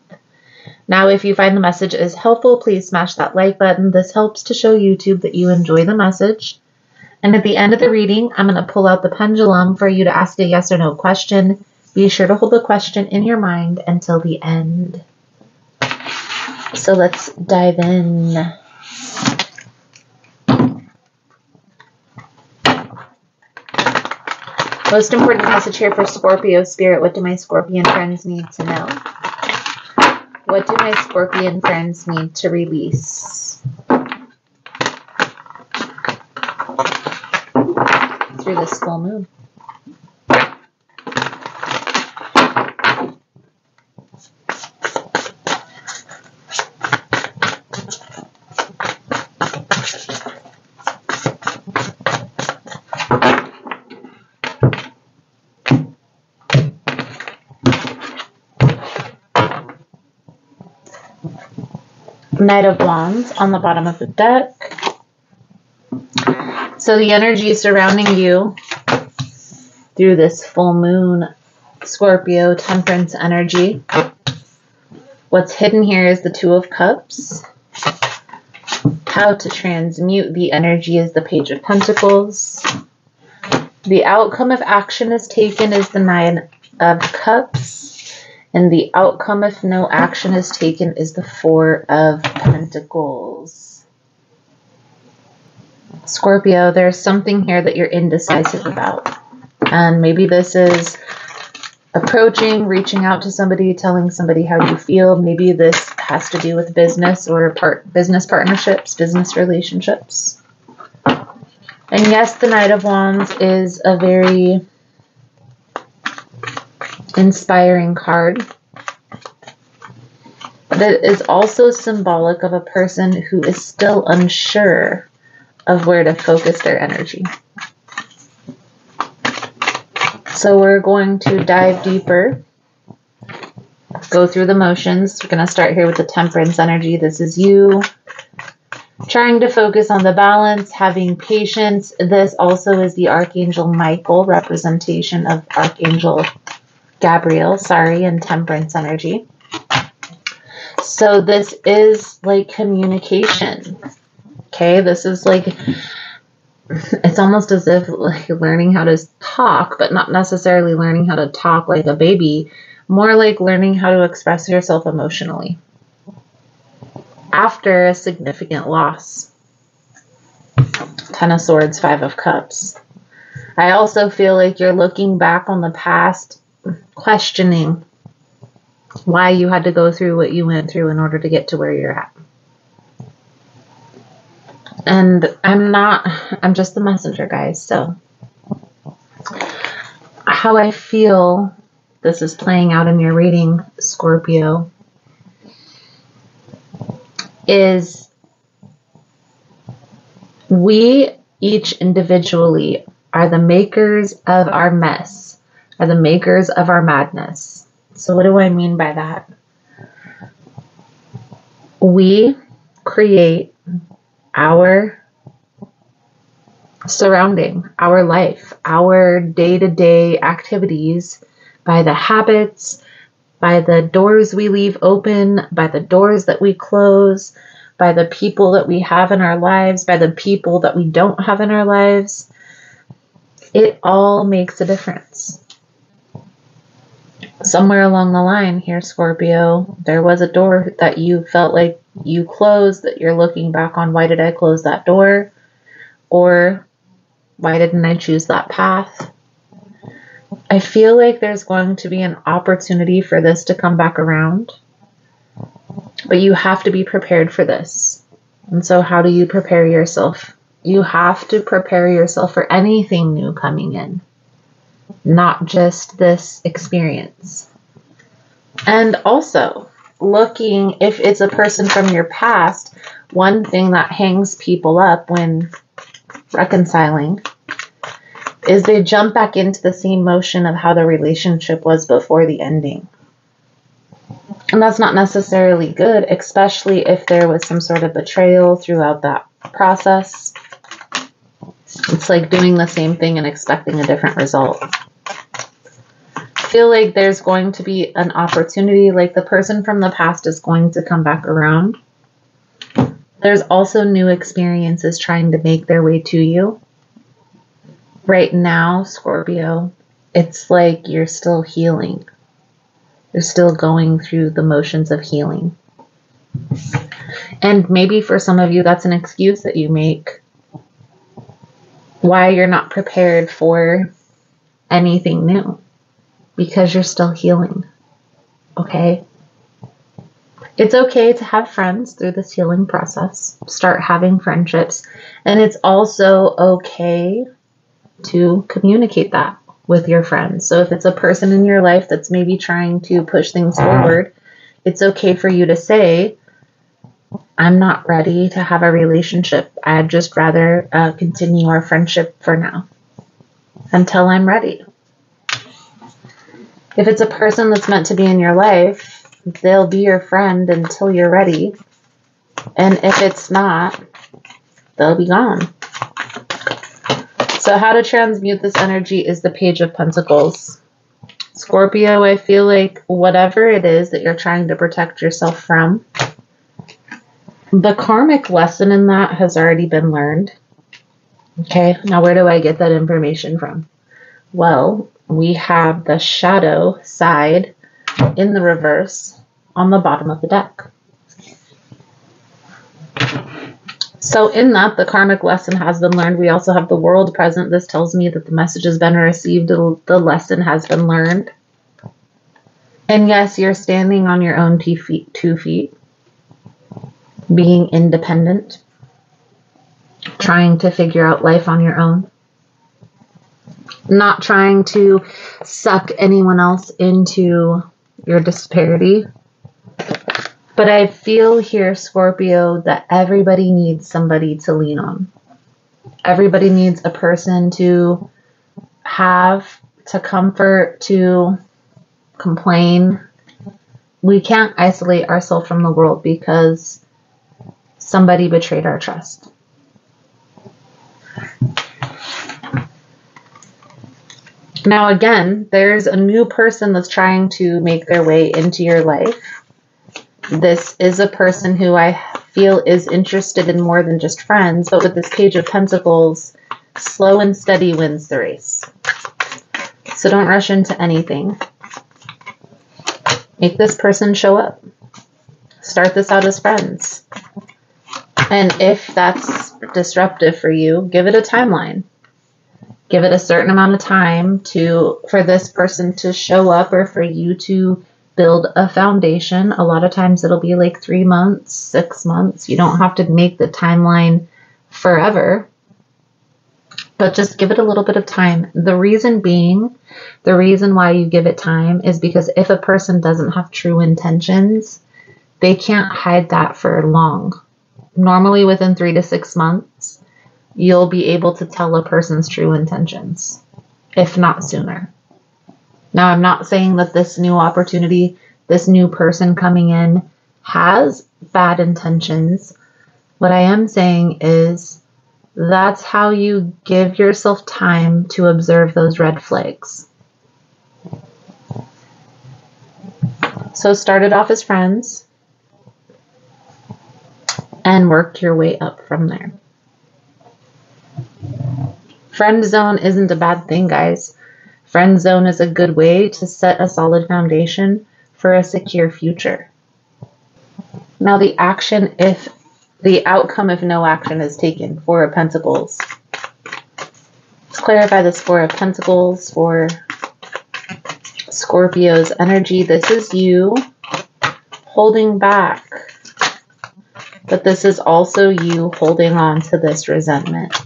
Speaker 1: Now, if you find the message is helpful, please smash that like button. This helps to show YouTube that you enjoy the message. And at the end of the reading, I'm going to pull out the pendulum for you to ask a yes or no question. Be sure to hold the question in your mind until the end. So let's dive in. Most important message here for Scorpio Spirit. What do my Scorpion friends need to know? What do my Scorpion friends need to release through this full moon? Knight of Wands on the bottom of the deck. So the energy surrounding you through this full moon, Scorpio, Temperance energy. What's hidden here is the Two of Cups. How to transmute the energy is the Page of Pentacles. The outcome if action is taken is the Nine of Cups. And the outcome if no action is taken is the Four of Pentacles. Scorpio, there's something here that you're indecisive about. And maybe this is approaching, reaching out to somebody, telling somebody how you feel. Maybe this has to do with business or business partnerships, business relationships. And yes, the Knight of Wands is a very inspiring card. But it is also symbolic of a person who is still unsure of where to focus their energy. So we're going to dive deeper, go through the motions. We're going to start here with the Temperance energy. This is you trying to focus on the balance, having patience. This also is the Archangel Michael, representation of Archangel Gabriel, and Temperance energy. So this is like communication. Okay, this is like, it's almost as if like learning how to talk, but not necessarily learning how to talk like a baby, more like learning how to express yourself emotionally after a significant loss. Ten of Swords, Five of Cups. I also feel like you're looking back on the past, questioning why you had to go through what you went through in order to get to where you're at. And I'm just the messenger, guys. So how I feel this is playing out in your reading, Scorpio, is we each individually are the makers of our mess, are the makers of our madness. So what do I mean by that? We create our surrounding, our life, our day-to-day activities by the habits, by the doors we leave open, by the doors that we close, by the people that we have in our lives, by the people that we don't have in our lives. It all makes a difference. Somewhere along the line here, Scorpio, there was a door that you felt like you closed, that you're looking back on, why did I close that door? Or why didn't I choose that path? I feel like there's going to be an opportunity for this to come back around, but you have to be prepared for this. And so how do you prepare yourself? You have to prepare yourself for anything new coming in, not just this experience. And also, looking, if it's a person from your past, one thing that hangs people up when reconciling is they jump back into the same motion of how the relationship was before the ending. And that's not necessarily good, especially if there was some sort of betrayal throughout that process. It's like doing the same thing and expecting a different result. I feel like there's going to be an opportunity, like the person from the past is going to come back around. There's also new experiences trying to make their way to you. Right now, Scorpio, it's like you're still healing. You're still going through the motions of healing. And maybe for some of you, that's an excuse that you make why you're not prepared for anything new, because you're still healing. Okay? It's okay to have friends through this healing process. Start having friendships. And it's also okay to communicate that with your friends. So if it's a person in your life that's maybe trying to push things forward, it's okay for you to say, I'm not ready to have a relationship. I'd just rather continue our friendship for now until I'm ready. If it's a person that's meant to be in your life, they'll be your friend until you're ready. And if it's not, they'll be gone. So how to transmute this energy is the Page of Pentacles. Scorpio, I feel like whatever it is that you're trying to protect yourself from, the karmic lesson in that has already been learned. Okay, now where do I get that information from? Well, we have the shadow side in the reverse on the bottom of the deck. So in that, the karmic lesson has been learned. We also have the world present. This tells me that the message has been received. The lesson has been learned. And yes, you're standing on your own 2 feet, being independent, trying to figure out life on your own, not trying to suck anyone else into your disparity. But I feel here, Scorpio, that everybody needs somebody to lean on. Everybody needs a person to have, to comfort, to complain. We can't isolate ourselves from the world because somebody betrayed our trust. Now again, there's a new person that's trying to make their way into your life. This is a person who I feel is interested in more than just friends, but with this Page of Pentacles, slow and steady wins the race. So don't rush into anything. Make this person show up. Start this out as friends. And if that's disruptive for you, give it a timeline. Give it a certain amount of time for this person to show up or for you to build a foundation. A lot of times it'll be like 3 months, 6 months. You don't have to make the timeline forever, but just give it a little bit of time. The reason why you give it time is because if a person doesn't have true intentions, they can't hide that for long. Normally within 3 to 6 months, you'll be able to tell a person's true intentions, if not sooner. Now, I'm not saying that this new opportunity, this new person coming in has bad intentions. What I am saying is that's how you give yourself time to observe those red flags. So start it off as friends and work your way up from there. Friend zone isn't a bad thing, guys. Friend zone is a good way to set a solid foundation for a secure future. Now the outcome if no action is taken. Four of Pentacles. Let's clarify this Four of Pentacles for Scorpio's energy. This is you holding back. But this is also you holding on to this resentment,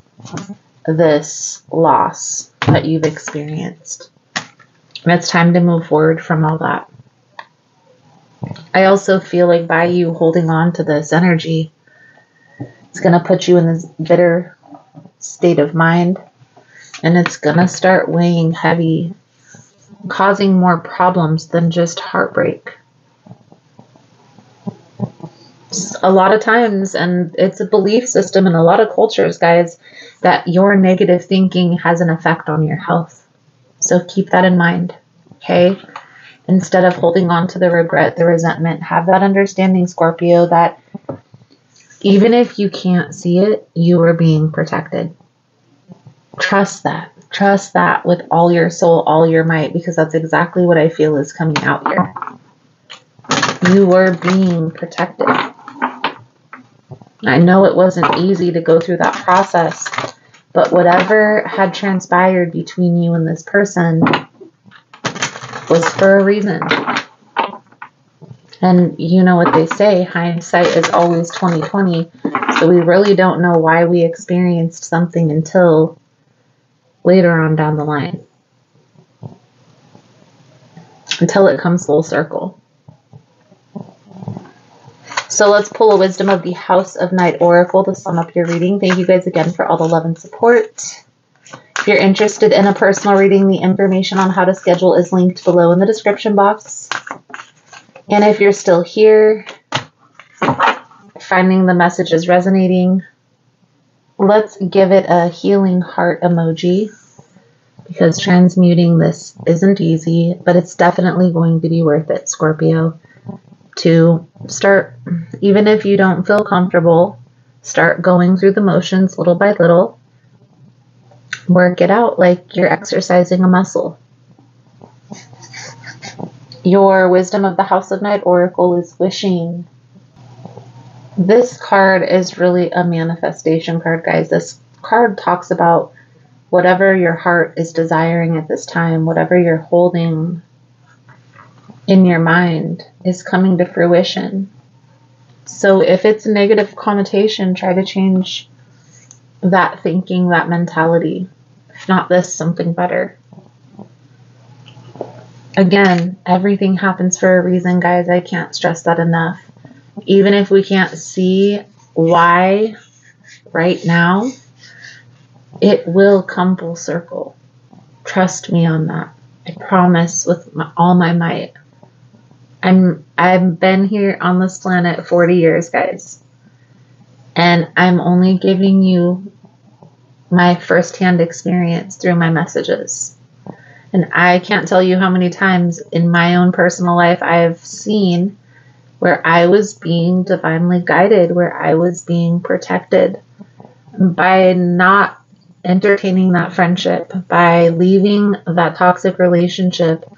Speaker 1: this loss that you've experienced. And it's time to move forward from all that. I also feel like by you holding on to this energy, it's going to put you in this bitter state of mind, and it's going to start weighing heavy, causing more problems than just heartbreak. A lot of times, and it's a belief system in a lot of cultures, guys, that your negative thinking has an effect on your health. So keep that in mind, okay? Instead of holding on to the regret, the resentment, have that understanding, Scorpio, that even if you can't see it, you are being protected. Trust that. Trust that with all your soul, all your might, because that's exactly what I feel is coming out here. You were being protected. I know it wasn't easy to go through that process, but whatever had transpired between you and this person was for a reason. And you know what they say, hindsight is always 20/20. So we really don't know why we experienced something until later on down the line. Until it comes full circle. So let's pull a Wisdom of the House of Night Oracle to sum up your reading. Thank you guys again for all the love and support. If you're interested in a personal reading, the information on how to schedule is linked below in the description box. And if you're still here, finding the messages resonating, let's give it a healing heart emoji, because transmuting this isn't easy, but it's definitely going to be worth it, Scorpio. To start, even if you don't feel comfortable, start going through the motions little by little. Work it out like you're exercising a muscle. Your Wisdom of the House of Night Oracle is wishing. This card is really a manifestation card, guys. This card talks about whatever your heart is desiring at this time, whatever you're holding in your mind is coming to fruition. So if it's a negative connotation, try to change that thinking, that mentality. If not this, something better. Again, everything happens for a reason, guys. I can't stress that enough. Even if we can't see why right now, it will come full circle. Trust me on that. I promise with all my might. I've been here on this planet 40 years, guys. And I'm only giving you my firsthand experience through my messages. And I can't tell you how many times in my own personal life I've seen where I was being divinely guided, where I was being protected by not entertaining that friendship, by leaving that toxic relationship,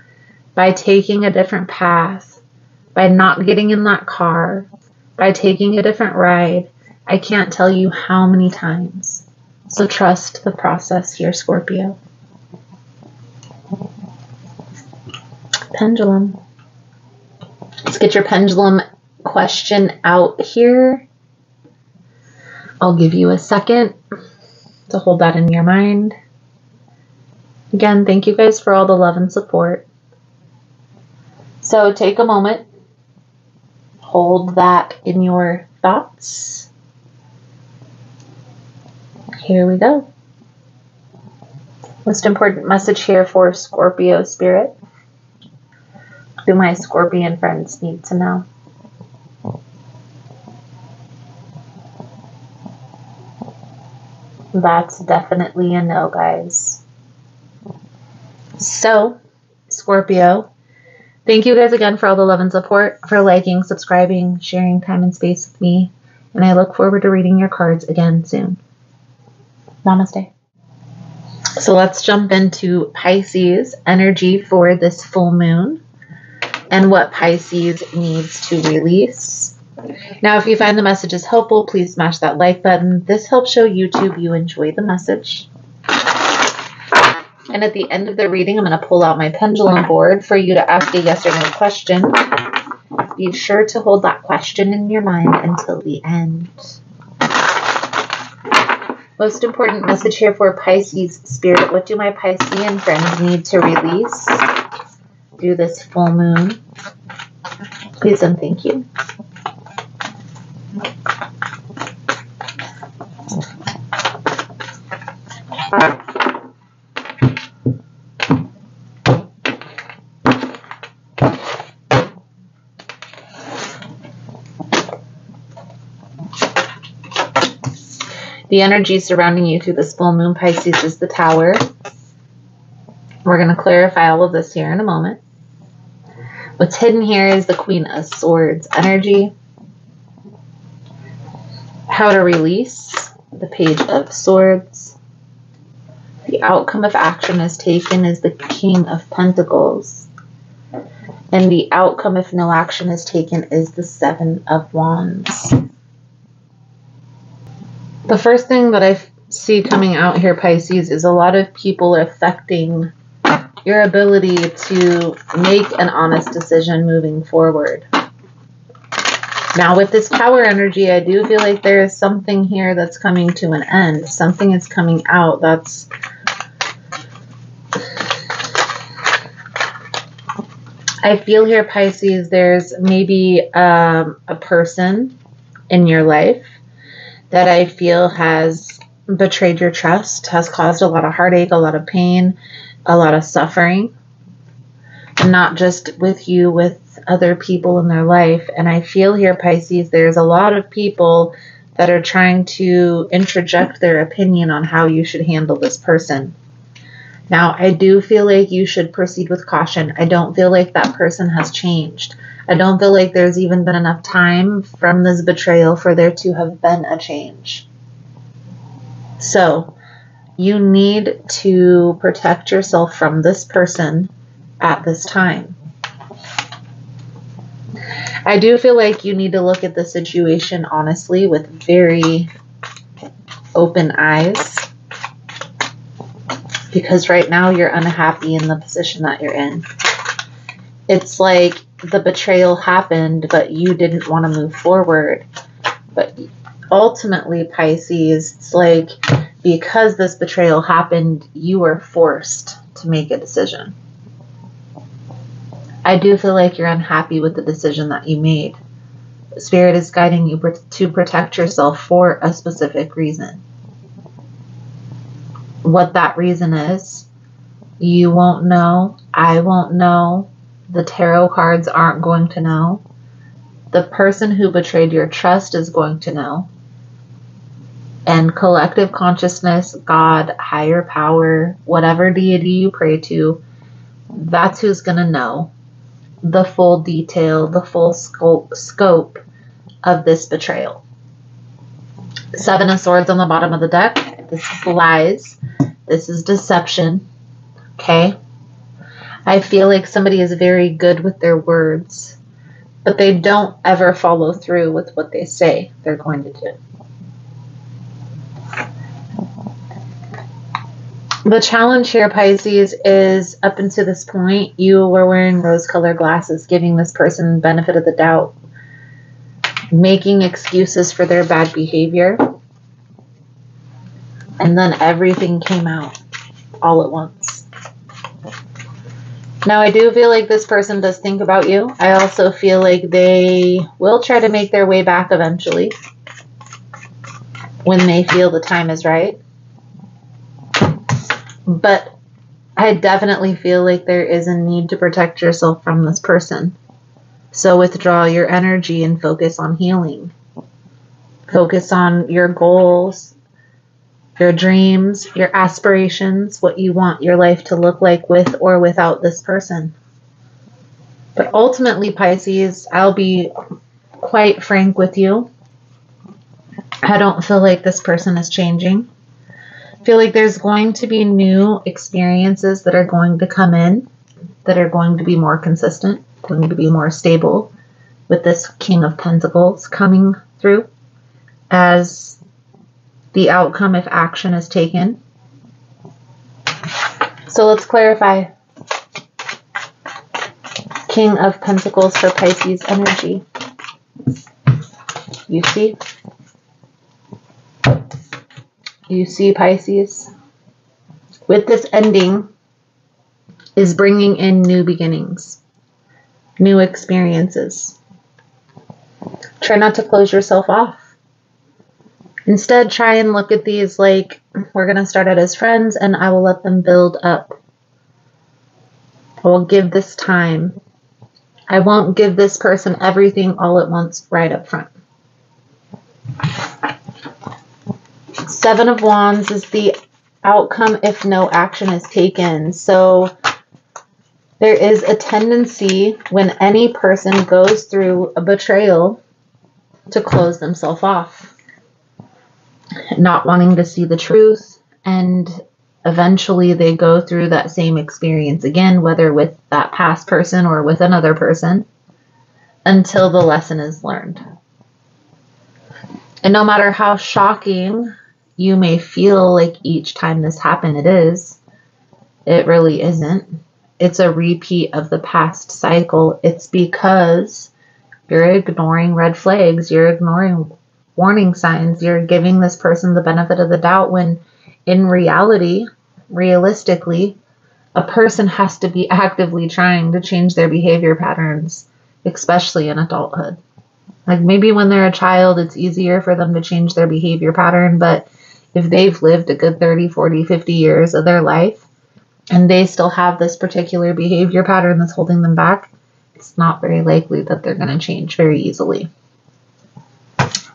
Speaker 1: by taking a different path, by not getting in that car, by taking a different ride. I can't tell you how many times. So trust the process here, Scorpio. Pendulum. Let's get your pendulum question out here. I'll give you a second to hold that in your mind. Again, thank you guys for all the love and support. So take a moment. Hold that in your thoughts. Here we go. Most important message here for Scorpio spirit. Do my Scorpion friends need to know? That's definitely a no, guys. So, Scorpio, thank you guys again for all the love and support, for liking, subscribing, sharing time and space with me. And I look forward to reading your cards again soon. Namaste. So let's jump into Pisces energy for this full moon and what Pisces needs to release. Now, if you find the messages helpful, please smash that like button. This helps show YouTube you enjoy the message. And at the end of the reading, I'm going to pull out my pendulum board for you to ask a yes or no question. Be sure to hold that question in your mind until the end. Most important message here for Pisces spirit. What do my Piscean friends need to release through this full moon? Please and thank you. The energy surrounding you through this full moon, Pisces, is the Tower. We're going to clarify all of this here in a moment. What's hidden here is the Queen of Swords energy. How to release the Page of Swords. The outcome of action is taken is the King of Pentacles. And the outcome if no action is taken is the Seven of Wands. The first thing that I see coming out here, Pisces, is a lot of people affecting your ability to make an honest decision moving forward. Now, with this Tower energy, I do feel like there is something here that's coming to an end. Something is coming out that's I feel here, Pisces, there's maybe a person in your life that I feel has betrayed your trust, has caused a lot of heartache, a lot of pain, a lot of suffering, and not just with you, with other people in their life. And I feel here, Pisces, there's a lot of people that are trying to interject their opinion on how you should handle this person. Now, I do feel like you should proceed with caution. I don't feel like that person has changed. I don't feel like there's even been enough time from this betrayal for there to have been a change. So, you need to protect yourself from this person at this time. I do feel like you need to look at the situation honestly with very open eyes, because right now you're unhappy in the position that you're in. It's like the betrayal happened, but you didn't want to move forward. But ultimately, Pisces, it's like because this betrayal happened, you were forced to make a decision. I do feel like you're unhappy with the decision that you made. Spirit is guiding you to protect yourself for a specific reason. What that reason is, you won't know. I won't know. The tarot cards aren't going to know. The person who betrayed your trust is going to know. And collective consciousness, God, higher power, whatever deity you pray to, that's who's going to know the full detail, the full scope of this betrayal. 7 of Swords on the bottom of the deck. This is lies. This is deception. Okay? I feel like somebody is very good with their words, but they don't ever follow through with what they say they're going to do. The challenge here, Pisces, is up until this point, you were wearing rose-colored glasses, giving this person benefit of the doubt, making excuses for their bad behavior, and then everything came out all at once. Now, I do feel like this person does think about you. I also feel like they will try to make their way back eventually when they feel the time is right. But I definitely feel like there is a need to protect yourself from this person. So withdraw your energy and focus on healing. Focus on your goals, your dreams, your aspirations, what you want your life to look like with or without this person. But ultimately, Pisces, I'll be quite frank with you. I don't feel like this person is changing. I feel like there's going to be new experiences that are going to come in, that are going to be more consistent, going to be more stable, with this King of Pentacles coming through as the outcome if action is taken. So let's clarify. King of Pentacles for Pisces energy. You see? You see, Pisces? With this ending is bringing in new beginnings, new experiences. Try not to close yourself off. Instead, try and look at these like, we're going to start out as friends and I will let them build up. I will give this time. I won't give this person everything all at once right up front. 7 of Wands is the outcome if no action is taken. So there is a tendency when any person goes through a betrayal to close themselves off, not wanting to see the truth, and eventually they go through that same experience again, whether with that past person or with another person, until the lesson is learned. And no matter how shocking you may feel like each time this happened, it really isn't. It's a repeat of the past cycle. It's because you're ignoring red flags. You're ignoring warning signs. You're giving this person the benefit of the doubt when in reality, realistically, a person has to be actively trying to change their behavior patterns, especially in adulthood. Like maybe when they're a child, it's easier for them to change their behavior pattern, but if they've lived a good 30, 40, 50 years of their life and they still have this particular behavior pattern that's holding them back, it's not very likely that they're going to change very easily.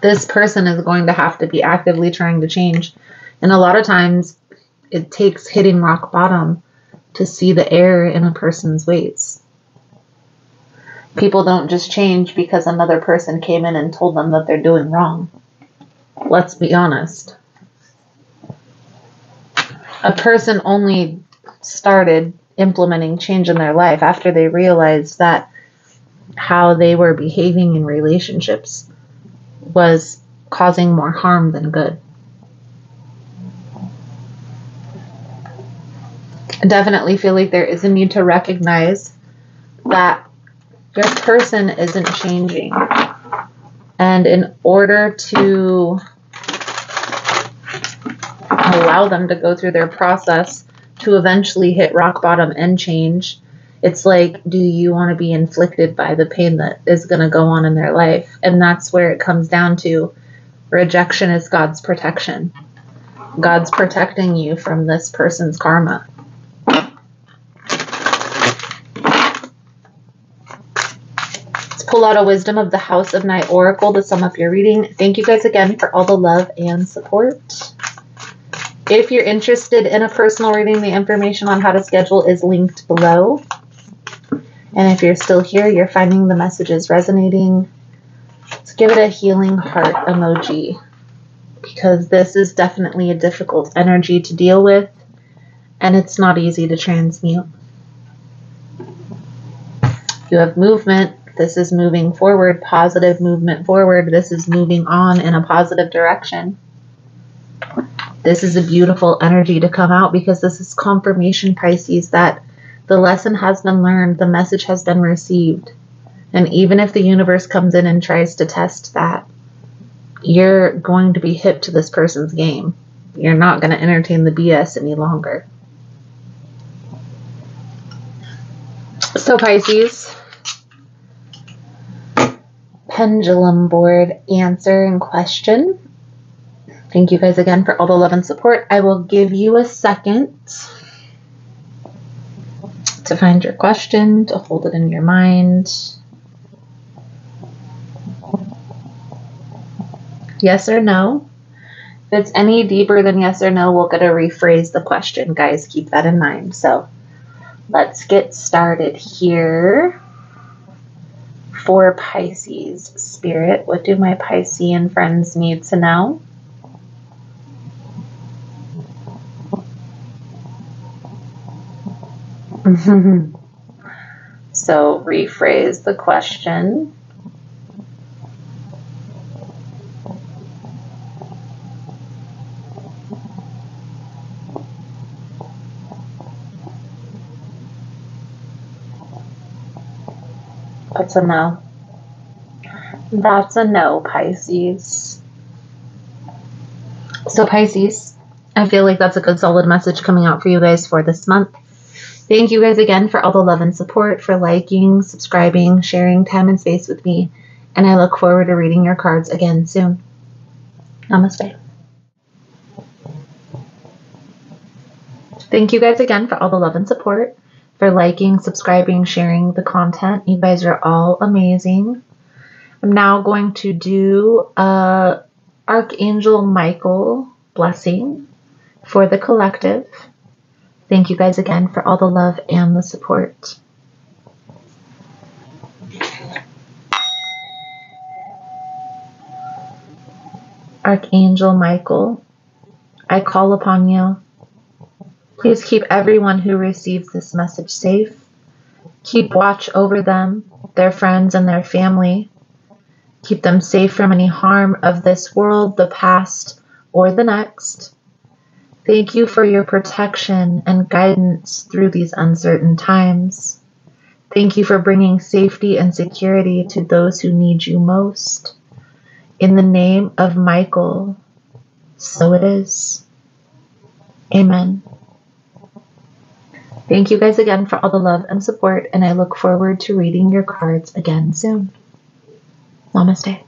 Speaker 1: This person is going to have to be actively trying to change. And a lot of times it takes hitting rock bottom to see the error in a person's ways. People don't just change because another person came in and told them that they're doing wrong. Let's be honest. A person only started implementing change in their life after they realized that how they were behaving in relationships was causing more harm than good. I definitely feel like there is a need to recognize that your person isn't changing. And in order to allow them to go through their process to eventually hit rock bottom and change, it's like, do you want to be inflicted by the pain that is going to go on in their life? And that's where it comes down to. Rejection is God's protection. God's protecting you from this person's karma. Let's pull out a Wisdom of the House of Night Oracle to sum up your reading. Thank you guys again for all the love and support. If you're interested in a personal reading, the information on how to schedule is linked below. And if you're still here, you're finding the messages resonating, let's give it a healing heart emoji, because this is definitely a difficult energy to deal with, and it's not easy to transmute. You have movement. This is moving forward, positive movement forward. This is moving on in a positive direction. This is a beautiful energy to come out, because this is confirmation, Pisces, that the lesson has been learned, the message has been received. And even if the universe comes in and tries to test that, you're going to be hip to this person's game. You're not going to entertain the BS any longer. So Pisces, pendulum board, answer and question. Thank you guys again for all the love and support. I will give you a second to find your question, to hold it in your mind. Yes or no? If it's any deeper than yes or no, we'll get to rephrase the question. Guys, keep that in mind. So let's get started here. For Pisces, Spirit, what do my Piscean friends need to know? So rephrase the question. That's a no. That's a no, Pisces. So Pisces, I feel like that's a good solid message coming out for you guys for this month. Thank you guys again for all the love and support, for liking, subscribing, sharing time and space with me. And I look forward to reading your cards again soon. Namaste. Thank you guys again for all the love and support, for liking, subscribing, sharing the content. You guys are all amazing. I'm now going to do Archangel Michael blessing for the collective. Thank you guys again for all the love and the support. Archangel Michael, I call upon you. Please keep everyone who receives this message safe. Keep watch over them, their friends, and their family. Keep them safe from any harm of this world, the past, or the next. Thank you for your protection and guidance through these uncertain times. Thank you for bringing safety and security to those who need you most. In the name of Michael, so it is. Amen. Thank you guys again for all the love and support, and I look forward to reading your cards again soon. Namaste.